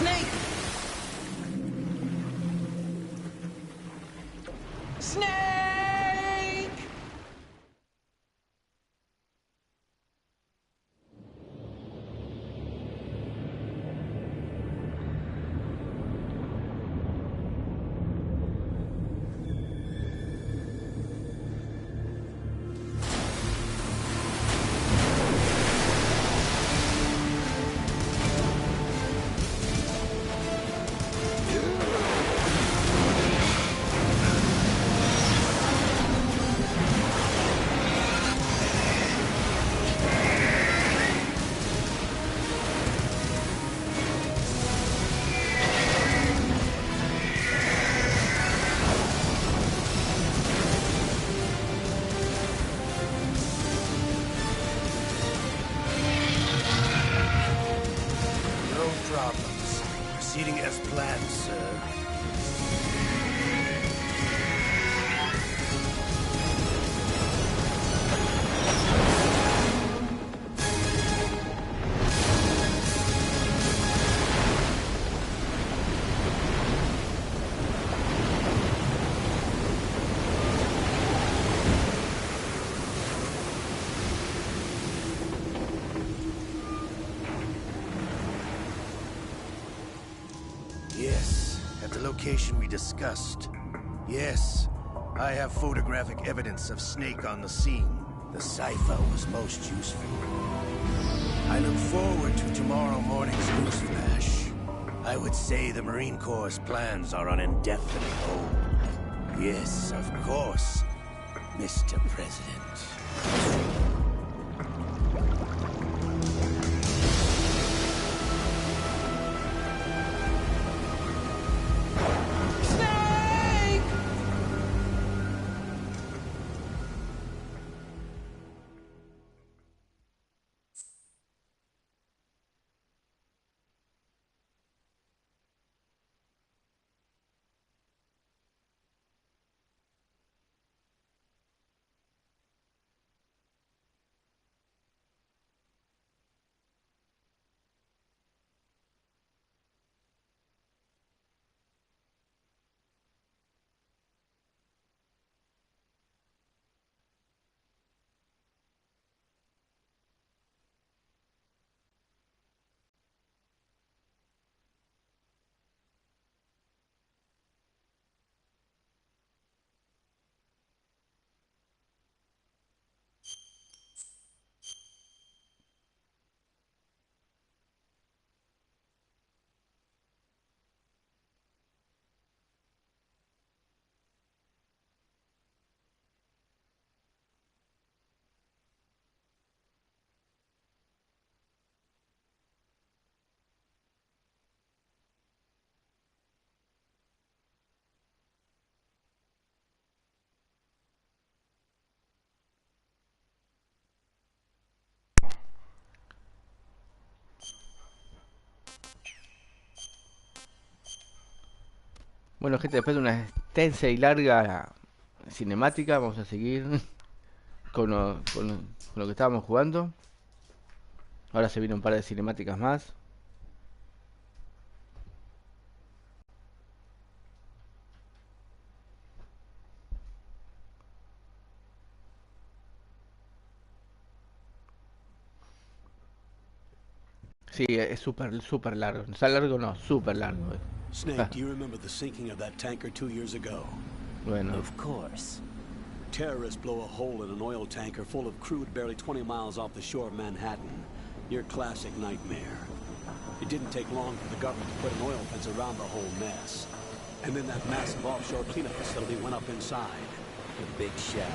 Snake! Snake! Proceeding as planned, sir. Yes, at the location we discussed. Yes, I have photographic evidence of Snake on the scene. The cipher was most useful. I look forward to tomorrow morning's news flash. I would say the Marine Corps' plans are on indefinite hold. Yes, of course, Mr. President. Bueno, gente, después de una extensa y larga cinemática, vamos a seguir con lo que estábamos jugando. Ahora se vienen un par de cinemáticas más. Sí, es súper largo. No, largo no, súper largo. Snake, do you remember the sinking of that tanker 2 years ago? Bueno. Of course. Terrorists blow a hole in an oil tanker full of crude barely 20 miles off the shore of Manhattan. Your classic nightmare. It didn't take long for the government to put an oil fence around the whole mess. And then that massive offshore cleanup facility went up inside. The big shell.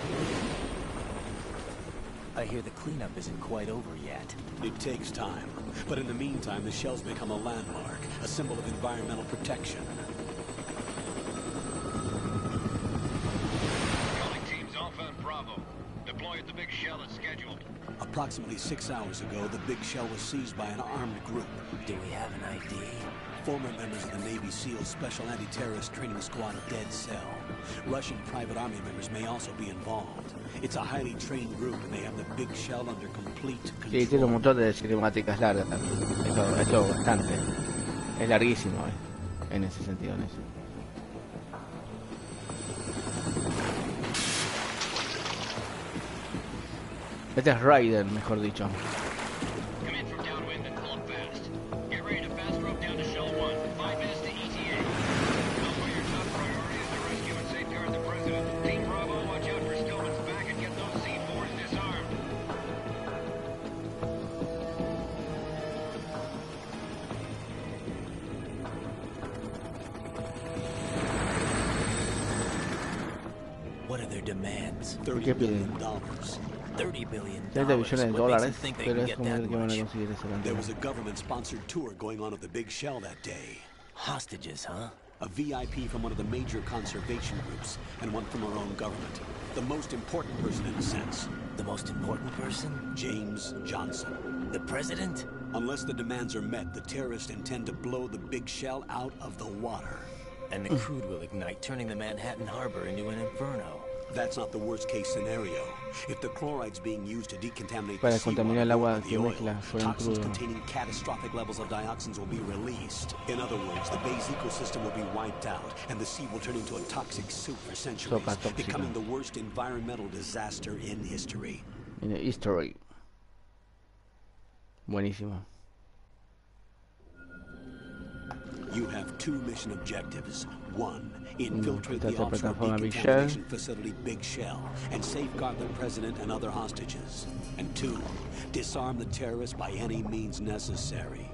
I hear the cleanup isn't quite over yet. It takes time. But in the meantime, the shell's become a landmark, a symbol of environmental protection. Calling teams Alpha and Bravo. Deploy at the big shell as scheduled. Approximately 6 hours ago, the big shell was seized by an armed group. Do we have an ID? Former members of the Navy SEALs Special Anti-Terrorist Training Squad Dead Cell. Russian private army members may also be involved. It's a highly trained group and they have the big shell under complete control. Sí, tiene un montón de cinemáticas largas también. Eso bastante. Es larguísimo, en ese sentido, en eso. Este es Rider, mejor dicho. ¿Qué piden? 30 billones de dólares, pero es como el que van a conseguir ese cantidad. There was a government-sponsored tour going on of the big shell that day. Hostages, huh? A VIP from one of the major conservation groups, and one from our own government. The most important person in a sense. The most important person? James Johnson. The president? Unless the demands are met, the terrorists intend to blow the big shell out of the water. And the crude will ignite, turning the Manhattan Harbor into an inferno. That's not the worst-case scenario. If the chloride's being used to decontaminate Para the contaminar el agua seawater que with the oil, mezcla fuera toxins crudo. containing catastrophic levels of dioxins will be released. In other words, the bay's ecosystem will be wiped out, and the sea will turn into a toxic soup for centuries, becoming the worst environmental disaster in history. In history. Buenísimo. You have two mission objectives. One, infiltrate the Esta offshore plataforma Big decontamination facility Big Shell and safeguard the president and other hostages. And two, disarm the terrorists by any means necessary.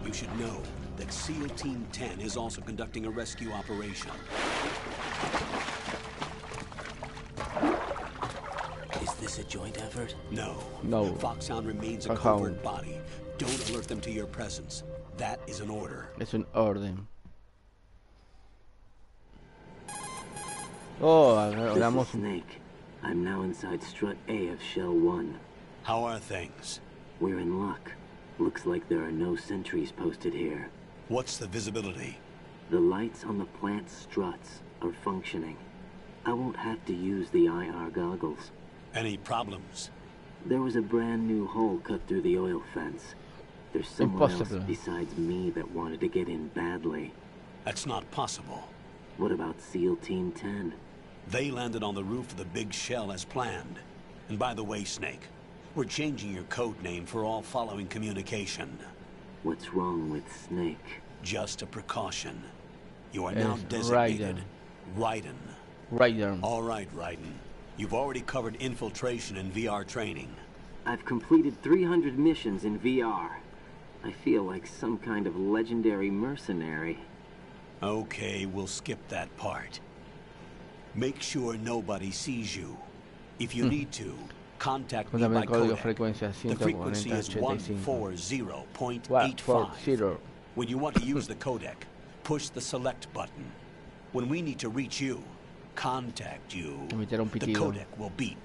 You should know that SEAL Team 10 is also conducting a rescue operation. Is this a joint effort? No. No. Foxhound remains a covert body. Don't alert them to your presence. That is an order. Es un orden. Oh, hablamos. Snake. I'm now inside strut A of Shell 1. How are things? We're in luck. Looks like there are no sentries posted here. What's the visibility? The lights on the plant struts are functioning. I won't have to use the IR goggles. Any problems? There was a brand new hole cut through the oil fence. There's someone else besides me that wanted to get in badly. That's not possible. What about SEAL Team 10? They landed on the roof of the Big Shell as planned. And by the way, Snake, we're changing your code name for all following communication. What's wrong with Snake? Just a precaution. You are now designated Raiden. Raiden. All right, Raiden. You've already covered infiltration and VR training. I've completed 300 missions in VR. I feel like some kind of legendary mercenary. Okay, we'll skip that part. Make sure nobody sees you. If you need to, contact me by codec. The frequency is 140.85. When you want to use the codec, push the select button. When we need to reach you, contact you. The codec will beep.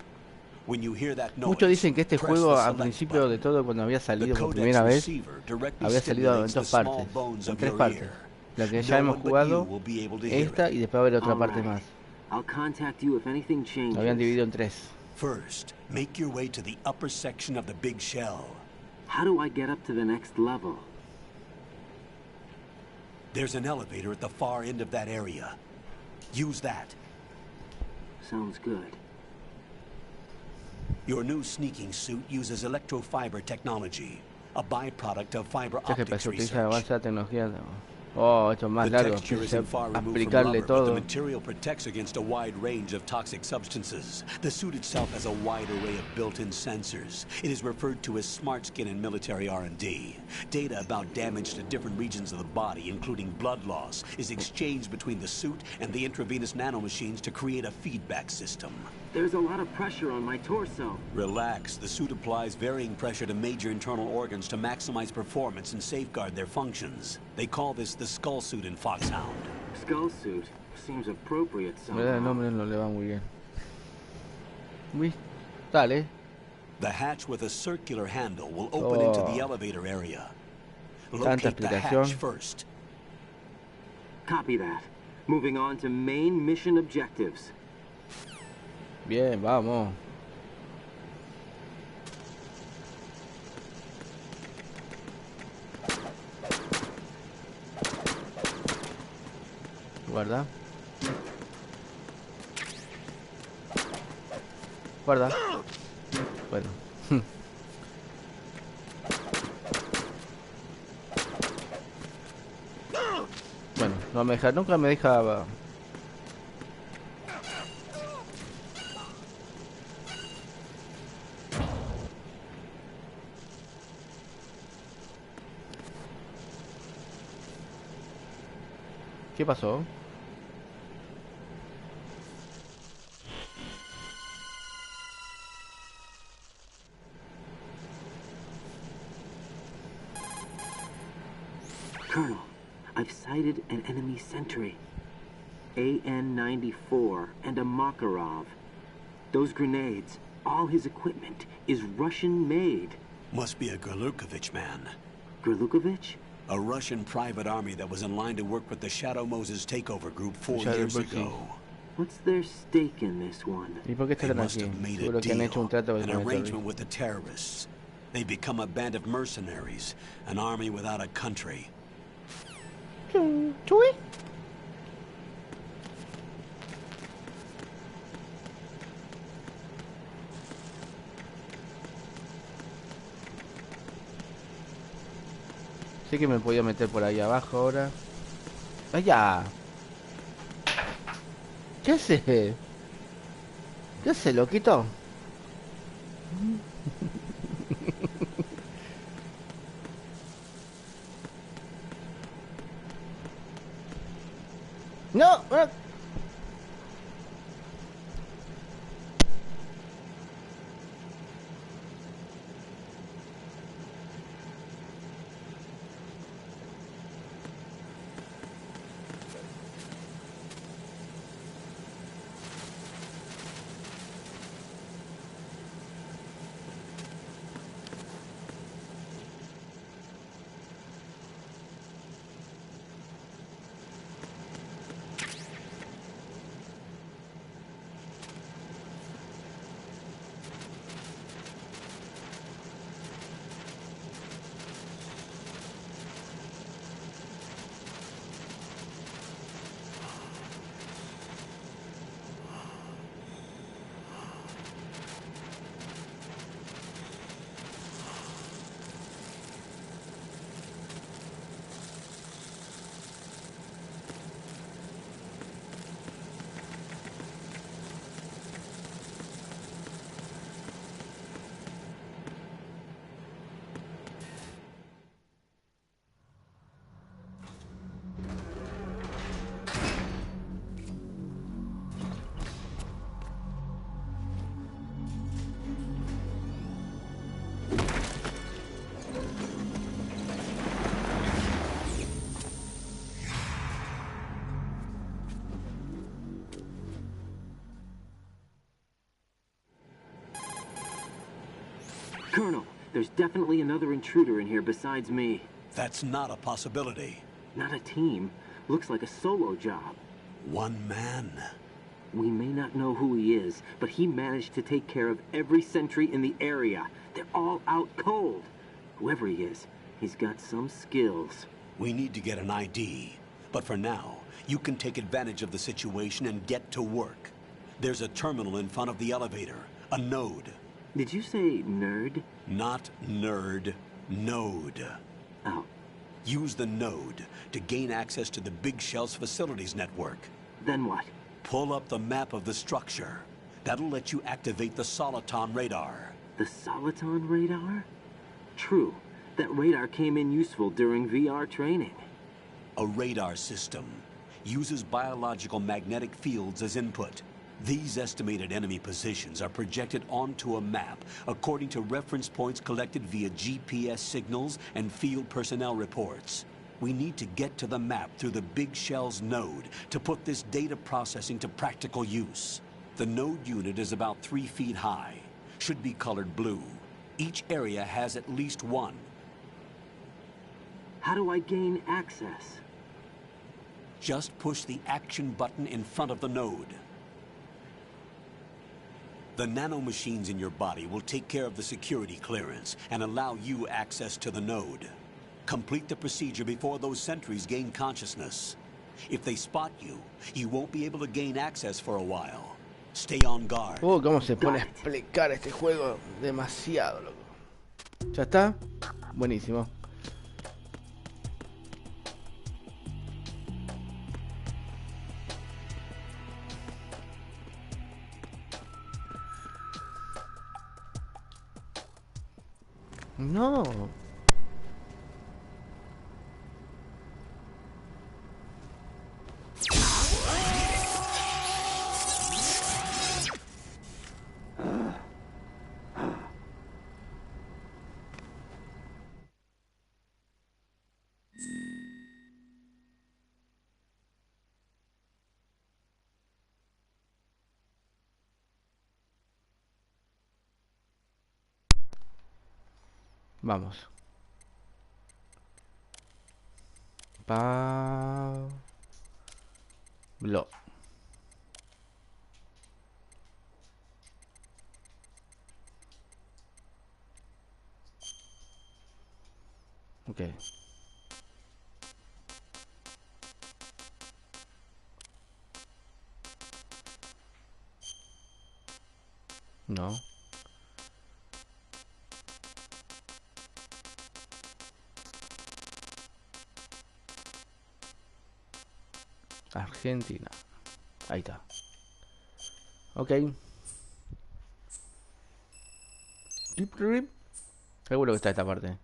When you hear that noise, muchos dicen que este juego al principio de todo, cuando había salido por primera vez, había salido en dos partes, en tres partes. La que ya hemos jugado, esta, y después va a haber otra parte más. Lo habían dividido en tres. First, make your way to the upper section of the Big Shell. How do I get up to the next level? There's an elevator at the far end of that area. Use that. Sounds good. Your new sneaking suit uses electrofiber technology, a byproduct of fiber optics research. Oh, esto es más largo. Aplicarle todo. The material protects against a wide range of toxic substances. The suit itself has a wide array of built-in sensors. It is referred to as smart skin in military R&D. Data about damage to different regions of the body, including blood loss, is exchanged between the suit and the intravenous nanomachines to create a feedback system. There's a lot of pressure on my torso. Relax. The suit applies varying pressure to major internal organs to maximize performance and safeguard their functions. They call this the skull suit in Foxhound. Skull suit seems appropriate somehow. El nombre no le va muy bien. Uy, dale. The hatch with a circular handle will open into the elevator area. Locate the hatch first. Copy that. Moving on to main mission objectives. Bien, vamos. Guarda. Guarda. Bueno. Bueno, no me deja, nunca me deja. ¿Qué pasó? Colonel, I've sighted an enemy sentry. AN-94 and a Makarov. Those grenades, all his equipment, is Russian-made. Must be a Gerlukovich man. Gerlukovich? A Russian private army that was in line to work with the Shadow Moses takeover group 4 years ago. What's their stake in this one? ¿Y por qué están aquí? Seguro que han hecho un trato con an arrangement with the terrorists. They become a band of mercenaries, an army without a country. Chui. Sí que me podía meter por ahí abajo ahora. ¡Vaya! ¿Qué hace? ¿Qué hace, loquito? ¡No! Colonel, there's definitely another intruder in here besides me. That's not a possibility. Not a team. Looks like a solo job. One man. We may not know who he is, but he managed to take care of every sentry in the area. They're all out cold. Whoever he is, he's got some skills. We need to get an ID. But for now, you can take advantage of the situation and get to work. There's a terminal in front of the elevator. A node. Did you say nerd? Not nerd. Node. Oh. Use the node to gain access to the Big Shell's facilities network. Then what? Pull up the map of the structure. That'll let you activate the Soliton radar. The Soliton radar? True. That radar came in useful during VR training. A radar system uses biological magnetic fields as input. These estimated enemy positions are projected onto a map according to reference points collected via GPS signals and field personnel reports. We need to get to the map through the Big Shell's node to put this data processing to practical use. The node unit is about 3 feet high. Should be colored blue. Each area has at least one. How do I gain access? Just push the action button in front of the node. The nanomachines in your body will take care of the security clearance and allow you access to the node. Complete the procedure before those sentries gain consciousness. If they spot you, you won't be able to gain access for a while. Stay on guard. Cómo se pone a explicar este juego demasiado, loco. ¿Ya está? Buenísimo. No. Vamos. Pablo. Okay. No. Argentina. Ahí está. Ok. Seguro que está esta parte.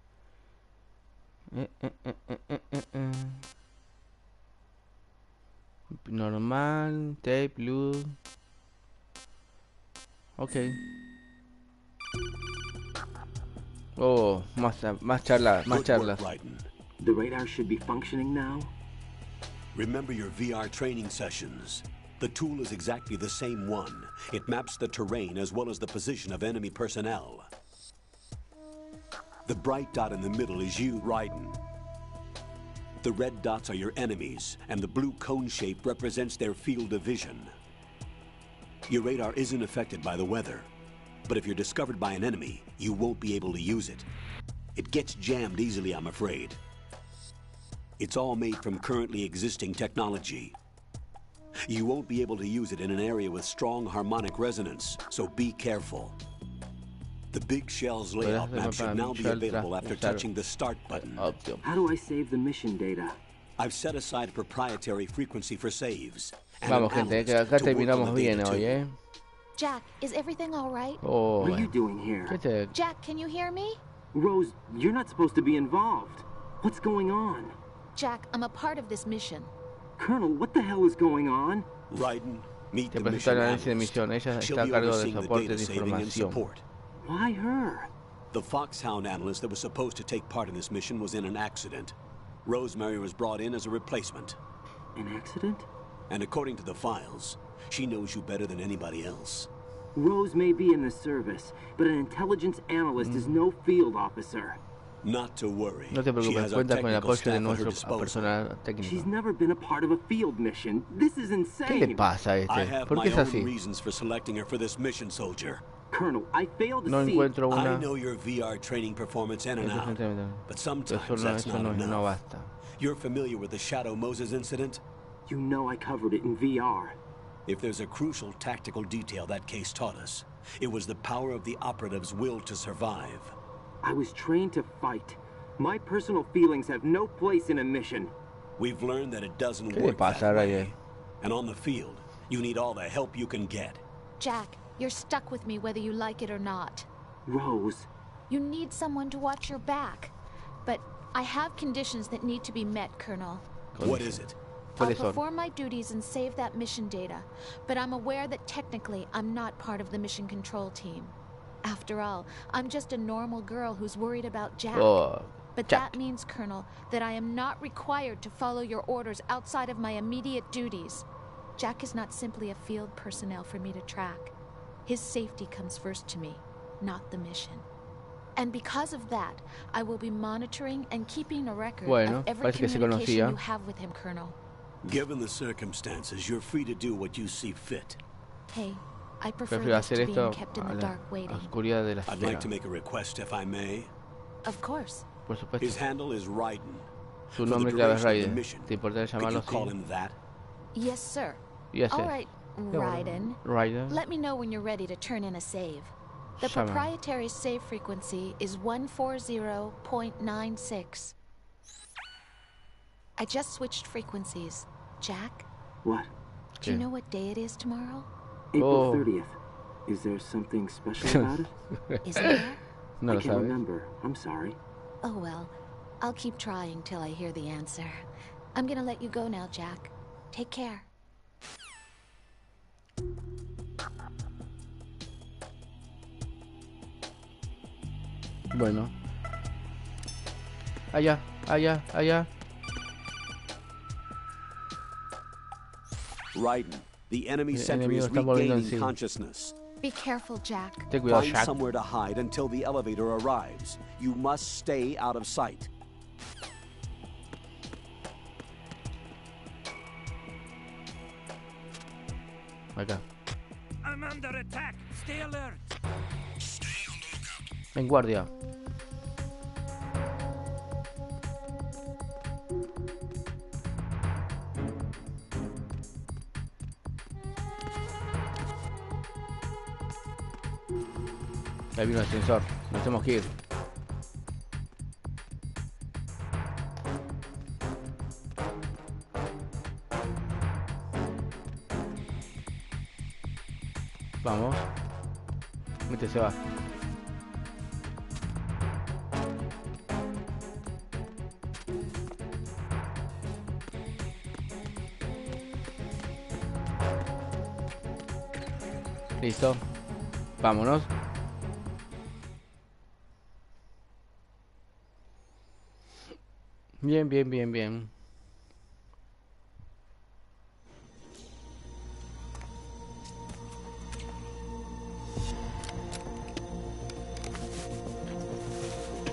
Normal. Tape, blue. Ok. Oh, más charlas. The radar should be functioning now. Remember your VR training sessions. The tool is exactly the same one. It maps the terrain as well as the position of enemy personnel. The bright dot in the middle is you, Raiden. The red dots are your enemies, and the blue cone shape represents their field of vision. Your radar isn't affected by the weather, but if you're discovered by an enemy, you won't be able to use it. It gets jammed easily, I'm afraid. It's all made from currently existing technology. You won't be able to use it in an area with strong harmonic resonance, so be careful. The big shell's layout map should now be available after touching the start button. How do I save the mission data? I've set aside a proprietary frequency for saves. Vamos, gente, que acá terminamos bien hoy, ¿eh? Jack, is everything all right? Oh, what are you doing here? Jack, can you hear me? Rose, you're not supposed to be involved. What's going on? Jack, I'm a part of this mission. Colonel, what the hell is going on? Raiden, meet the mission analyst. Ella está a cargo de soporte de información. Why her? The Foxhound analyst that was supposed to take part in this mission was in an accident. Rosemary was brought in as a replacement. An accident? And according to the files, she knows you better than anybody else. Rose may be in the service, but an intelligence analyst is no field officer. Not to worry. No te preocupes, cuenta con el apoyo de nuestro personal técnico. She's never been a part of a field mission. This is insane. ¿Qué le pasa a este? ¿Por qué es así? Reasons for selecting her for this mission, soldier. Colonel, I failed to no see. Encuentro una... I know your VR training performance in and out, but sometimes that's not enough. No basta. You're familiar with the Shadow Moses incident? You know I covered it in VR. If there's a crucial tactical detail that case taught us, it was the power of the operative's will to survive. I was trained to fight. My personal feelings have no place in a mission. We've learned that it doesn't work that way. And on the field, you need all the help you can get. Jack, you're stuck with me whether you like it or not. Rose. You need someone to watch your back. But I have conditions that need to be met, Colonel. What is it? I'll perform my duties and save that mission data, but I'm aware that technically I'm not part of the mission control team. After all, I'm just a normal girl who's worried about Jack. But that means, Colonel, that I am not required to follow your orders outside of my immediate duties. Jack is not simply a field personnel for me to track. His safety comes first to me, not the mission. And because of that, I will be monitoring and keeping a record of every communication you have with him, Colonel. Given the circumstances, you're free to do what you see fit. Hey, I prefer Prefiero this hacer to being esto kept in a the la dark waiting. oscuridad de la I'd espera. like to make a request, if I may. Of course. Por supuesto. His handle is Raiden. Su For the nombre clave es duration of the Raiden. mission, ¿Te importaría could llamarlo you call así? him that? Yes, sir. Yes, All sir. right, Raiden. Raiden. Let me know when you're ready to turn in a save. The Llama. proprietary save frequency is 140.96. I just switched frequencies. Jack? What? Do you know what day it is tomorrow? April 30th. Is there something special about it? Is there? No I lo can't sabes. remember. I'm sorry. Oh well, I'll keep trying till I hear the answer. I'm gonna let you go now, Jack. Take care. Bueno. Allá, allá, allá. Raiden, the enemy El sentry enemigo is está volviendo en regaining sí. consciousness. Be careful, Jack. Ten cuidado, Find Jack. somewhere to hide until the elevator arrives. You must stay out of sight. Acá. I'm under attack. Stay alert. En guardia. Ahí vino el ascensor. Nos tenemos que ir. Vamos. Este se va. Listo. Vámonos. Bien, bien, bien, bien.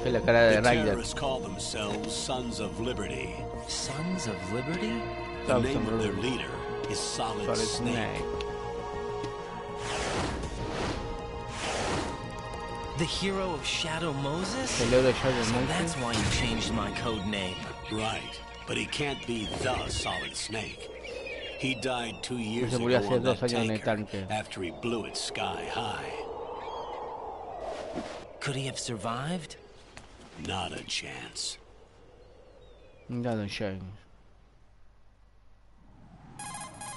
Es la cara de The Ryder. terrorists call themselves Sons of Liberty. Sons of Liberty? The Sons name of of their Liberty. leader is Solid Solid Snake. Snake. The hero of Shadow Moses? El héroe de Shadow So Moses. that's why you changed my code name. Right, but he can't be the Solid Snake. He died 2 years Se ago murió hace on that 2 años en el tanker tanque. after he blew it sky high. Could he have survived? Not a chance. Nada, James.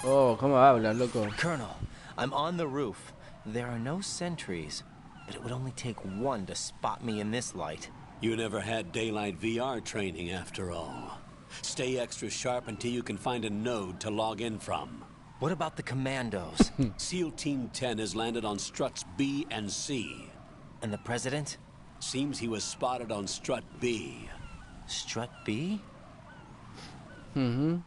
Oh, cómo habla, loco. Colonel, I'm on the roof. There are no sentries, but it would only take one to spot me in this light. You never had daylight VR training after all. Stay extra sharp until you can find a node to log in from. What about the commandos? SEAL Team 10 has landed on struts B and C. And the president? Seems he was spotted on strut B. Strut B? Mm-hmm.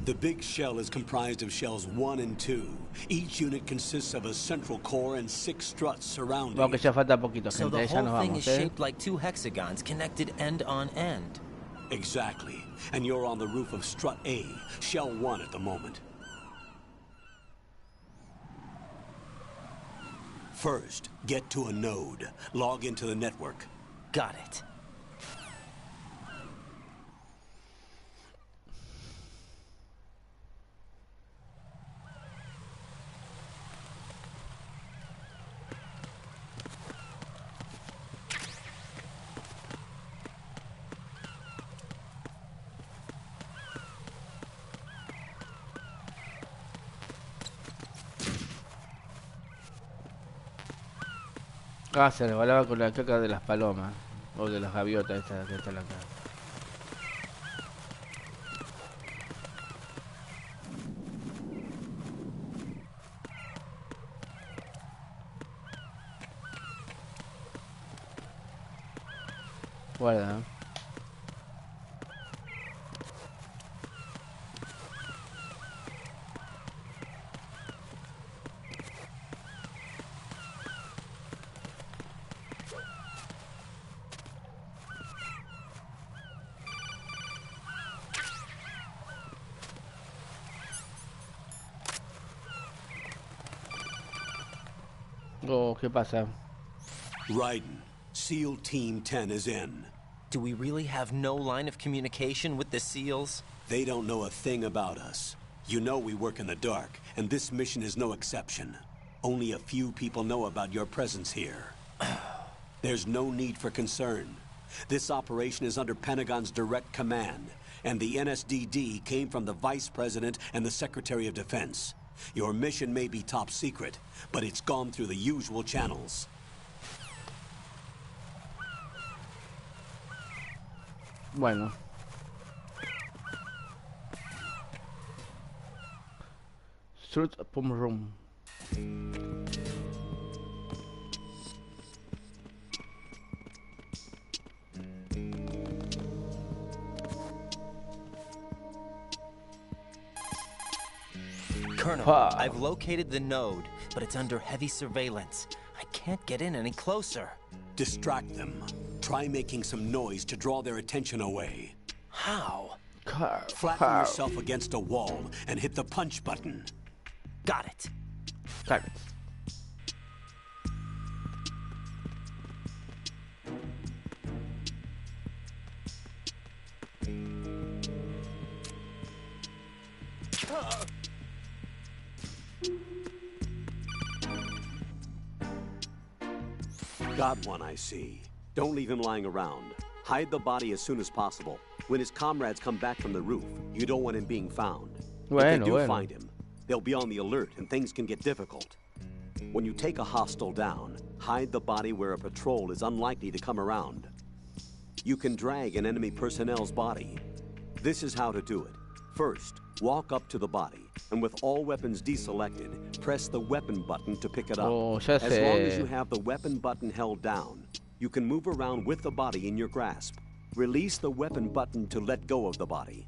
The big shell is comprised of shells 1 and 2. Each unit consists of a central core and 6 struts surrounding Vamos, que ya falta poquito, So gente. the Ya whole nos thing vamos, is shaped like 2 hexagons connected end on end. Exactly. And you're on the roof of strut A, shell 1 at the moment. First, get to a node. Log into the network. Got it. Ah, se resbalaba con la caca de las palomas. O de las gaviotas, esta que está en la cara. Guarda. Oh, ¿qué pasa? Raiden, SEAL Team 10 is in. Do we really have no line of communication with the SEALs? They don't know a thing about us. You know we work in the dark, and this mission is no exception. Only a few people know about your presence here. There's no need for concern. This operation is under Pentagon's direct command, and the NSDD came from the Vice President and the Secretary of Defense. Your mission may be top secret, but it's gone through the usual channels. Bueno. Shoot pum room. Colonel, I've located the node, but it's under heavy surveillance. I can't get in any closer. Distract them. Try making some noise to draw their attention away. How? Flatten yourself against a wall and hit the punch button. Got it. Got it. Got one, I see. Don't leave him lying around. Hide the body as soon as possible. When his comrades come back from the roof, you don't want him being found. If they do find him, they'll be on the alert and things can get difficult. When you take a hostile down, hide the body where a patrol is unlikely to come around. You can drag an enemy personnel's body. This is how to do it. First, walk up to the body, and with all weapons deselected, press the weapon button to pick it up. As long as you have the weapon button held down, you can move around with the body in your grasp. Release the weapon button to let go of the body.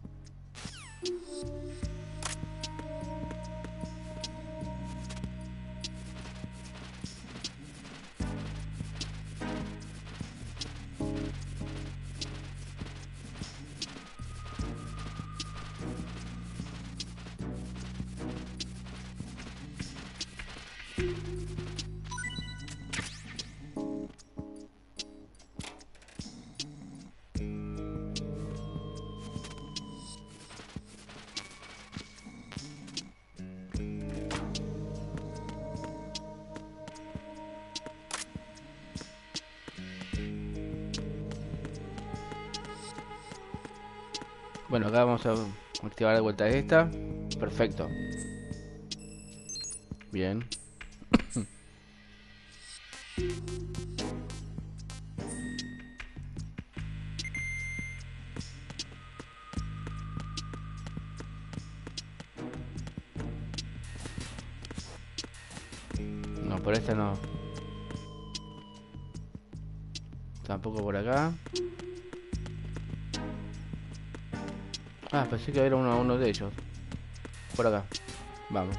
Bueno, acá vamos a activar de vuelta esta. Perfecto. Bien. No, por esta no. Tampoco por acá. Ah, pensé que era uno de ellos. Por acá. Vamos.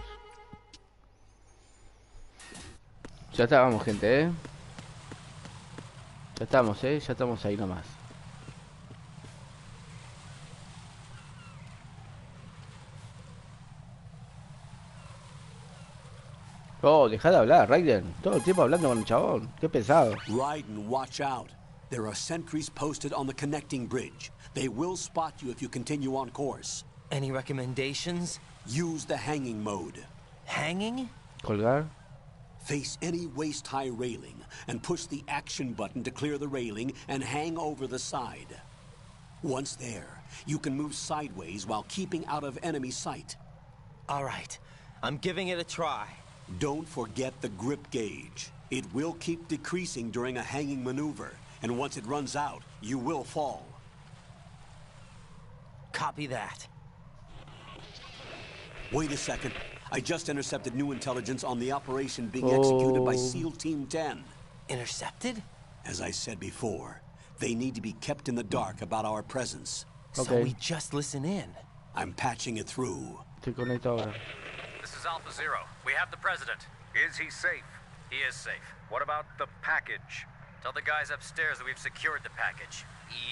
Ya estábamos, gente, Ya estamos, ya estamos ahí nomás. Oh, deja de hablar, Raiden. Todo el tiempo hablando con el chabón. Qué pesado. Raiden, watch out. There are sentries posted on the connecting bridge. They will spot you if you continue on course. Any recommendations? Use the hanging mode. Hanging? Colgar. Face any waist-high railing and push the action button to clear the railing and hang over the side. Once there, you can move sideways while keeping out of enemy sight. All right, I'm giving it a try. Don't forget the grip gauge. It will keep decreasing during a hanging maneuver, and once it runs out, you will fall. Copy that. Wait a second. I just intercepted new intelligence on the operation being executed by SEAL Team 10. Intercepted? As I said before, they need to be kept in the dark about our presence. So we just listen in. I'm patching it through. This is Alpha Zero. We have the president. Is he safe? He is safe. What about the package? Tell the guys upstairs that we've secured the package.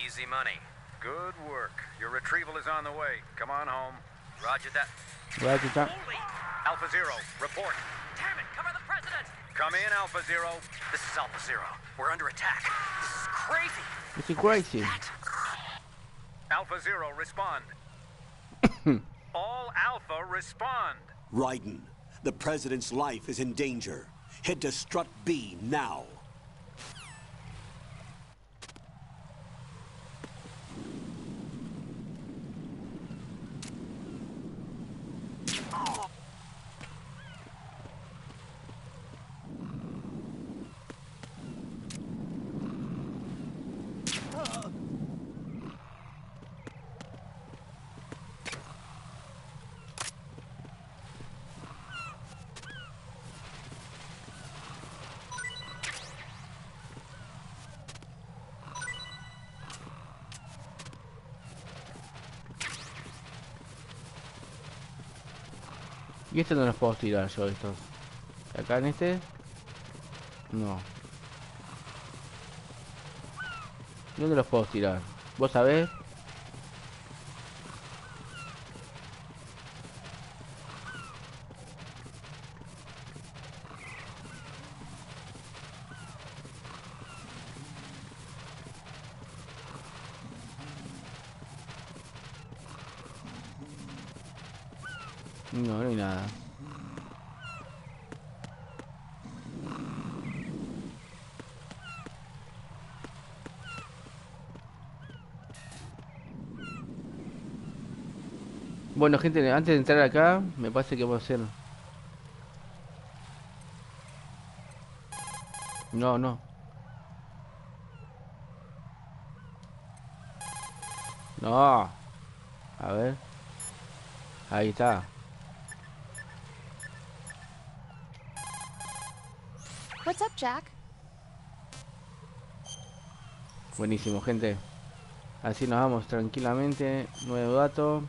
Easy money. Good work. Your retrieval is on the way. Come on home. Roger that. Roger that. Alpha Zero, report. Damn it, cover the president! Come in, Alpha Zero. This is Alpha Zero. We're under attack. This is crazy. This is crazy. Alpha Zero, respond. All Alpha, respond. Raiden, the President's life is in danger. Head to Strut B now. Y este no los puedo tirar yo, estos. Acá en este. No. ¿Dónde los puedo tirar? ¿Vos sabés? No, no hay nada. Bueno, gente, antes de entrar acá, me parece que vamos a hacer... No, no. No. A ver. Ahí está. What's up, Jack? Buenísimo, gente. Así nos vamos tranquilamente. Nuevo dato.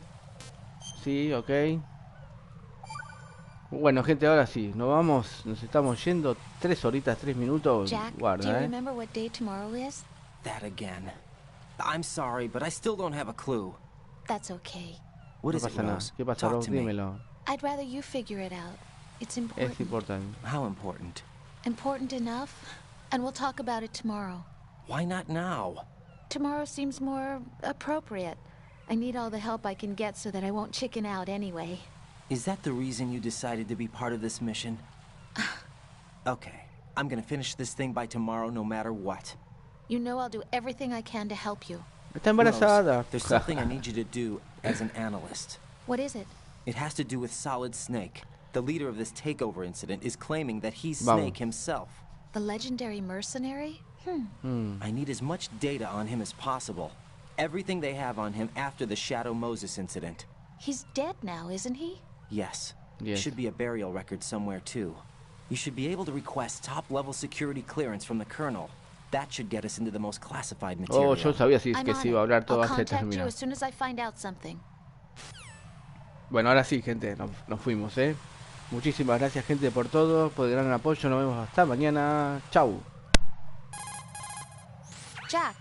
Sí, ok. Bueno, gente, ahora sí. Nos vamos. Nos estamos yendo. 3 horitas, 3 minutos. Jack, Guarda, do you remember what day tomorrow is? That again. I'm sorry, but I still don't have a clue. That's okay. What No is it, pasa nada. Rose? ¿Qué pasa, Talk Rose? to me. Dímelo. I'd rather you figure it out. It's important. Es importante. How important? Important enough, and we'll talk about it tomorrow. Why not now? Tomorrow seems more appropriate. I need all the help I can get so that I won't chicken out anyway. Is that the reason you decided to be part of this mission? Okay, I'm gonna finish this thing by tomorrow no matter what. You know I'll do everything I can to help you. Está embarazada. Rose, there's something I need you to do as an analyst. What is it? It has to do with Solid Snake. The leader of this takeover incident is claiming that he's Vamos. Snake himself. The legendary mercenary? I need as much data on him as possible. Everything they have on him after the Shadow Moses incident. He's dead now, isn't he? Yes. Yes. Should be a burial record somewhere too. You should be able to request top-level security clearance from the Colonel. That should get us into the most classified material. Oh, yo sabía I'm que on se iba a hablar it. todo I'll hasta contact you terminar. as soon as I find out something. Bueno, ahora sí, gente, nos fuimos, Muchísimas gracias, gente, por todo, por el gran apoyo. Nos vemos hasta mañana. Chau. Jack,